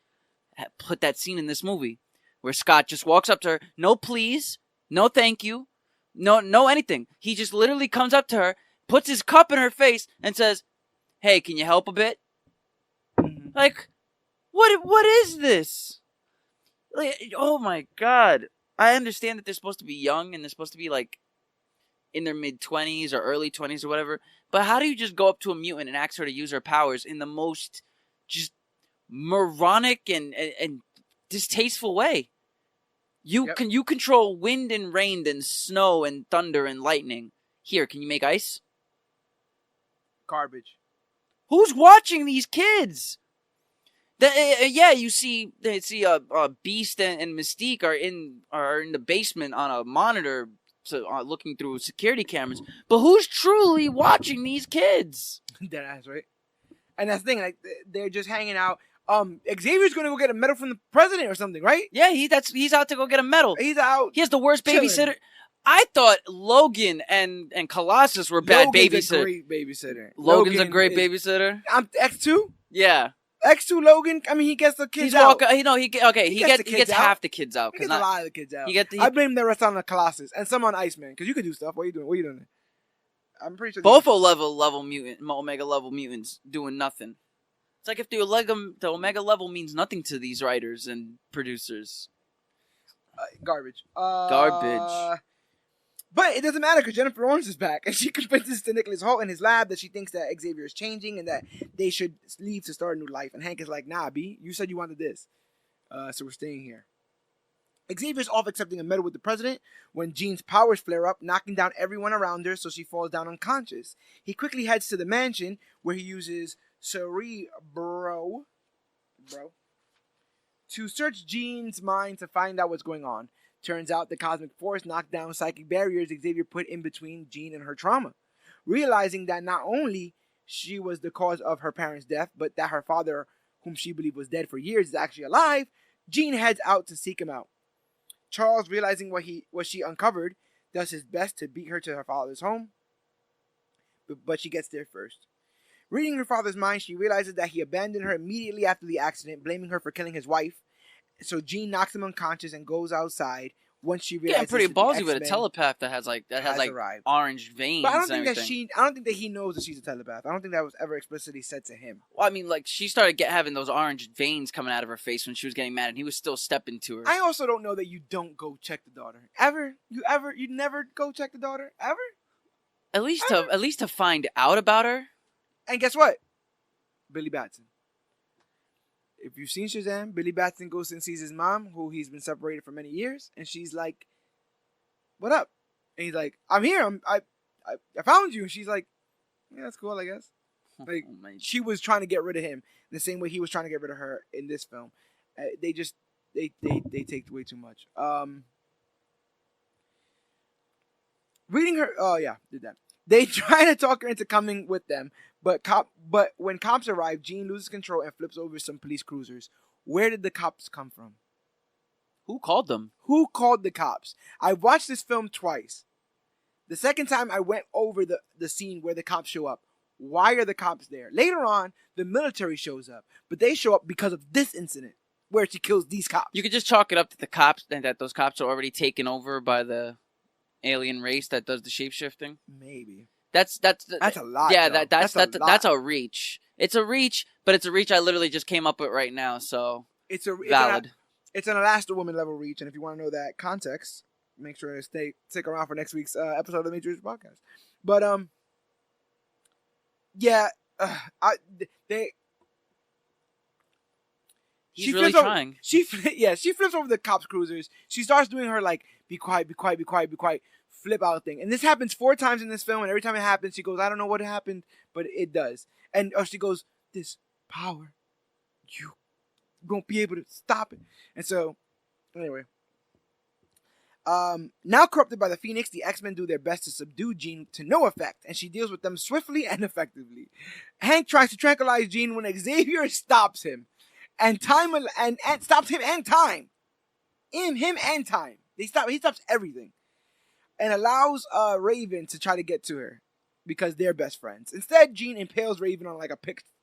put that scene in this movie where Scott just walks up to her, no please, no thank you, no anything. He just literally comes up to her, puts his cup in her face, and says, hey, can you help a bit? Like, what is this? Like, oh my God. I understand that they're supposed to be young and they're supposed to be like in their mid-20s or early 20s or whatever, but how do you just go up to a mutant and ask her to use her powers in the most just moronic and distasteful way? You control wind and rain and snow and thunder and lightning. Here, can you make ice? Garbage. Who's watching these kids? You see Beast and Mystique are in the basement on a monitor, looking through security cameras. But who's truly watching these kids? Deadass, right? And that's the thing, like, they're just hanging out. Xavier's gonna go get a medal from the president or something, right? Yeah, he's out to go get a medal. He's out. He has the worst babysitter. I thought Logan and Colossus were bad babysitters. Logan's a great babysitter. Logan's a great babysitter. X2? Yeah. X2 Logan, I mean, he gets the kids out. He gets half the kids out. He gets a lot of the kids out. I blame the rest on the Colossus and some on Iceman, because you could do stuff. What are you doing? I'm pretty sure both level mutant, Omega level mutants doing nothing. It's like if the Omega level means nothing to these writers and producers. Garbage. Garbage. But it doesn't matter because Jennifer Lawrence is back, and she convinces to Nicholas Hoult in his lab that she thinks that Xavier is changing and that they should leave to start a new life. And Hank is like, nah, B, you said you wanted this. So we're staying here. Xavier's off accepting a medal with the president when Jean's powers flare up, knocking down everyone around her so she falls down unconscious. He quickly heads to the mansion where he uses Cerebro to search Jean's mind to find out what's going on. Turns out the cosmic force knocked down psychic barriers Xavier put in between Jean and her trauma. Realizing that not only she was the cause of her parents' death, but that her father, whom she believed was dead for years, is actually alive, Jean heads out to seek him out. Charles, realizing what she uncovered, does his best to beat her to her father's home, but she gets there first. Reading her father's mind, she realizes that he abandoned her immediately after the accident, blaming her for killing his wife. So Jean knocks him unconscious and goes outside once she realizes. Yeah, pretty ballsy with a telepath that has arrived. Orange veins. But I don't think that he knows that she's a telepath. I don't think that was ever explicitly said to him. Well, I mean, like, she started having those orange veins coming out of her face when she was getting mad, and he was still stepping to her. I also don't know that you don't go check the daughter ever. You never go check the daughter ever. At least to find out about her. And guess what? Billy Batson. If you've seen Shazam, Billy Batson goes and sees his mom, who he's been separated for many years, and she's like, what up? And he's like, I'm here. I found you. And she's like, yeah, that's cool, I guess. Like, she was trying to get rid of him the same way he was trying to get rid of her in this film. They take way too much. Reading her, oh yeah, did that. They try to talk her into coming with them, but when cops arrive, Jean loses control and flips over some police cruisers. Where did the cops come from? Who called them? Who called the cops? I watched this film twice. The second time I went over the scene where the cops show up. Why are the cops there? Later on, the military shows up, but they show up because of this incident where she kills these cops. You could just chalk it up to the cops and that those cops are already taken over by the alien race that does the shapeshifting. Maybe. That's a lot. Yeah, though. that's a reach. It's a reach, but it's a reach I literally just came up with right now, so valid. It's an Elastic-Woman level reach, and if you want to know that context, make sure to stick around for next week's episode of the Major Reach Podcast. But yeah, He's really trying. She flips over the cops' cruisers. She starts doing her like be quiet, flip out thing, and this happens 4 times in this film. And every time it happens, she goes, "I don't know what happened, but it does." And she goes, "This power, you won't be able to stop it." And so, anyway, now corrupted by the Phoenix, the X-Men do their best to subdue Jean to no effect, and she deals with them swiftly and effectively. Hank tries to tranquilize Jean when Xavier stops him. And stops him and time. Him and time. He stops everything. And allows Raven to try to get to her. Because they're best friends. Instead, Jean impales Raven on like a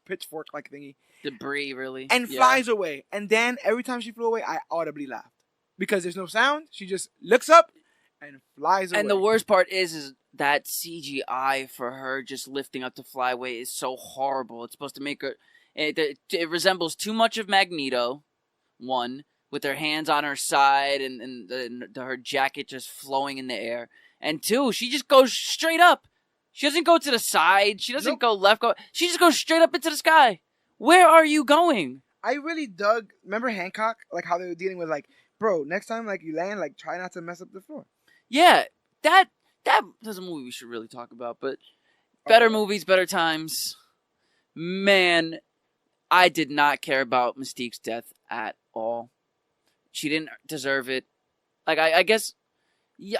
pitchfork-like thingy. Debris, really. And flies away. And then, every time she flew away, I audibly laughed. Because there's no sound. She just looks up and flies away. And the worst part is that CGI for her just lifting up to fly away is so horrible. It's supposed to make her... It resembles too much of Magneto, one, with her hands on her side and her jacket just flowing in the air. And 2, she just goes straight up. She doesn't go to the side. She doesn't go left. She just goes straight up into the sky. Where are you going? I really dug, remember Hancock? Like how they were dealing with like, bro, next time like you land, like try not to mess up the floor. Yeah, that's a movie we should really talk about. But better movies, better times. Man, I did not care about Mystique's death at all. She didn't deserve it. Like, I guess... You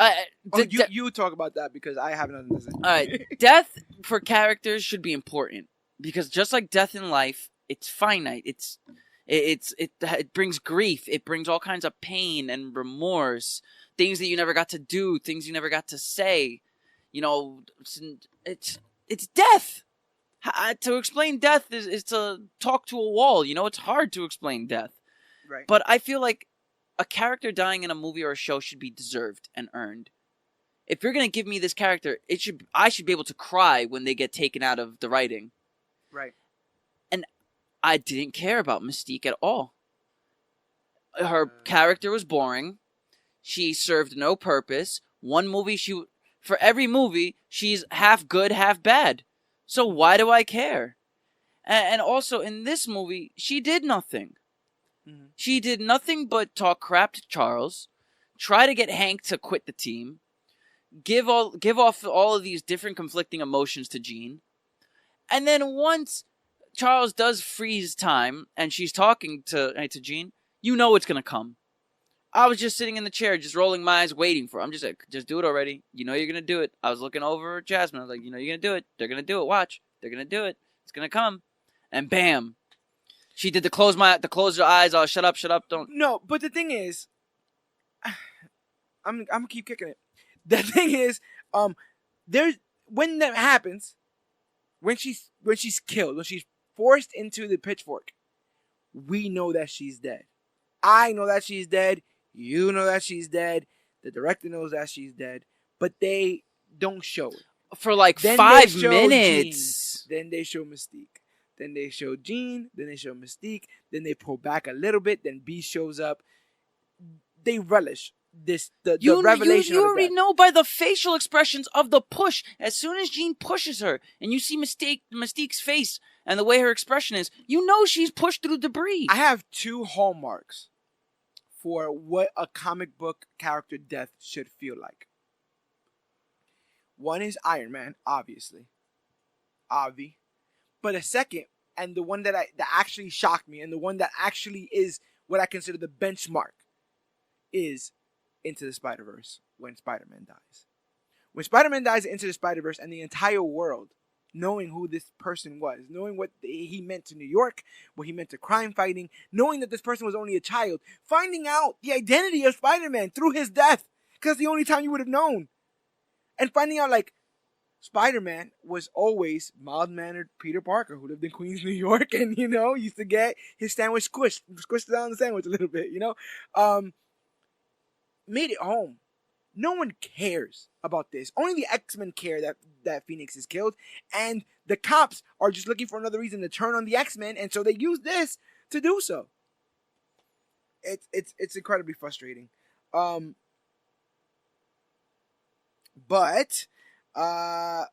talk about that because I have nothing to say. Alright, death for characters should be important. Because just like death in life, it's finite. It brings grief. It brings all kinds of pain and remorse. Things that you never got to do. Things you never got to say. You know, it's death. To explain death is to talk to a wall. You know, it's hard to explain death. Right. But I feel like a character dying in a movie or a show should be deserved and earned. If you're going to give me this character, I should be able to cry when they get taken out of the writing. Right. And I didn't care about Mystique at all. Her character was boring. She served no purpose. For every movie, she's half good, half bad. So why do I care? And also, in this movie, she did nothing. Mm-hmm. She did nothing but talk crap to Charles, try to get Hank to quit the team, give off all of these different conflicting emotions to Jean. And then once Charles does freeze time and she's talking to Jean, you know it's going to come. I was just sitting in the chair, just rolling my eyes, waiting for it. I'm just like, just do it already. You know you're going to do it. I was looking over at Jasmine. I was like, you know you're going to do it. They're going to do it. Watch. They're going to do it. It's going to come. And bam. She did the close your eyes. Oh, shut up. Don't. No, but the thing is, I'm going to keep kicking it. The thing is, when that happens, when she's killed, when she's forced into the pitchfork, we know that she's dead. I know that she's dead. You know that she's dead. The director knows that she's dead. But they don't show it. For like 5 minutes. Jean. Then they show Mystique. Then they show Jean. Then they show Mystique. Then they pull back a little bit. Then Beast shows up. They relish the revelation. You already know by the facial expressions of the push. As soon as Jean pushes her, and you see Mystique's face and the way her expression is, you know she's pushed through debris. I have 2 hallmarks for what a comic book character death should feel like. One is Iron Man, obviously. Obvi. But a second, and the one that actually shocked me, and the one that actually is what I consider the benchmark, is Into the Spider-Verse, when Spider-Man dies. When Spider-Man dies in Into the Spider-Verse, and the entire world, knowing who this person was, knowing what he meant to New York, what he meant to crime fighting, knowing that this person was only a child, finding out the identity of Spider-Man through his death, because the only time you would have known, and finding out, like, Spider-Man was always mild-mannered Peter Parker who lived in Queens, New York, and, used to get his sandwich squished down the sandwich a little bit, made it home. No one cares about this. Only the X-Men care that Phoenix is killed, and the cops are just looking for another reason to turn on the X-Men, and so they use this to do so. It's incredibly frustrating. But the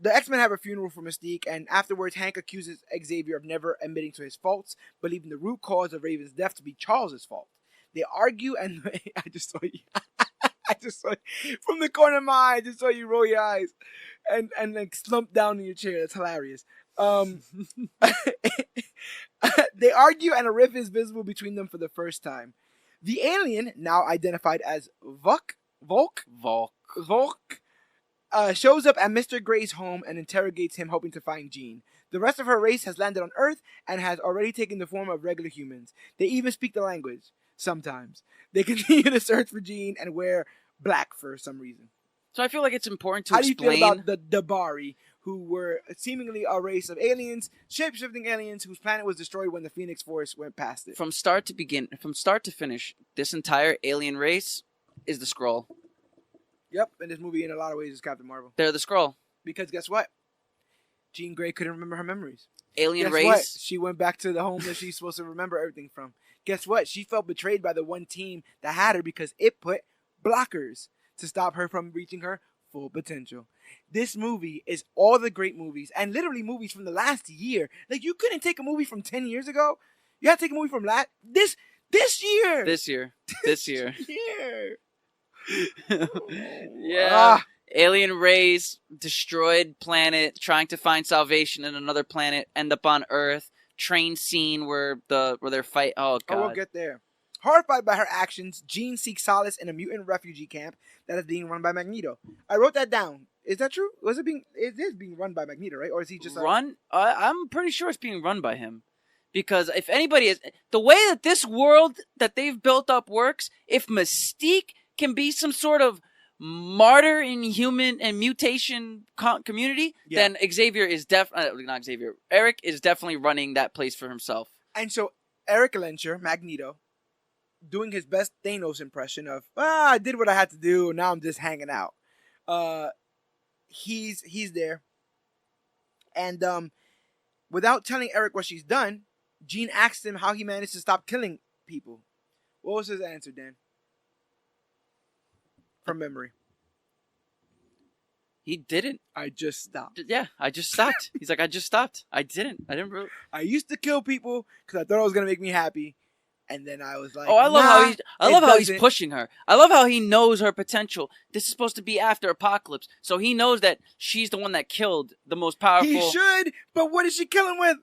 X-Men have a funeral for Mystique, and afterwards Hank accuses Xavier of never admitting to his faults, believing the root cause of Raven's death to be Charles's fault. They argue, and I just saw you. I just saw you. From the corner of my eye, I just saw you roll your eyes and like slump down in your chair. That's hilarious. They argue, and a rift is visible between them for the first time. The alien, now identified as Volk, shows up at Mr. Gray's home and interrogates him, hoping to find Jean. The rest of her race has landed on Earth and has already taken the form of regular humans. They even speak the language. Sometimes. They continue to search for Jean and wear black for some reason. So I feel like it's important to explain... How do you feel about the Dabari, who were seemingly a race of aliens, shape-shifting aliens, whose planet was destroyed when the Phoenix Force went past it? From start to finish, this entire alien race is the Skrull. Yep, and this movie in a lot of ways is Captain Marvel. They're the Skrull. Because guess what? Jean Grey couldn't remember her memories. Alien guess race. What? She went back to the home that she's supposed to remember everything from. Guess what? She felt betrayed by the one team that had her because it put blockers to stop her from reaching her full potential. This movie is all the great movies, and literally movies from the last year. Like, you couldn't take a movie from 10 years ago. You had to take a movie from this year. This year. year. Yeah. Alien race, destroyed planet, trying to find salvation in another planet, end up on Earth. Train scene where they're fight. Oh god. Oh, we'll get there. Horrified by her actions, Jean seeks solace in a mutant refugee camp that is being run by Magneto. I wrote that down. Is that true? It is being run by Magneto, right? Or is he just run? I'm pretty sure it's being run by him, because if anybody is the way that this world that they've built up works, if Mystique can be some sort of martyr in human and mutation community, then Xavier is not Xavier. Eric is definitely running that place for himself. And so Eric Lencher, Magneto, doing his best Thanos impression of, I did what I had to do, now I'm just hanging out. He's there. And without telling Eric what she's done, Jean asked him how he managed to stop killing people. What was his answer, Dan? From memory. He didn't. I just stopped. Yeah, I just stopped. He's like, I just stopped. I didn't. I used to kill people because I thought it was gonna make me happy, and then I was like, I love how he's pushing her. I love how he knows her potential. This is supposed to be after Apocalypse, so he knows that she's the one that killed the most powerful. He should, but what did she kill him with?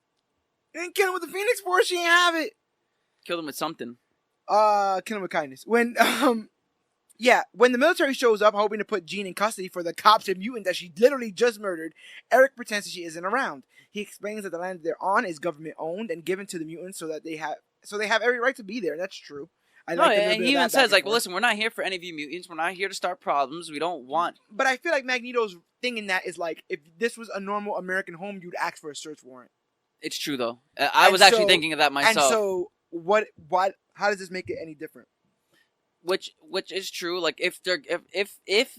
He didn't kill him with the Phoenix Force. She didn't have it. Killed him with something. Kill him with kindness. When the military shows up hoping to put Jean in custody for the cops and mutant that she literally just murdered, Eric pretends that she isn't around. He explains that the land they're on is government owned and given to the mutants so they have every right to be there. That's true. And he even says, well, listen, we're not here for any of you mutants. We're not here to start problems. We don't want... But I feel like Magneto's thing in that is like, if this was a normal American home, you'd ask for a search warrant. It's true, though. I was actually thinking of that myself. And so, how does this make it any different? Which is true. Like, if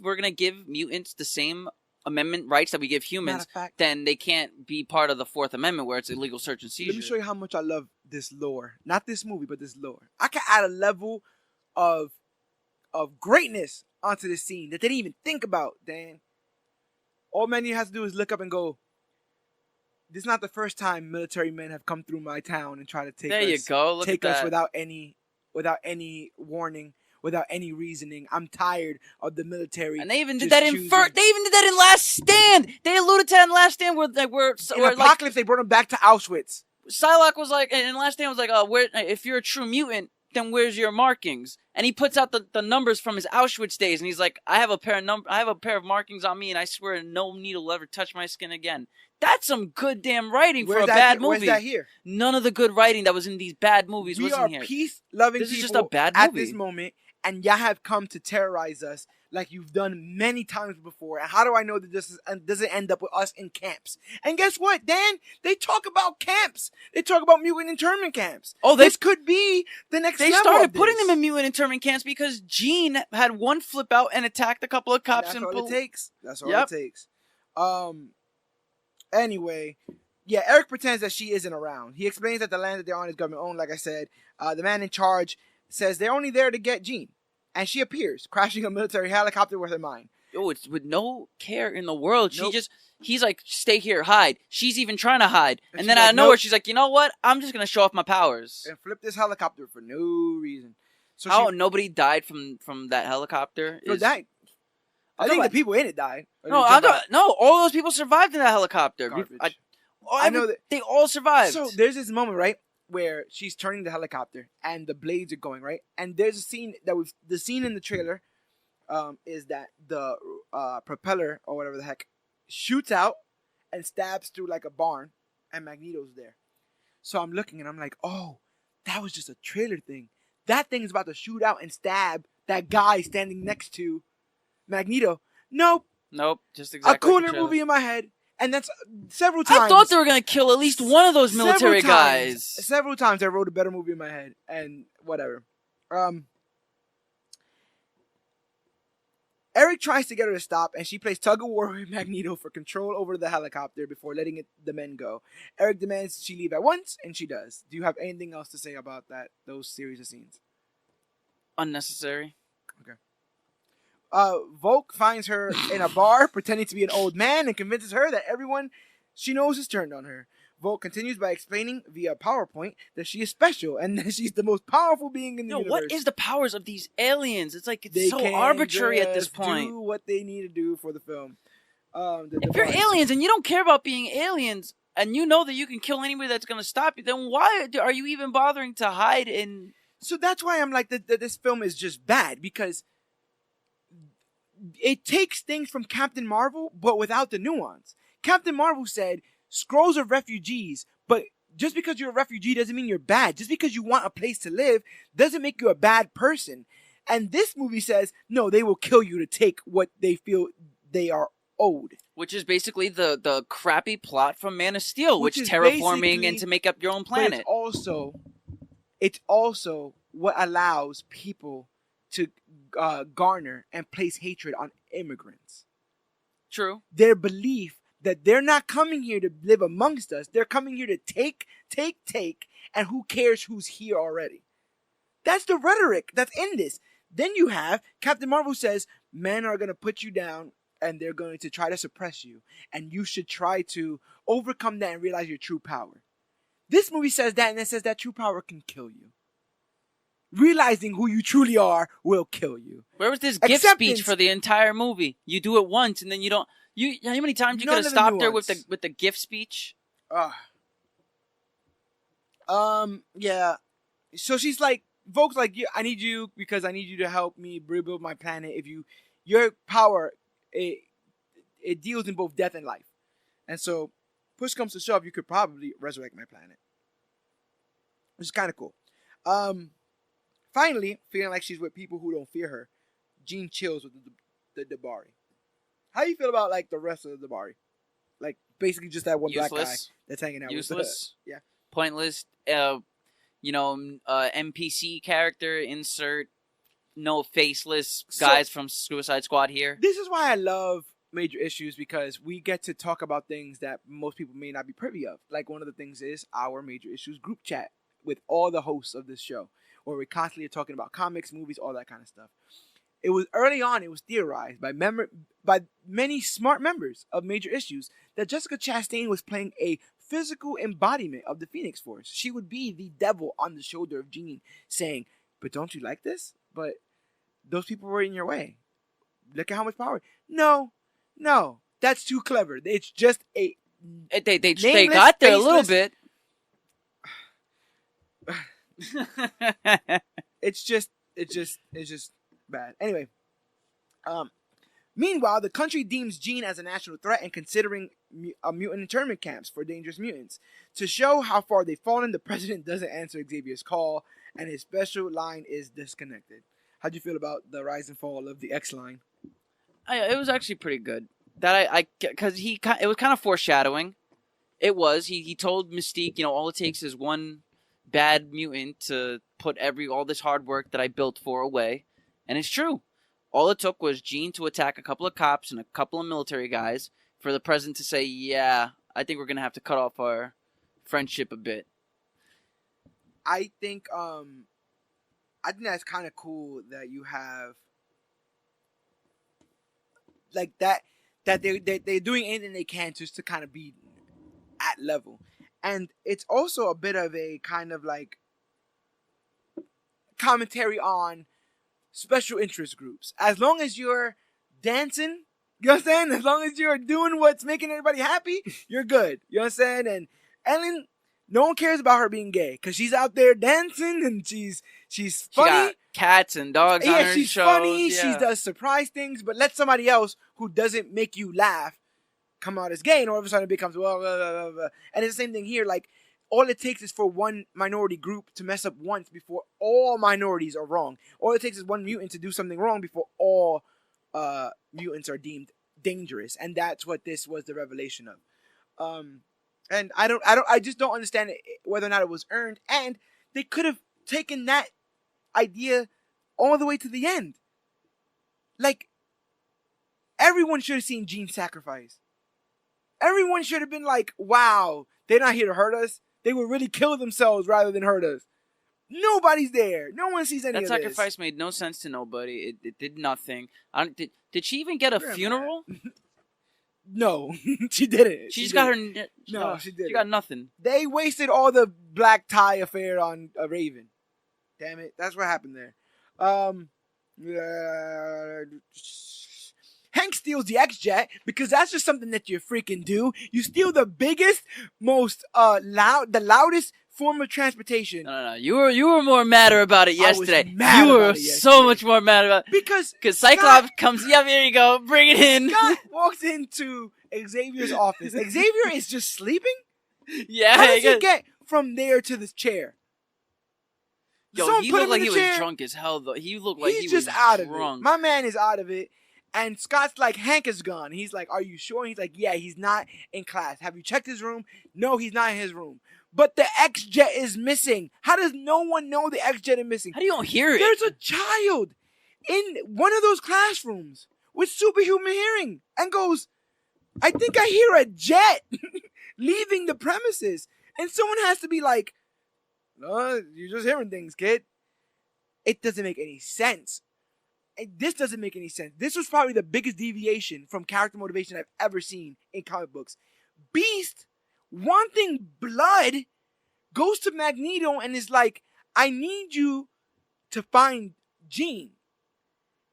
we're gonna give mutants the same amendment rights that we give humans, then they can't be part of the Fourth Amendment where it's illegal search and seizure. Let me show you how much I love this lore. Not this movie, but this lore. I can add a level of greatness onto this scene that they didn't even think about, Dan. All Magneto has to do is look up and go, this is not the first time military men have come through my town and try to take us. There you go. Take us without any warning, without any reasoning. I'm tired of the military. And they even did that in They even did that in Last Stand. They alluded to that in Last Stand where in Apocalypse they brought him back to Auschwitz. Psylocke was like, and in Last Stand was like, if you're a true mutant, then where's your markings? And he puts out the numbers from his Auschwitz days, and he's like, I have a pair of markings on me, and I swear no needle will ever touch my skin again. That's some good damn writing for a bad movie. Where's that here? None of the good writing that was in these bad movies wasn't here. We are peace-loving people is just a bad movie. At this moment, and y'all have come to terrorize us like you've done many times before. And how do I know that this doesn't end up with us in camps? And guess what, Dan? They talk about camps. They talk about mutant internment camps. Oh, this could be the next level. They started putting them in mutant internment camps because Jean had one flip out and attacked a couple of cops. That's all it takes. That's all it takes. Anyway, yeah, Eric pretends that she isn't around. He explains that the land that they're on is government owned, like I said. The man in charge says they're only there to get Jean. And she appears, crashing a military helicopter with her mind. Oh, it's with no care in the world. Nope. He's like, stay here, hide. She's even trying to hide. And then out of nowhere, she's like, you know what? I'm just going to show off my powers. And flip this helicopter for no reason. So nobody died from that helicopter? Died. I think the people in it died. No, all those people survived in that helicopter. I know that they all survived. So there's this moment, right, where she's turning the helicopter and the blades are going, right? And there's a scene the scene in the trailer is that the propeller or whatever the heck shoots out and stabs through like a barn, and Magneto's there. So I'm looking and I'm like, oh, that was just a trailer thing. That thing is about to shoot out and stab that guy standing next to Magneto. Nope, just exactly a cooler movie in my head. And that's several times. I thought they were going to kill at least one of those military guys. Several times I wrote a better movie in my head. And whatever. Eric tries to get her to stop, and she plays tug of war with Magneto for control over the helicopter before letting the men go. Eric demands she leave at once, and she does. Do you have anything else to say about those series of scenes? Unnecessary. Okay. Volk finds her in a bar pretending to be an old man and convinces her that everyone she knows is turned on her. Volk continues by explaining via PowerPoint that she is special and that she's the most powerful being in the universe. What is the powers of these aliens? It's like it's so arbitrary at this point. Do what they need to do for the film. If you're aliens and you don't care about being aliens and you know that you can kill anybody that's going to stop you, then why are you even bothering to hide in... So that's why I'm like, this film is just bad, because it takes things from Captain Marvel, but without the nuance. Captain Marvel said, Skrulls are refugees, but just because you're a refugee doesn't mean you're bad. Just because you want a place to live doesn't make you a bad person. And this movie says, no, they will kill you to take what they feel they are owed. Which is basically the crappy plot from Man of Steel, which is terraforming and to make up your own planet. It's also what allows people to garner and place hatred on immigrants. True. Their belief that they're not coming here to live amongst us. They're coming here to take, and who cares who's here already. That's the rhetoric that's in this. Then you have Captain Marvel says, men are going to put you down and they're going to try to suppress you. And you should try to overcome that and realize your true power. This movie says that, and it says that true power can kill you. Realizing who you truly are will kill you. Where was this gift speech for the entire movie? You do it once and then you don't... how many times you could have stopped her with the gift speech? Yeah. So she's like, folks, like, I need you because I need you to help me rebuild my planet. Your power, it deals in both death and life. And so, push comes to shove, you could probably resurrect my planet. Which is kind of cool. Finally, feeling like she's with people who don't fear her, Jean chills with the Dabari. How do you feel about, like, the rest of the Dabari? Like, basically just that one black guy that's hanging out with her. Yeah. Pointless. NPC character, insert no faceless guys from Suicide Squad here. This is why I love Major Issues, because we get to talk about things that most people may not be privy of. Like, one of the things is our Major Issues group chat with all the hosts of this show, where we're constantly talking about comics, movies, all that kind of stuff. It was early on, it was theorized by many smart members of Major Issues that Jessica Chastain was playing a physical embodiment of the Phoenix Force. She would be the devil on the shoulder of Jean saying, but don't you like this? But those people were in your way. Look at how much power. No, that's too clever. It's just a they got there a little bit. It's just bad. Anyway, meanwhile, the country deems Jean as a national threat and considering mutant internment camps for dangerous mutants. To show how far they've fallen, the president doesn't answer Xavier's call, and his special line is disconnected. How'd you feel about the rise and fall of the X line? It was actually pretty good. Because it was kind of foreshadowing. It was. He told Mystique, all it takes is one bad mutant to put all this hard work that I built for away. And it's true. All it took was Jean to attack a couple of cops and a couple of military guys for the president to say, yeah, I think we're going to have to cut off our friendship a bit. I think that's kind of cool that you have like that they're doing anything they can just to kind of be at level. And it's also a bit of a kind of like commentary on special interest groups. As long as you're dancing, you know what I'm saying? As long as you're doing what's making everybody happy, you're good. You know what I'm saying? And Ellen, no one cares about her being gay because she's out there dancing and she's funny. She got cats and dogs on her she's shows. Funny. Yeah. She does surprise things, but let somebody else who doesn't make you laugh come out as gay, and all of a sudden it becomes blah, blah, blah, blah. And it's the same thing here. Like, all it takes is for one minority group to mess up once before all minorities are wrong. All it takes is one mutant to do something wrong before all mutants are deemed dangerous, and that's what this was the revelation of. And I just don't understand whether or not it was earned. And they could have taken that idea all the way to the end. Like, everyone should have seen Jean's sacrifice. Everyone should have been like, wow, they're not here to hurt us. They would really kill themselves rather than hurt us. Nobody's there. No one sees any of this. That sacrifice made no sense to nobody. It did nothing. Did she even get a funeral? No, she didn't. She just got her... No, she didn't. She got nothing. They wasted all the black tie affair on a Raven. Damn it. That's what happened there. Hank steals the X-Jet because that's just something that you freaking do. You steal the biggest, most the loudest form of transportation. No. You were more madder about it yesterday. You were so much more mad about it. Because Cyclops comes, yeah, here you go, bring it in. Scott walks into Xavier's office. Xavier is just sleeping? Yeah. How does he get from there to this chair? Yo, he looked like he was drunk as hell, though. He looked like he was just out of drunk. it. My man is out of it. And Scott's like, Hank is gone. He's like, are you sure? And he's like, yeah, he's not in class. Have you checked his room? No, he's not in his room. But the X-Jet is missing. How does no one know the X-Jet is missing? How do you don't hear it? There's a child in one of those classrooms with superhuman hearing and goes, I think I hear a jet leaving the premises. And someone has to be like, no, you're just hearing things, kid. It doesn't make any sense. This doesn't make any sense. This was probably the biggest deviation from character motivation I've ever seen in comic books. Beast, wanting blood, goes to Magneto and is like, I need you to find Jean.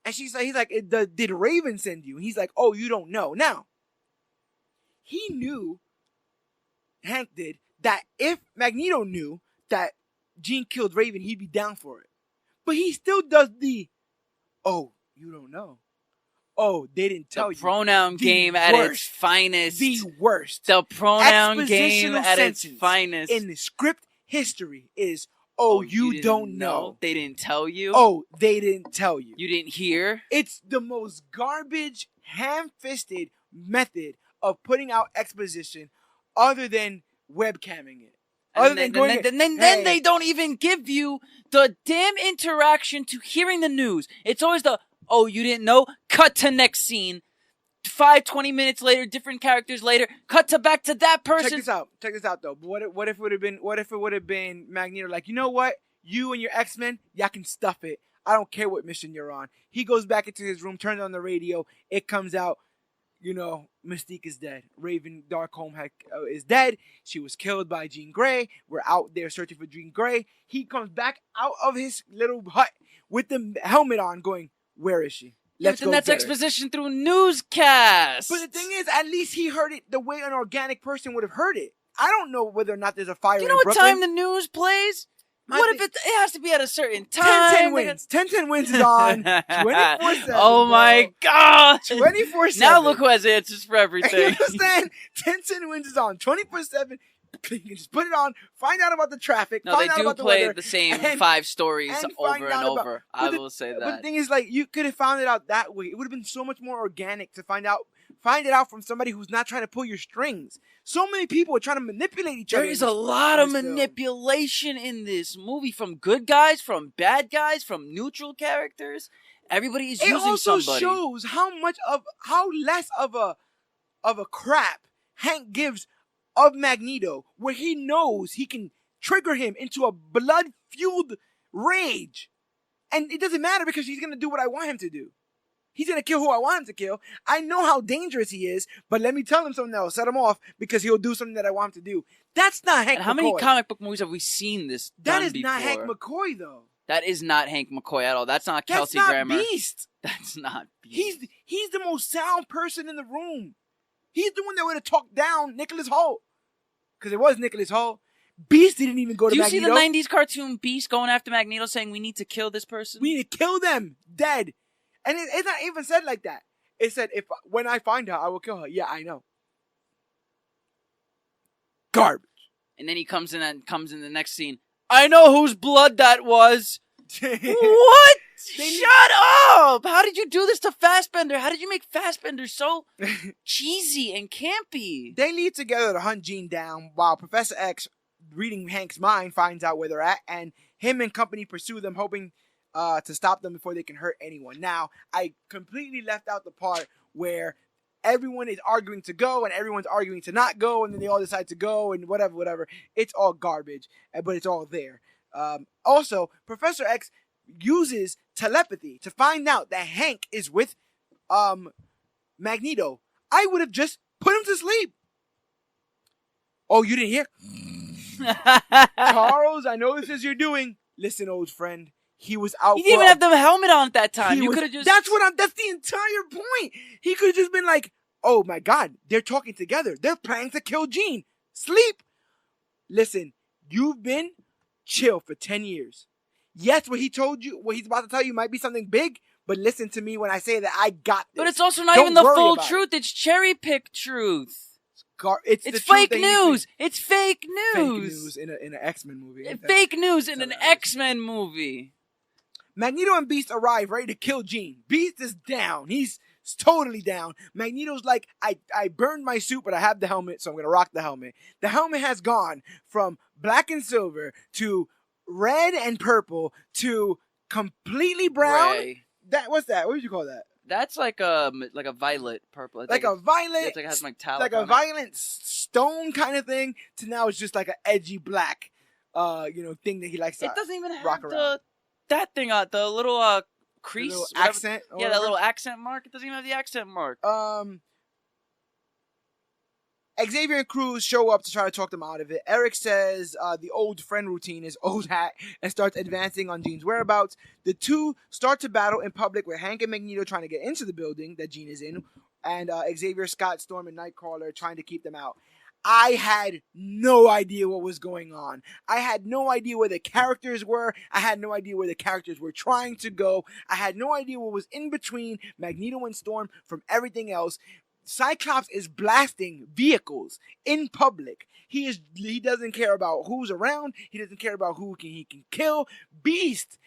And he's like, did Raven send you? And he's like, oh, you don't know. Now, he knew, Hank did, that if Magneto knew that Jean killed Raven, he'd be down for it. But he still does the, oh, you don't know. Oh, they didn't tell you. The pronoun game at its finest. The worst. The pronoun game at its finest. In the script history is, oh, you don't know. They didn't tell you. Oh, they didn't tell you. You didn't hear. It's the most garbage, ham-fisted method of putting out exposition other than webcamming it. Then they don't even give you the damn interaction to hearing the news. It's always the, oh, you didn't know? Cut to next scene. 20 minutes later, different characters later. Cut to back to that person. Check this out though. What if it would have been Magneto like, you know what? You and your X-Men, y'all can stuff it. I don't care what mission you're on. He goes back into his room, turns on the radio. It comes out, Mystique is dead. Raven Darkholme is dead. She was killed by Jean Grey. We're out there searching for Jean Grey. He comes back out of his little hut with the helmet on going, Where is she? Let's go. That's exposition through newscasts. But the thing is, at least he heard it the way an organic person would have heard it. I don't know whether or not there's a fire in Brooklyn. Do you know what time the news plays? What if it has to be at a certain time? 10-10 wins. 10-10 wins is on 24/7. Oh my God. 24/7. Now look who has answers for everything. You understand? 10-10 wins is on 24/7. You can just put it on, find out about the traffic. No, find they out do about play the the same 5 stories over and over. I will say that. But the thing is, like, you could have found it out that way. It would have been so much more organic to find it out from somebody who's not trying to pull your strings. So many people are trying to manipulate each other. There is a lot of manipulation in this movie from good guys, from bad guys, from neutral characters. Everybody is using somebody. It also shows how less of a crap Hank gives of Magneto, where he knows he can trigger him into a blood-fueled rage. And it doesn't matter because he's going to do what I want him to do. He's going to kill who I want him to kill. I know how dangerous he is, but let me tell him something that will set him off because he'll do something that I want him to do. That's not Hank McCoy. How many comic book movies have we seen this done before? That is not Hank McCoy, though. That is not Hank McCoy at all. That's not Kelsey Grammer. That's not Beast. That's not Beast. He's the most sound person in the room. He's the one that would have talked down Nicholas Hoult. Because it was Nicholas Hoult. Beast didn't even go to Magneto. Do you see the 90s cartoon Beast going after Magneto saying we need to kill this person? We need to kill them. Dead. And it's not even said like that. It said, when I find her, I will kill her. Yeah, I know. Garbage. And then he comes in the next scene. I know whose blood that was. What? Shut up! How did you do this to Fassbender? How did you make Fassbender so cheesy and campy? They lead together to hunt Jean down while Professor X, reading Hank's mind, finds out where they're at, and him and company pursue them, hoping to stop them before they can hurt anyone. Now, I completely left out the part where everyone is arguing to go and everyone's arguing to not go, and then they all decide to go and whatever. It's all garbage, but it's all there. Also, Professor X uses telepathy to find out that Hank is with Magneto. I would have just put him to sleep. Oh, you didn't hear? Charles, I know this is your doing. Listen, old friend. He was out. He didn't even have the helmet on at that time. You could have just. That's the entire point. He could have just been like, "Oh my God, they're talking together. They're planning to kill Jean. Sleep." Listen, you've been chill for 10 years. Yes, what he's about to tell you might be something big, but listen to me when I say that I got this. But it's also not even the full truth. It's cherry-picked truth. It's fake news. It's fake news. Fake news in an X-Men movie. Fake news in an X-Men movie. Magneto and Beast arrive ready to kill Jean. Beast is down. He's totally down. Magneto's like, I burned my suit, but I have the helmet, so I'm going to rock the helmet. The helmet has gone from black and silver to red and purple to completely brown. Gray. What's that? What would you call that? That's like a violet purple. Like a violet. It's like it has metallic. Like a violet stone kind of thing. To now it's just like an edgy black, thing that he likes to rock around. It doesn't even have that thing on the little crease, the little accent. Yeah, that little accent mark. It doesn't even have the accent mark. Xavier and Cruz show up to try to talk them out of it. Eric says the old friend routine is old hat and starts advancing on Jean's whereabouts. The two start to battle in public with Hank and Magneto trying to get into the building that Jean is in, and Xavier, Scott, Storm, and Nightcrawler trying to keep them out. I had no idea what was going on. I had no idea where the characters were. I had no idea where the characters were trying to go. I had no idea what was in between Magneto and Storm from everything else. Cyclops is blasting vehicles in public. He doesn't care about who's around. He doesn't care about who he can kill. Beast.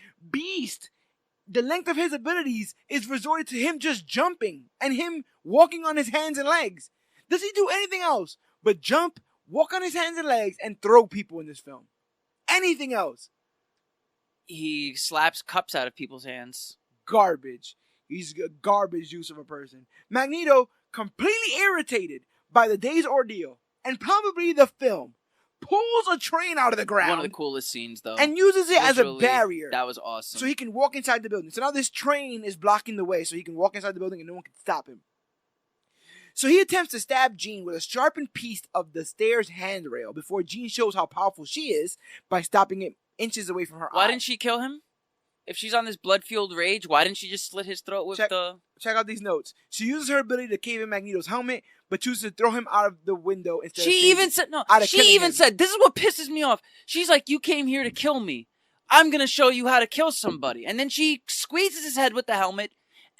The length of his abilities is resorted to him just jumping and him walking on his hands and legs. Does he do anything else but jump, walk on his hands and legs, and throw people in this film? Anything else? He slaps cups out of people's hands. Garbage. He's a garbage use of a person. Magneto, completely irritated by the day's ordeal and probably the film, pulls a train out of the ground. One of the coolest scenes, though. And uses it as a barrier. That was awesome. So he can walk inside the building. So now this train is blocking the way so he can walk inside the building and no one can stop him. So he attempts to stab Jean with a sharpened piece of the stairs handrail before Jean shows how powerful she is by stopping it inches away from her eye. Why didn't she kill him? If she's on this blood-fueled rage, why didn't she just slit his throat with the... Check out these notes. She uses her ability to cave in Magneto's helmet, but chooses to throw him out of the window instead of She even said, this is what pisses me off. She's like, you came here to kill me. I'm going to show you how to kill somebody. And then she squeezes his head with the helmet,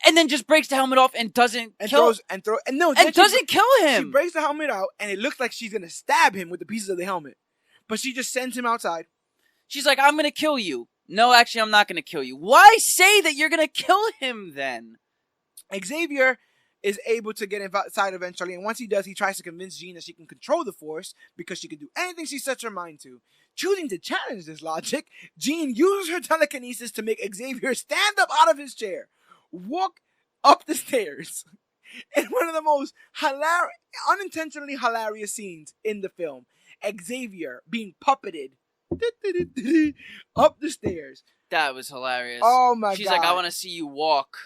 and then just breaks the helmet off and doesn't kill him. Doesn't kill him. She breaks the helmet out, and it looks like she's going to stab him with the pieces of the helmet. But she just sends him outside. She's like, I'm going to kill you. No, actually, I'm not going to kill you. Why say that you're going to kill him then? Xavier is able to get inside eventually, and once he does, he tries to convince Jean that she can control the Force because she can do anything she sets her mind to. Choosing to challenge this logic, Jean uses her telekinesis to make Xavier stand up out of his chair, walk up the stairs, in one of the most unintentionally hilarious scenes in the film. Xavier being puppeted up the stairs. That was hilarious. Oh my god. She's like, I want to see you walk.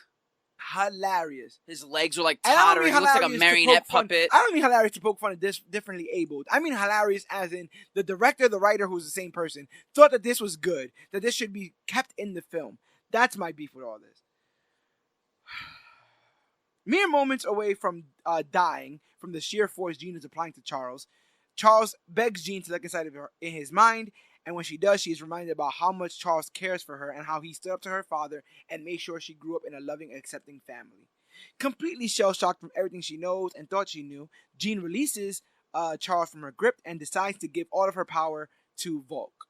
Hilarious. His legs were like tottering. He looks like a marionette puppet. I don't mean hilarious to poke fun at differently abled. I mean hilarious as in the director, the writer, who's the same person, thought that this was good, that this should be kept in the film. That's my beef with all this. Mere moments away from dying from the sheer force Jean is applying to Charles, Charles begs Jean to look inside of her in his mind, and when she does, she is reminded about how much Charles cares for her and how he stood up to her father and made sure she grew up in a loving and accepting family. Completely shell-shocked from everything she knows and thought she knew, Jean releases Charles from her grip and decides to give all of her power to Volk.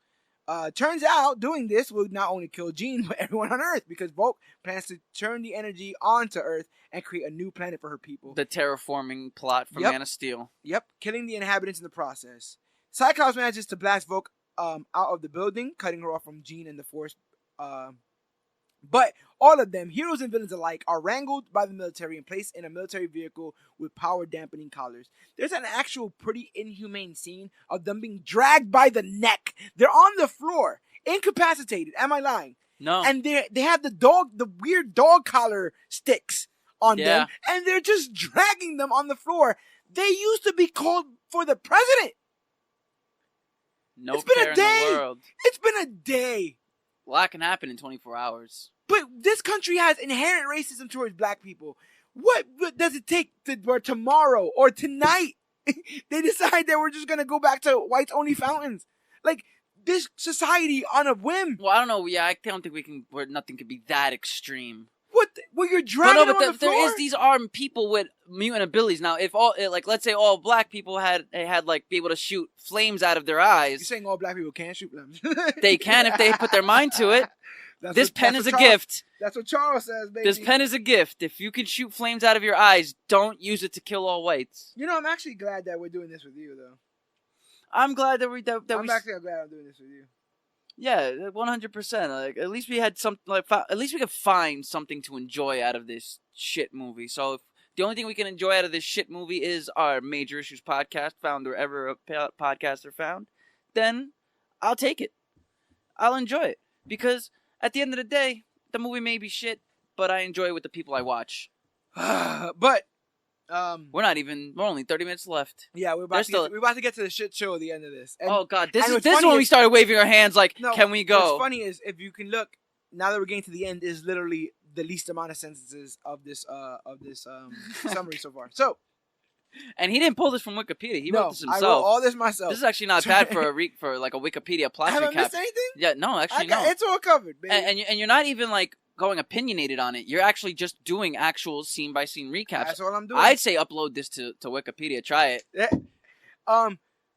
Turns out doing this will not only kill Jean, but everyone on Earth, because Volk plans to turn the energy onto Earth and create a new planet for her people. The terraforming plot from Man of Steel. Yep, killing the inhabitants in the process. Cyclops manages to blast Volk out of the building, cutting her off from Jean and the Force. But all of them, heroes and villains alike, are wrangled by the military and placed in a military vehicle with power-dampening collars. There's an actual pretty inhumane scene of them being dragged by the neck. They're on the floor, incapacitated. Am I lying? No. And they have the weird dog collar sticks on them, and they're just dragging them on the floor. They used to be called for the president. It's been a day. In the world. It's been a day. A lot can happen in 24 hours. But this country has inherent racism towards black people. What does it take where tomorrow or tonight they decide that we're just going to go back to whites-only fountains? Like, this society on a whim. Well, I don't know. Yeah, I don't think where nothing could be that extreme. Well, you're dragging them on the floor? There is these armed people with mutant abilities. Now, if let's say all black people had be able to shoot flames out of their eyes. You're saying all black people can't shoot flames? They can if they put their mind to it. This pen is a gift. That's what Charles says, baby. This pen is a gift. If you can shoot flames out of your eyes, don't use it to kill all whites. You know, I'm actually glad that we're doing this with you, though. I'm glad that I'm actually glad I'm doing this with you. Yeah, 100%. Like, at least we had at least we could find something to enjoy out of this shit movie. So if the only thing we can enjoy out of this shit movie is our Major Issues podcast, found wherever podcasts are found, then I'll take it. I'll enjoy it. Because at the end of the day, the movie may be shit, but I enjoy it with the people I watch. But we're only 30 minutes left. Yeah, we're about to get to the shit show at the end of this. And, oh god, this is when we started waving our hands like, can we go? What's funny is, if you can look, now that we're getting to the end, is literally the least amount of sentences of this summary so far. So, and he didn't pull this from Wikipedia. He wrote this himself. I wrote all this myself. This is actually not bad for a Wikipedia plot recap. Have I missed anything? Yeah, no, actually no. It's all covered, baby. And you're not even like going opinionated on it. You're actually just doing actual scene by scene recaps. That's all I'm doing. I'd say upload this to Wikipedia. Try it. Yeah.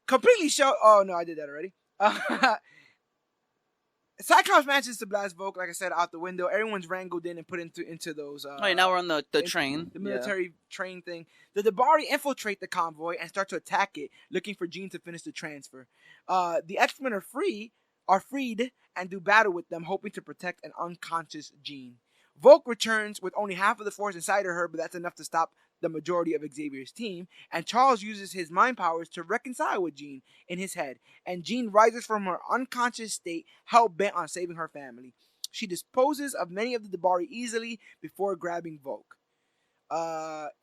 Completely show. Oh no, I did that already. Cyclops manages to blast Volk, like I said, out the window. Everyone's wrangled in and put into those. Now we're on the train. The military train thing. The Dabari infiltrate the convoy and start to attack it, looking for Jean to finish the transfer. The X-Men are freed and do battle with them, hoping to protect an unconscious Jean. Volk returns with only half of the force inside of her, but that's enough to stop the majority of Xavier's team, and Charles uses his mind powers to reconcile with Jean in his head, and Jean rises from her unconscious state, hell-bent on saving her family. She disposes of many of the Dabari easily before grabbing Volk.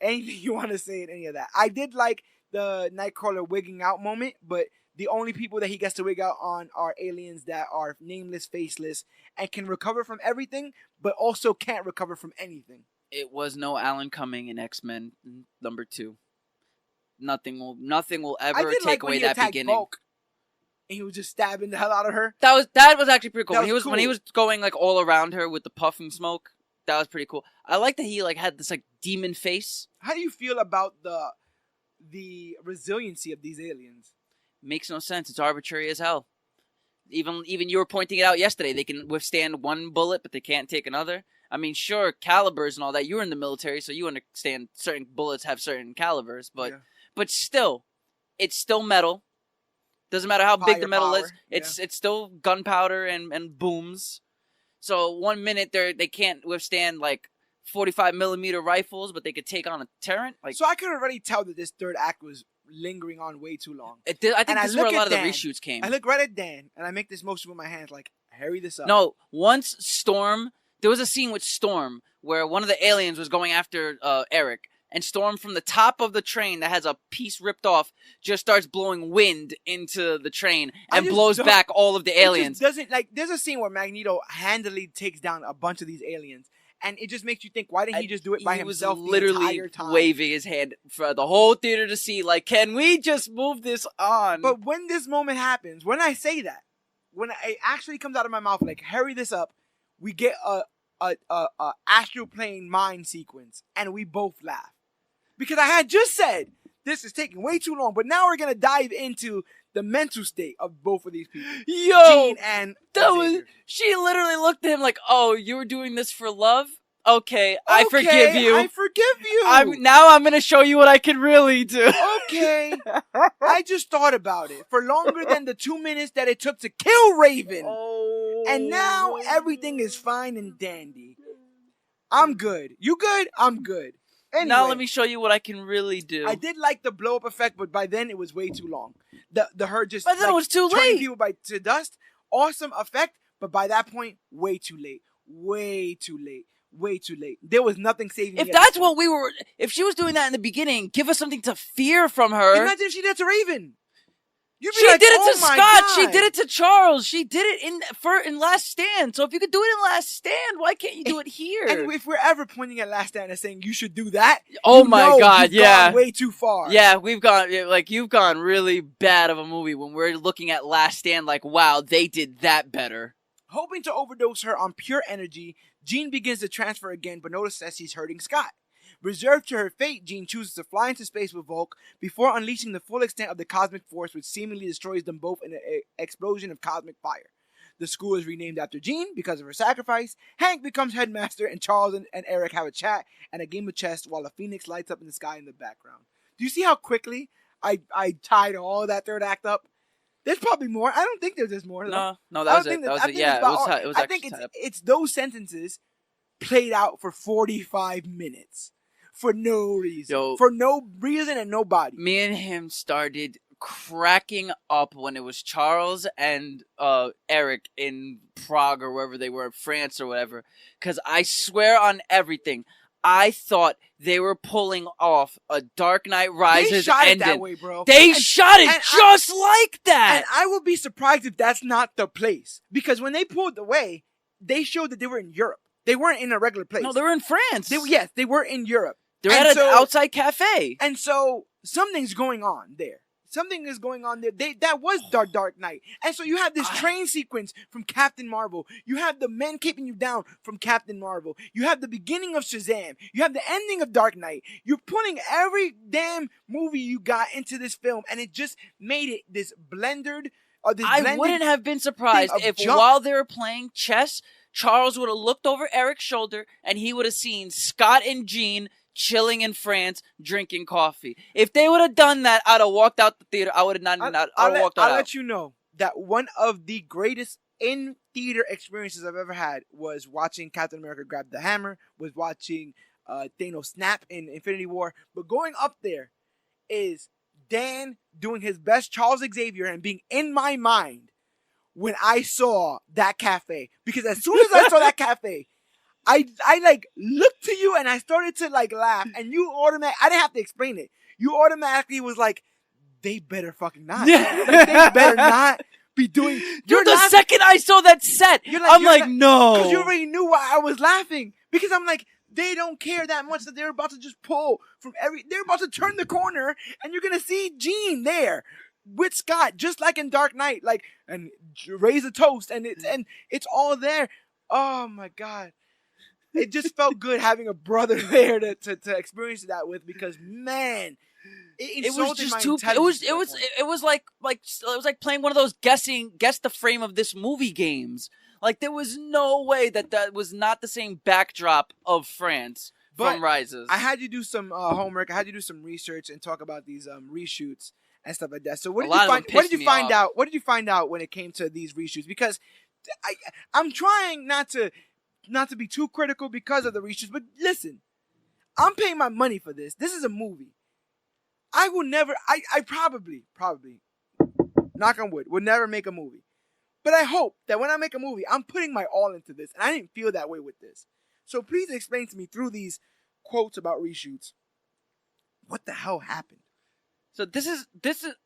Anything you want to say in any of that? I did like the Nightcrawler wigging out moment, but the only people that he gets to wig out on are aliens that are nameless, faceless, and can recover from everything, but also can't recover from anything. It was no Alan Cumming in X-Men #2. Nothing will ever take away that beginning. Bulk, and he was just stabbing the hell out of her. That was actually pretty cool. When he was going like all around her with the puffing smoke. That was pretty cool. I like that he like had this like demon face. How do you feel about the resiliency of these aliens? Makes no sense. It's arbitrary as hell. Even you were pointing it out yesterday. They can withstand one bullet, but they can't take another. I mean, sure, calibers and all that. You were in the military, so you understand certain bullets have certain calibers, but still, it's still metal. Doesn't matter how big the metal is. It's still gunpowder and booms. So 1 minute they can't withstand like 45mm rifles, but they could take on a Terran. Like, so I could already tell that this third act was lingering on way too long. I think this is where a lot of the reshoots came. I look right at Dan, and I make this motion with my hands like, hurry this up. No, once Storm... There was a scene with Storm where one of the aliens was going after Eric, and Storm from the top of the train that has a piece ripped off just starts blowing wind into the train and blows back all of the aliens. It just doesn't, like, there's a scene where Magneto handily takes down a bunch of these aliens, and it just makes you think, why didn't he just do it by himself the entire time? He was literally waving his hand for the whole theater to see, like, can we just move this on? But when this moment happens, when I say that, when it actually comes out of my mouth, like, hurry this up, we get a astral plane mind sequence, and we both laugh. Because I had just said, this is taking way too long, but now we're going to dive into the mental state of both of these people. Yo! Jean and she literally looked at him like, oh, you were doing this for love? Okay, I forgive you. I forgive you. Now I'm going to show you what I can really do. Okay. I just thought about it for longer than the 2 minutes that it took to kill Raven. Oh. And now everything is fine and dandy. I'm good. You good? I'm good. Anyway, now let me show you what I can really do. I did like the blow up effect, but by then it was way too long. Her just by then it was too turning late. People to dust. Awesome effect, but by that point, way too late. Way too late. Way too late. There was nothing saving. If that's what if she was doing that in the beginning, give us something to fear from her. Imagine if she did it to Raven. She did it to Scott. God. She did it to Charles. She did it in Last Stand. So if you could do it in Last Stand, why can't you do it here? And if we're ever pointing at Last Stand and saying you should do that, oh my God, you've gone way too far. Yeah, you've gone really bad of a movie when we're looking at Last Stand. Like, wow, they did that better. Hoping to overdose her on pure energy, Jean begins to transfer again, but notices that she's hurting Scott. Reserved to her fate, Jean chooses to fly into space with Volk before unleashing the full extent of the cosmic force, which seemingly destroys them both in an explosion of cosmic fire. The school is renamed after Jean because of her sacrifice. Hank becomes headmaster, and Charles and Eric have a chat and a game of chess while a phoenix lights up in the sky in the background. Do you see how quickly I tied all that third act up? There's probably more. I don't think there's more. No, that was it. That was it. Yeah, it was. I think it's those sentences played out for 45 minutes. For no reason. For no reason and nobody. Me and him started cracking up when it was Charles and Eric in Prague or wherever they were, France or whatever. Because I swear on everything, I thought they were pulling off a Dark Knight Rises ending. They shot it that way, bro. They shot it just like that. And I would be surprised if that's not the place. Because when they pulled away, they showed that they were in Europe. They weren't in a regular place. No, they were in France. Yes, they were in Europe. They're at an outside cafe. And so something's going on there. Something is going on there. That was Dark Knight. And so you have this train sequence from Captain Marvel. You have the men keeping you down from Captain Marvel. You have the beginning of Shazam. You have the ending of Dark Knight. You're putting every damn movie you got into this film, and it just made it this blended. I wouldn't have been surprised if while they were playing chess, Charles would have looked over Eric's shoulder and he would have seen Scott and Jean chilling in France, drinking coffee. If they would have done that, I'd have walked out the theater. I would have not. I'll let you know that one of the greatest in-theater experiences I've ever had was watching Captain America grab the hammer, was watching Thanos snap in Infinity War. But going up there is Dan doing his best Charles Xavier and being in my mind when I saw that cafe. Because as soon as I saw that cafe, I like looked to you and I started to like laugh, and you I didn't have to explain it. You automatically was like, they better fucking not. Like, they better not be doing. Dude, the second I saw that set, I'm like, no. Because you already knew why I was laughing. Because I'm like, they don't care that much that they're about to just pull from they're about to turn the corner and you're going to see Jean there with Scott, just like in Dark Knight, like, and raise a toast, and it's all there. Oh my God. It just felt good having a brother there to experience that with, because man, it was just too. It was like playing one of those guess the frame of this movie games. Like, there was no way that was not the same backdrop of France from Rises. I had you do some homework. I had you do some research and talk about these reshoots and stuff like that. So what did you find out? What did you find out when it came to these reshoots? Because I'm trying not to be too critical because of the reshoots, but listen, I'm paying my money for this. This is a movie. I will never. I probably, knock on wood, will never make a movie. But I hope that when I make a movie, I'm putting my all into this, and I didn't feel that way with this. So please explain to me through these quotes about reshoots, what the hell happened? So this is.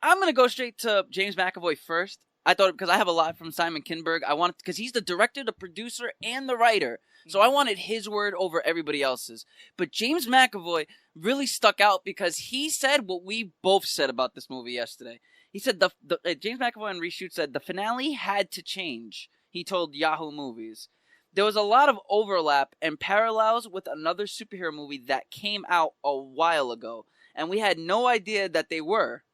I'm gonna go straight to James McAvoy first. I thought, because I have a lot from Simon Kinberg, because he's the director, the producer, and the writer. So I wanted his word over everybody else's. But James McAvoy really stuck out because he said what we both said about this movie yesterday. He said James McAvoy on Reshoot said the finale had to change. He told Yahoo Movies. There was a lot of overlap and parallels with another superhero movie that came out a while ago, and we had no idea that they were.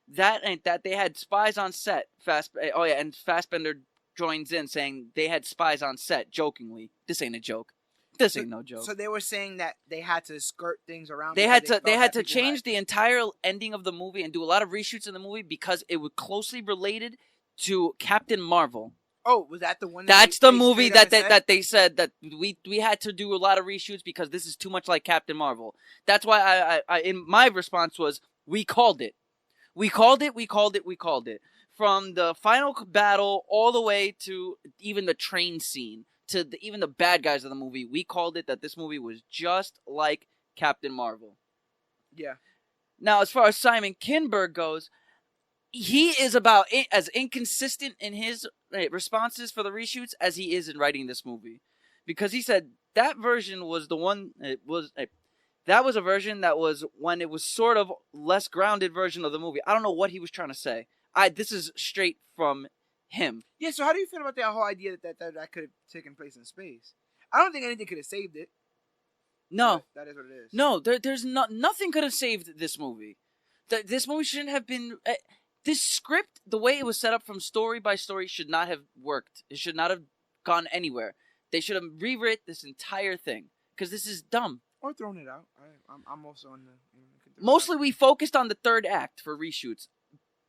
That they had spies on set. And Fassbender joins in saying they had spies on set, jokingly. This ain't a joke. This ain't no joke. So they were saying that they had to skirt things around. They had to change the entire ending of the movie and do a lot of reshoots in the movie because it was closely related to Captain Marvel. Oh, was that the one? That's the movie that they said that we had to do a lot of reshoots because this is too much like Captain Marvel. That's why I in my response was, we called it. We called it. From the final battle all the way to even the train scene, to even the bad guys of the movie, we called it that this movie was just like Captain Marvel. Yeah. Now, as far as Simon Kinberg goes, he is about as inconsistent in his responses for the reshoots as he is in writing this movie. Because he said that version was the one, that was a version that was when it was sort of less grounded version of the movie. I don't know what he was trying to say. This is straight from him. Yeah, so how do you feel about that whole idea that could have taken place in space? I don't think anything could have saved it. No. That is what it is. No, there's nothing could have saved this movie. This movie shouldn't have been... this script, the way it was set up from story by story, should not have worked. It should not have gone anywhere. They should have rewritten this entire thing. Because this is dumb. Or thrown it out. I'm also on the... Mostly we focused on the third act for reshoots,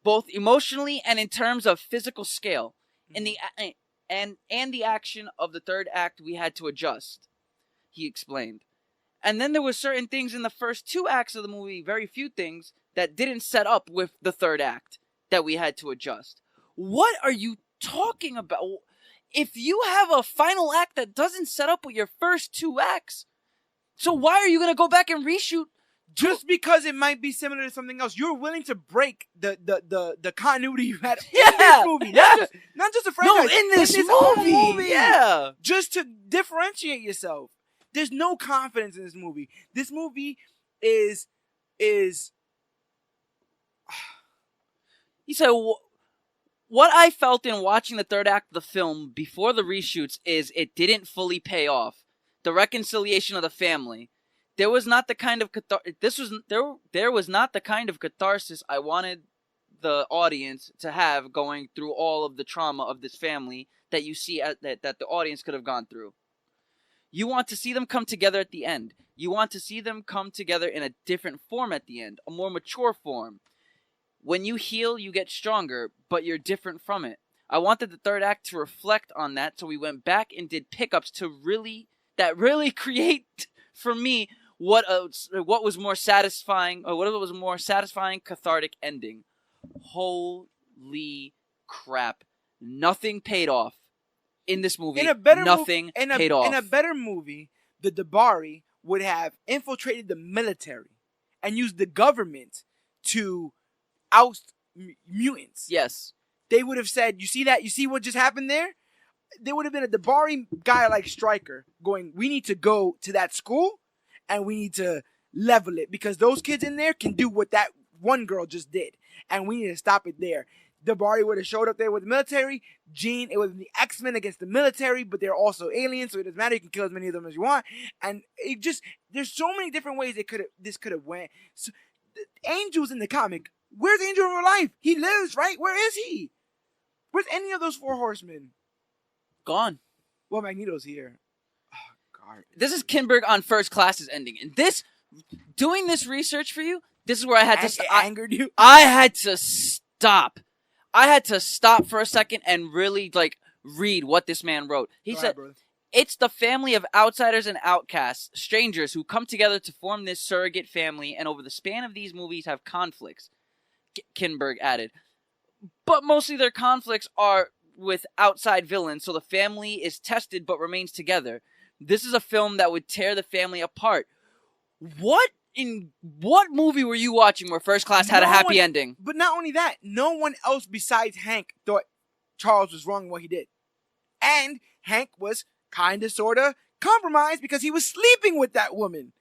both emotionally and in terms of physical scale. Mm-hmm. And the action of the third act we had to adjust, he explained. And then there were certain things in the first two acts of the movie, very few things, that didn't set up with the third act that we had to adjust. What are you talking about? If you have a final act that doesn't set up with your first two acts, so why are you going to go back and reshoot? Just because it might be similar to something else, you're willing to break the continuity you had in this movie. Not just a franchise. No, in this movie. Yeah. Just to differentiate yourself. There's no confidence in this movie. This movie is... He said, what I felt in watching the third act of the film before the reshoots is it didn't fully pay off. The reconciliation of the family. There was not the kind of there was not the kind of catharsis I wanted the audience to have going through all of the trauma of this family that you see that the audience could have gone through. You want to see them come together at the end. You want to see them come together in a different form at the end, a more mature form. When you heal, you get stronger, but you're different from it. I wanted the third act to reflect on that, so we went back and did pickups to really create for me what was more satisfying, cathartic ending. Holy crap! Nothing paid off in this movie. Nothing paid off. In a better movie, the Dabari would have infiltrated the military and used the government to oust mutants. Yes. They would have said, you see that? You see what just happened there? There would have been a Dabari guy like Stryker going, we need to go to that school and we need to level it because those kids in there can do what that one girl just did. And we need to stop it there. Dabari would have showed up there with the military. Jean, it was the X-Men against the military, but they're also aliens, so it doesn't matter. You can kill as many of them as you want. And it just, there's so many different ways this could have went. So, Angel's in the comic. Where's Angel in real life? He lives, right? Where is he? Where's any of those 4 horsemen? Gone. Well, Magneto's here. Oh, God. This is Kinberg on First Class's ending. And doing this research for you, this is where I had to... It angered you? I had to stop. I had to stop for a second and really, read what this man wrote. He said, it's the family of outsiders and outcasts, strangers who come together to form this surrogate family, and over the span of these movies have conflicts, Kinberg added. But mostly their conflicts are with outside villains, so the family is tested but remains together. This is a film that would tear the family apart. What movie were you watching where First Class had a happy ending? But not only that, no one else besides Hank thought Charles was wrong in what he did. And Hank was kind of, sort of compromised because he was sleeping with that woman.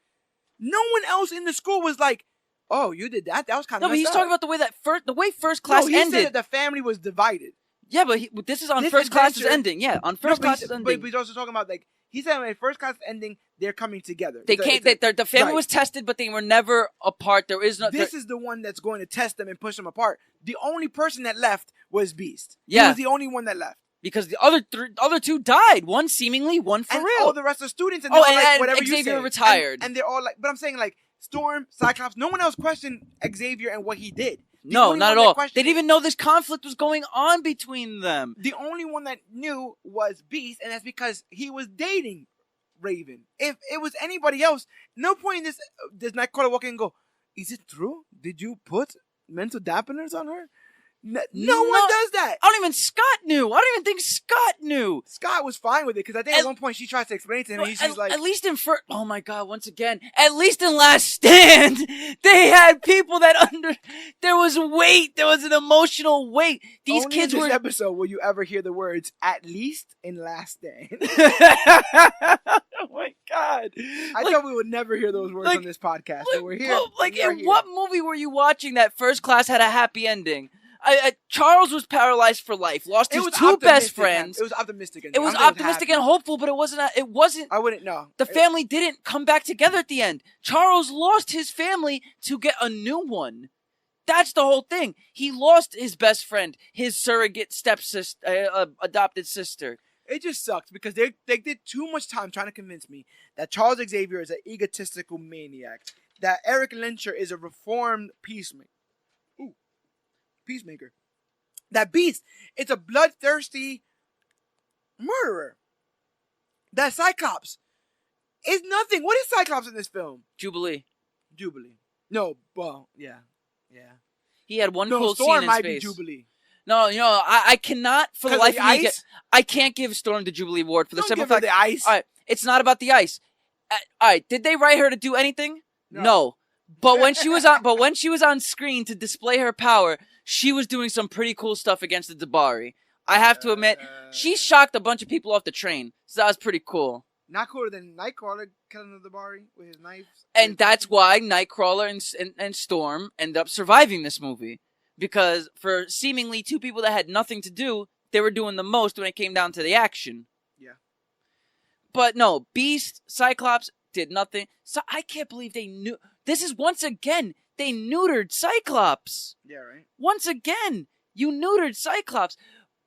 No one else in the school was like, oh, you did that? That was kind of No, but he's talking about the way First Class ended. He said that the family was divided. Yeah, but this is on First Class's ending. Yeah, on First Class's ending. But he's also talking about, he said when First Class ending, they're coming together. They can't. The family was tested, but they were never apart. There is no. This is the one that's going to test them and push them apart. The only person that left was Beast. Yeah, he was the only one that left because the other 2 died. One seemingly, one for real. All the rest of the students and whatever Xavier you say. retired, and they're all but I'm saying Storm, Cyclops. No one else questioned Xavier and what he did. No, not at all. They didn't even know this conflict was going on between them. The only one that knew was Beast, and that's because he was dating Raven. If it was anybody else, no point in this. Does Nightcrawler walk in and go, is it true? Did you put mental dampeners on her? No one does that. Scott knew. I don't even think Scott knew. Scott was fine with it because I think at one point she tries to explain it to him and he's like... At least in oh my God, once again, at least in Last Stand, they had people that there was weight. There was an emotional weight. These Only kids in this were... episode will you ever hear the words, at least in Last Stand. Oh my God. I thought we would never hear those words on this podcast, but we're here. In what movie were you watching that First Class had a happy ending? Charles was paralyzed for life. Lost his 2 best friends. It was optimistic. It was optimistic and hopeful, but it wasn't. I wouldn't know. The family didn't come back together at the end. Charles lost his family to get a new one. That's the whole thing. He lost his best friend, his surrogate stepsister, adopted sister. It just sucks because they did too much time trying to convince me that Charles Xavier is an egotistical maniac, that Eric Lyncher is a reformed peacemaker. That Beast, it's a bloodthirsty murderer. That Cyclops is nothing. What is Cyclops in this film? Jubilee. No, well, yeah. He had one cool Storm scene in might space. Be Jubilee. No, I cannot for the life of me. I can't give Storm the Jubilee Award for the simple fact. The ice. All right, it's not about the ice. All right, did they write her to do anything? No. But when she was on screen to display her power, she was doing some pretty cool stuff against the Dabari. I have to admit, she shocked a bunch of people off the train, so that was pretty cool. Not cooler than Nightcrawler killing the Dabari with his knives. And that's why Nightcrawler and Storm end up surviving this movie. Because for seemingly 2 people that had nothing to do, they were doing the most when it came down to the action. Yeah. But no, Beast, Cyclops did nothing. So I can't believe they knew. This is once again, they neutered Cyclops. Yeah, right. Once again, you neutered Cyclops.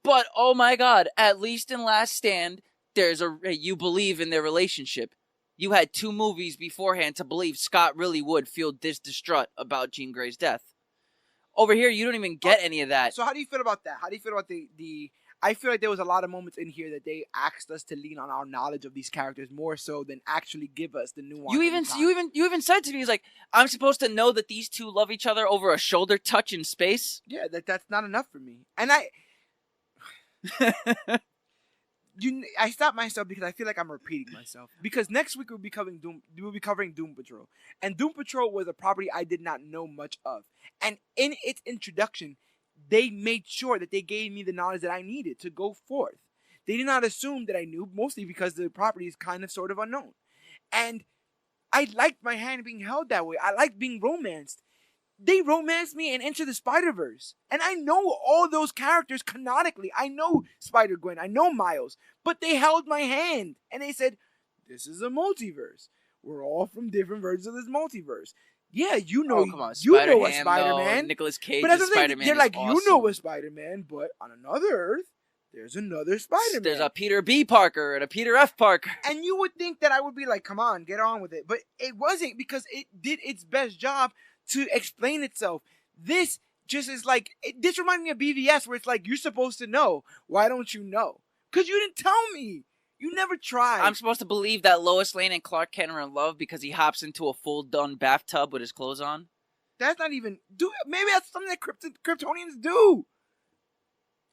But oh my God, at least in Last Stand, you believe in their relationship. You had 2 movies beforehand to believe Scott really would feel this distraught about Jean Grey's death. Over here, you don't even get any of that. So how do you feel about that? How do you feel about the I feel like there was a lot of moments in here that they asked us to lean on our knowledge of these characters more so than actually give us the nuance. You even said to me, "It's like I'm supposed to know that these 2 love each other over a shoulder touch in space." Yeah, that's not enough for me. And I stopped myself because I feel like I'm repeating myself. Because next week we'll be covering Doom Patrol, and Doom Patrol was a property I did not know much of. And in its introduction, they made sure that they gave me the knowledge that I needed to go forth. They did not assume that I knew, mostly because the property is kind of sort of unknown. And I liked my hand being held that way. I liked being romanced. They romanced me in Into the Spider-Verse. And I know all those characters canonically. I know Spider-Gwen. I know Miles. But they held my hand. And they said, this is a multiverse. We're all from different versions of this multiverse. Yeah, you know, come on. you know a Spider-Man. Nicolas Cage but as Spider-Man. They're like, awesome. You know a Spider-Man, but on another Earth, there's another Spider-Man. There's a Peter B. Parker and a Peter F. Parker. And you would think that I would be like, come on, get on with it. But it wasn't, because it did its best job to explain itself. This just is like, this reminds me of BVS, where it's like, you're supposed to know. Why don't you know? Because you didn't tell me. You never tried. I'm supposed to believe that Lois Lane and Clark Kent are in love because he hops into a full-done bathtub with his clothes on? That's not even... Maybe that's something that Kryptonians do.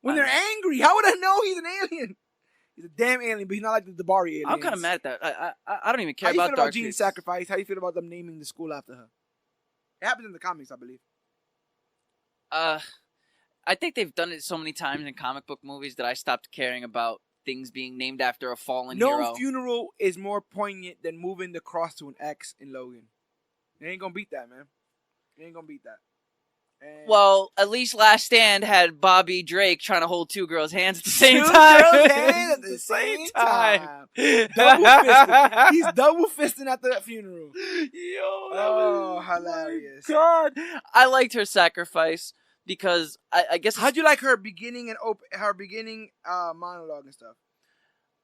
When they're angry. How would I know he's an alien? He's a damn alien, but he's not like the Dabari aliens. I'm kind of mad at that. I don't even care about Dark How do you feel about Jean's sacrifice? How do you feel about them naming the school after her? It happens in the comics, I believe. I think they've done it so many times in comic book movies that I stopped caring about things being named after a fallen hero. No funeral is more poignant than moving the cross to an X in Logan. It ain't gonna beat that, man. It ain't gonna beat that. And well, at least Last Stand had Bobby Drake trying to hold two girls' hands at the same time. Two girls' hands at the same time. Double fisting. He's double fisting at the funeral. Yo, hilarious. God. I liked her sacrifice because I guess... How'd you like her beginning and monologue and stuff?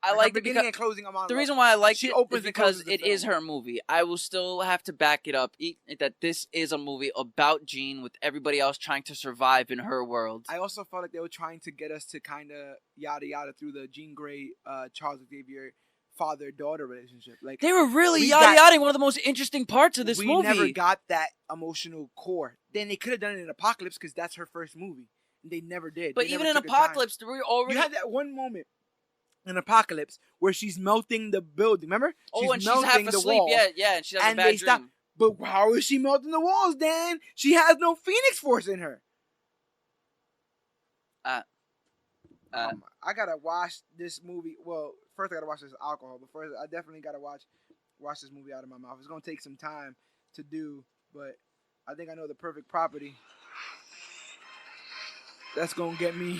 I like the beginning and closing of monologue. The reason why I like it is because it is her movie. I will still have to back it up that this is a movie about Jean with everybody else trying to survive in her world. I also felt like they were trying to get us to kind of yada yada through the Jean Grey, Charles Xavier father-daughter relationship. Like they were really yada-yadaing one of the most interesting parts of this movie. We never got that emotional core. Then they could have done it in Apocalypse because that's her first movie. And they never did. But even in Apocalypse, we already... You had that one moment in Apocalypse where she's melting the building. Remember? She's half asleep. Yeah, and she has a bad dream. But how is she melting the walls, Dan? She has no Phoenix Force in her. I gotta watch this movie. Well, first I gotta watch this alcohol, but first I definitely gotta watch this movie out of my mouth. It's gonna take some time to do, but I think I know the perfect property that's gonna get me.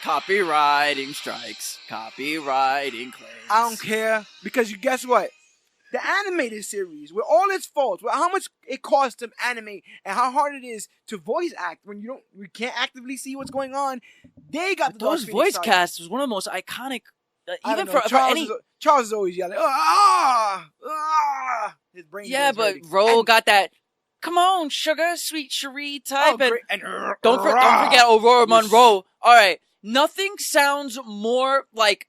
Copywriting strikes. Copywriting claims. I don't care, because you guess what? The animated series, with all its faults, with how much it costs to animate and how hard it is to voice act when we can't actively see what's going on, they got those voice casts was one of the most iconic. Even for any Charles is always yelling. His brain. Yeah, but Ro got that. Come on, sugar, sweet Cherie type, and don't forget Aurora Monroe. All right, nothing sounds more like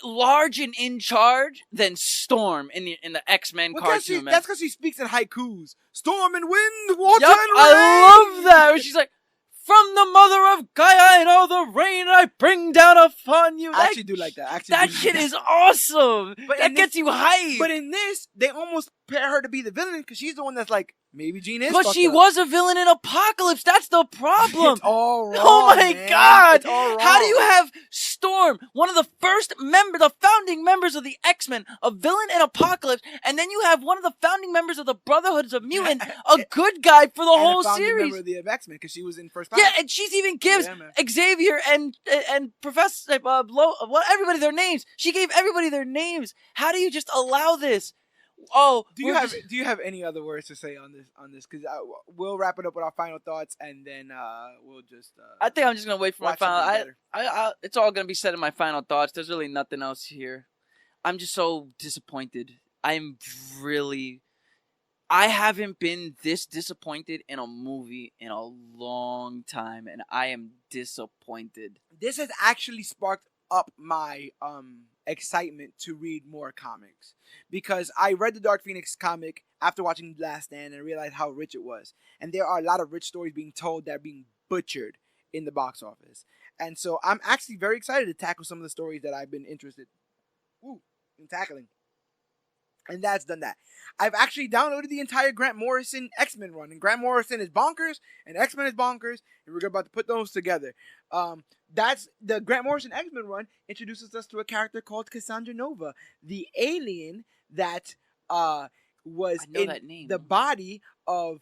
large and in charge than Storm in the X-Men cartoon, man. That's because she speaks in haikus. Storm and wind, water and rain. I love that. Where she's like, from the mother of Gaia and all the rain I bring down upon you. I actually do like that. That shit is awesome. But that gets you hyped. But in this, they almost pair her to be the villain because she's the one that's like, maybe Jean is. But she was a villain in Apocalypse. That's the problem. It's all wrong. Oh my God. It's all wrong. How do you have Storm, one of the the founding members of the X-Men, a villain in Apocalypse, and then you have one of the founding members of the Brotherhoods of Mutant, a good guy for the whole series. Member of the X-Men because she was in first. Yeah, and she's even gives Xavier and Professor everybody their names. She gave everybody their names. How do you just allow this? Oh, do you have any other words to say on this? Because we'll wrap it up with our final thoughts, and then we'll just. I think I'm just gonna wait for my final. It's all gonna be said in my final thoughts. There's really nothing else here. I'm just so disappointed. I haven't been this disappointed in a movie in a long time, and I am disappointed. This has actually sparked up my excitement to read more comics, because I read the Dark Phoenix comic after watching Last Stand and realized how rich it was, and there are a lot of rich stories being told that are being butchered in the box office, And so I'm actually very excited to tackle some of the stories that I've been interested in tackling. And that's done that. I've actually downloaded the entire Grant Morrison X-Men run. And Grant Morrison is bonkers, and X-Men is bonkers, and we're about to put those together. That's the Grant Morrison X-Men run introduces us to a character called Cassandra Nova, the alien that was in the body of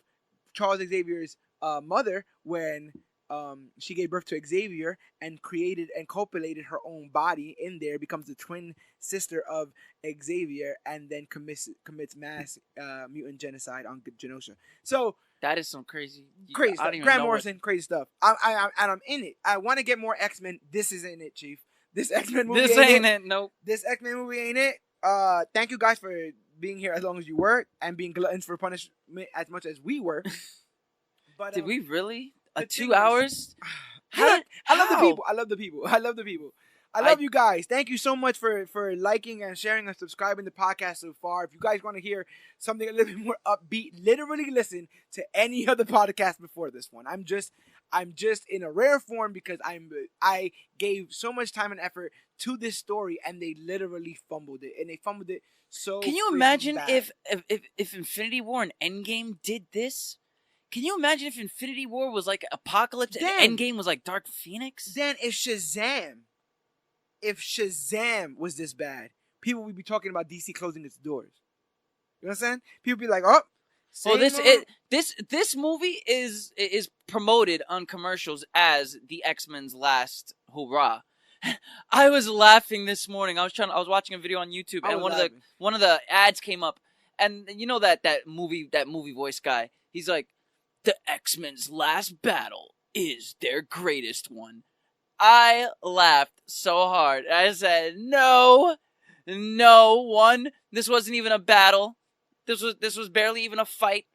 Charles Xavier's mother when she gave birth to Xavier and created and copulated her own body in there, becomes the twin sister of Xavier, and then commits mass mutant genocide on Genosha. So that is some crazy stuff. Grant Morrison, crazy stuff. I'm in it. I want to get more X-Men. This isn't it, Chief. This X-Men movie ain't it. Nope. This X-Men movie ain't it. Thank you guys for being here as long as you were and being gluttons for punishment as much as we were. But did we really? 2 hours? I love the people. I love you guys. Thank you so much for liking and sharing and subscribing to the podcast so far. If you guys want to hear something a little bit more upbeat, literally listen to any other podcast before this one. I'm just in a rare form because I gave so much time and effort to this story, and they literally fumbled it, and they fumbled it so. Can you imagine if Infinity War and Endgame did this? Can you imagine if Infinity War was like Apocalypse and Endgame was like Dark Phoenix? Then if Shazam was this bad, people would be talking about DC closing its doors. You know what I'm saying? People would be like, oh. Well, this movie is promoted on commercials as the X-Men's last hurrah. I was laughing this morning. I was watching a video on YouTube, and one of the ads came up, and you know that movie voice guy. He's like, the X-Men's last battle is their greatest one. I laughed so hard. I said, no one. This wasn't even a battle. This was barely even a fight.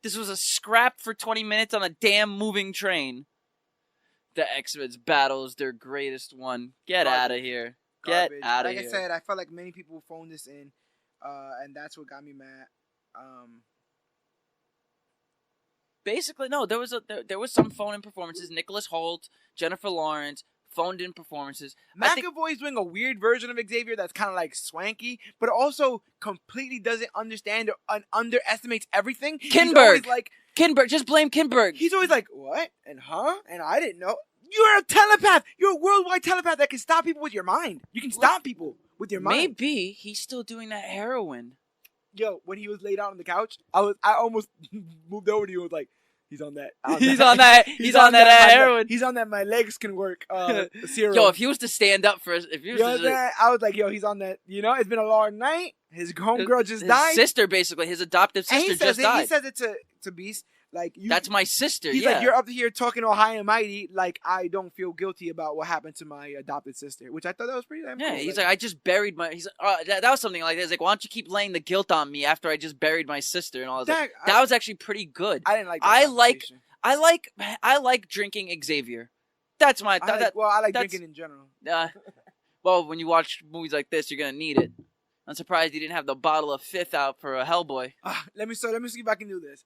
This was a scrap for 20 minutes on a damn moving train. The X-Men's battle is their greatest one. Get out of here. Get out of here. Like I said, I felt like many people phoned this in, and that's what got me mad. Basically, no. There was some phone-in performances. Nicholas Hoult, Jennifer Lawrence, phoned-in performances. McAvoy's doing a weird version of Xavier that's kind of like swanky, but also completely doesn't understand or underestimates everything. Kinberg, Kinberg, just blame Kinberg. He's always like, what? And huh? And I didn't know. You're a telepath. You're a worldwide telepath that can stop people with your mind. You can stop people with your mind. Maybe he's still doing that heroin. Yo, when he was laid out on the couch, I almost moved over to you and was like, he's on that. He's on that heroin. He's on that. My legs can work. Serum. Yo, if he was to stand up for, I was like, yo, he's on that. You know, it's been a long night. His homegirl just died. His sister, basically, his adoptive sister just died. He says it to Beast. Like, that's my sister. He's like, you're up here talking all high and mighty. Like, I don't feel guilty about what happened to my adopted sister, which I thought that was pretty damn cool. He's like, I just buried my. He's like, that was something like that. He's like, why don't you keep laying the guilt on me after I just buried my sister and all that? That was actually pretty good. I didn't like that. I like drinking Xavier. That's my. I like drinking in general. Well, when you watch movies like this, you're gonna need it. I'm surprised you didn't have the bottle of Fifth out for a Hellboy. Let me see if I can do this.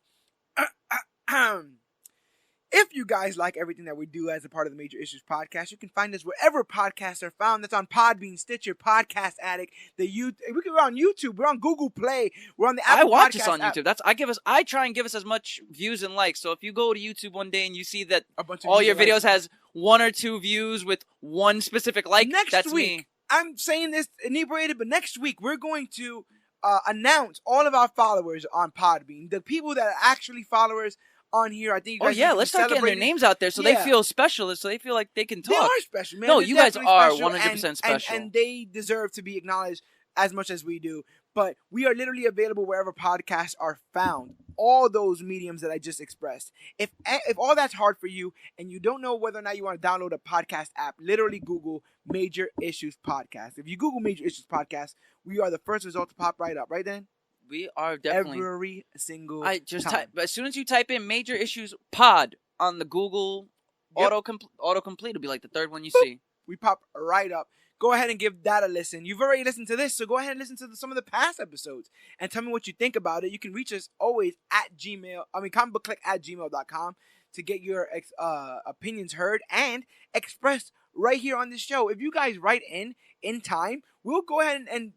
If you guys like everything that we do as a part of the Major Issues podcast, you can find us wherever podcasts are found. That's on Podbean, Stitcher, Podcast Addict, we're on YouTube, we're on Google Play, we're on the Apple Podcast. I watch us on YouTube. I try and give us as much views and likes. So if you go to YouTube one day and you see that all your videos has 1 or 2 views with 1 specific like, that's me. I'm saying this inebriated, but next week we're going to announce all of our followers on Podbean, the people that are actually followers on here. I think you guys let's start getting their names out there so they feel special, so they feel like they can talk. They are special, man. No, you guys are 100% special. And they deserve to be acknowledged as much as we do. But we are literally available wherever podcasts are found. All those mediums that I just expressed. If all that's hard for you and you don't know whether or not you want to download a podcast app, literally Google Major Issues Podcast. If you Google Major Issues Podcast, we are the first result to pop right up. Right, Dan? We are definitely every single. Type, as soon as you type in Major Issues Pod on the Google autocomplete, it'll be like the 3rd one you see. We pop right up. go ahead and give that a listen. You've already listened to this, so go ahead and listen to some of the past episodes and tell me what you think about it. You can reach us always at comicbookclick@gmail.com to get your opinions heard and expressed right here on this show. If you guys write in time, we'll go ahead and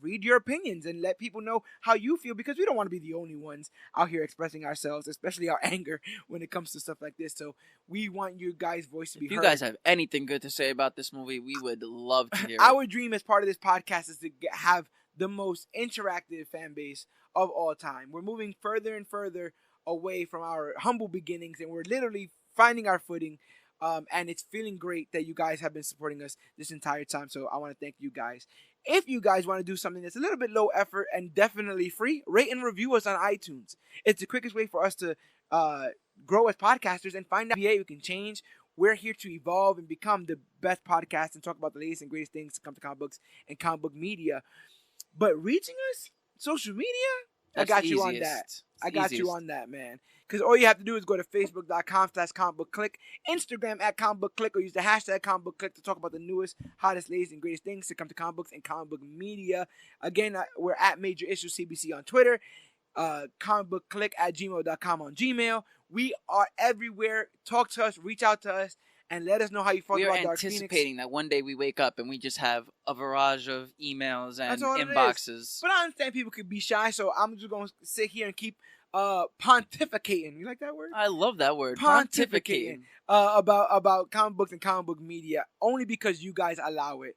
read your opinions and let people know how you feel, because we don't want to be the only ones out here expressing ourselves, especially our anger when it comes to stuff like this. So we want your guys' voice to be heard. If you guys have anything good to say about this movie, we would love to hear it. Our dream as part of this podcast is to have the most interactive fan base of all time. We're moving further and further away from our humble beginnings, and we're literally finding our footing. And it's feeling great that you guys have been supporting us this entire time. So I want to thank you guys. If you guys want to do something that's a little bit low effort and definitely free, rate and review us on iTunes. It's the quickest way for us to grow as podcasters and find out how we can change. We're here to evolve and become the best podcast and talk about the latest and greatest things to come to comic books and comic book media. But reaching us, social media, I got you on that. I got you on that, man. Because all you have to do is go to facebook.com/comicbookclick, Instagram @comicbookclick, or use the hashtag comicbookclick to talk about the newest, hottest, latest, and greatest things to come to comic books and comic book media. Again, we're at Major Issues CBC on Twitter, comicbookclick@gmail.com on Gmail. We are everywhere. Talk to us, reach out to us, and let us know how you felt about Dark Phoenix. We are anticipating that one day we wake up and we just have a barrage of emails and inboxes. But I understand people could be shy, so I'm just going to sit here and keep pontificating. You like that word? I love that word. Pontificating. About comic books and comic book media, only because you guys allow it.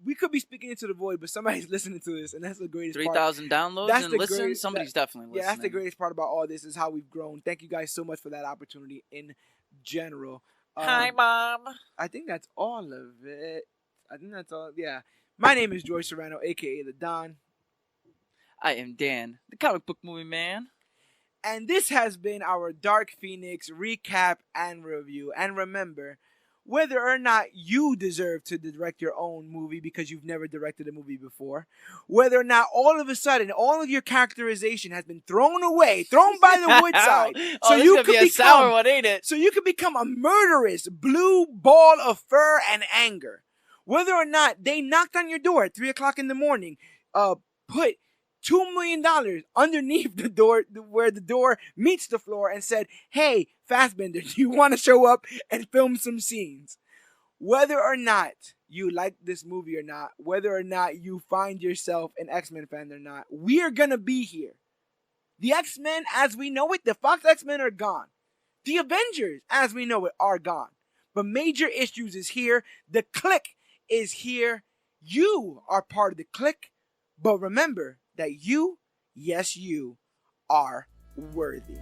We could be speaking into the void, but somebody's listening to this, and that's the greatest 3,000 downloads that's and listen. Somebody's definitely listening. Yeah, that's the greatest part about all this, is how we've grown. Thank you guys so much for that opportunity in general. Hi, Mom. I think that's all of it. I think that's all. Yeah. My name is Joy Serrano, a.k.a. The Don. I am Dan, the comic book movie man. And this has been our Dark Phoenix recap and review. And remember, whether or not you deserve to direct your own movie because you've never directed a movie before, whether or not all of a sudden all of your characterization has been thrown away, thrown by the woodside, so you could become a sour one, ain't it? So you could become a murderous blue ball of fur and anger. Whether or not they knocked on your door at 3:00 in the morning, put $2 million underneath the door where the door meets the floor and said, "Hey, Fassbender, do you want to show up and film some scenes?" Whether or not you like this movie or not, whether or not you find yourself an X-Men fan or not, we are going to be here. The X-Men as we know it, the Fox X-Men are gone. The Avengers as we know it are gone. But Major Issues is here. The Clique is here. You are part of the Clique. But remember that you, yes you, are worthy.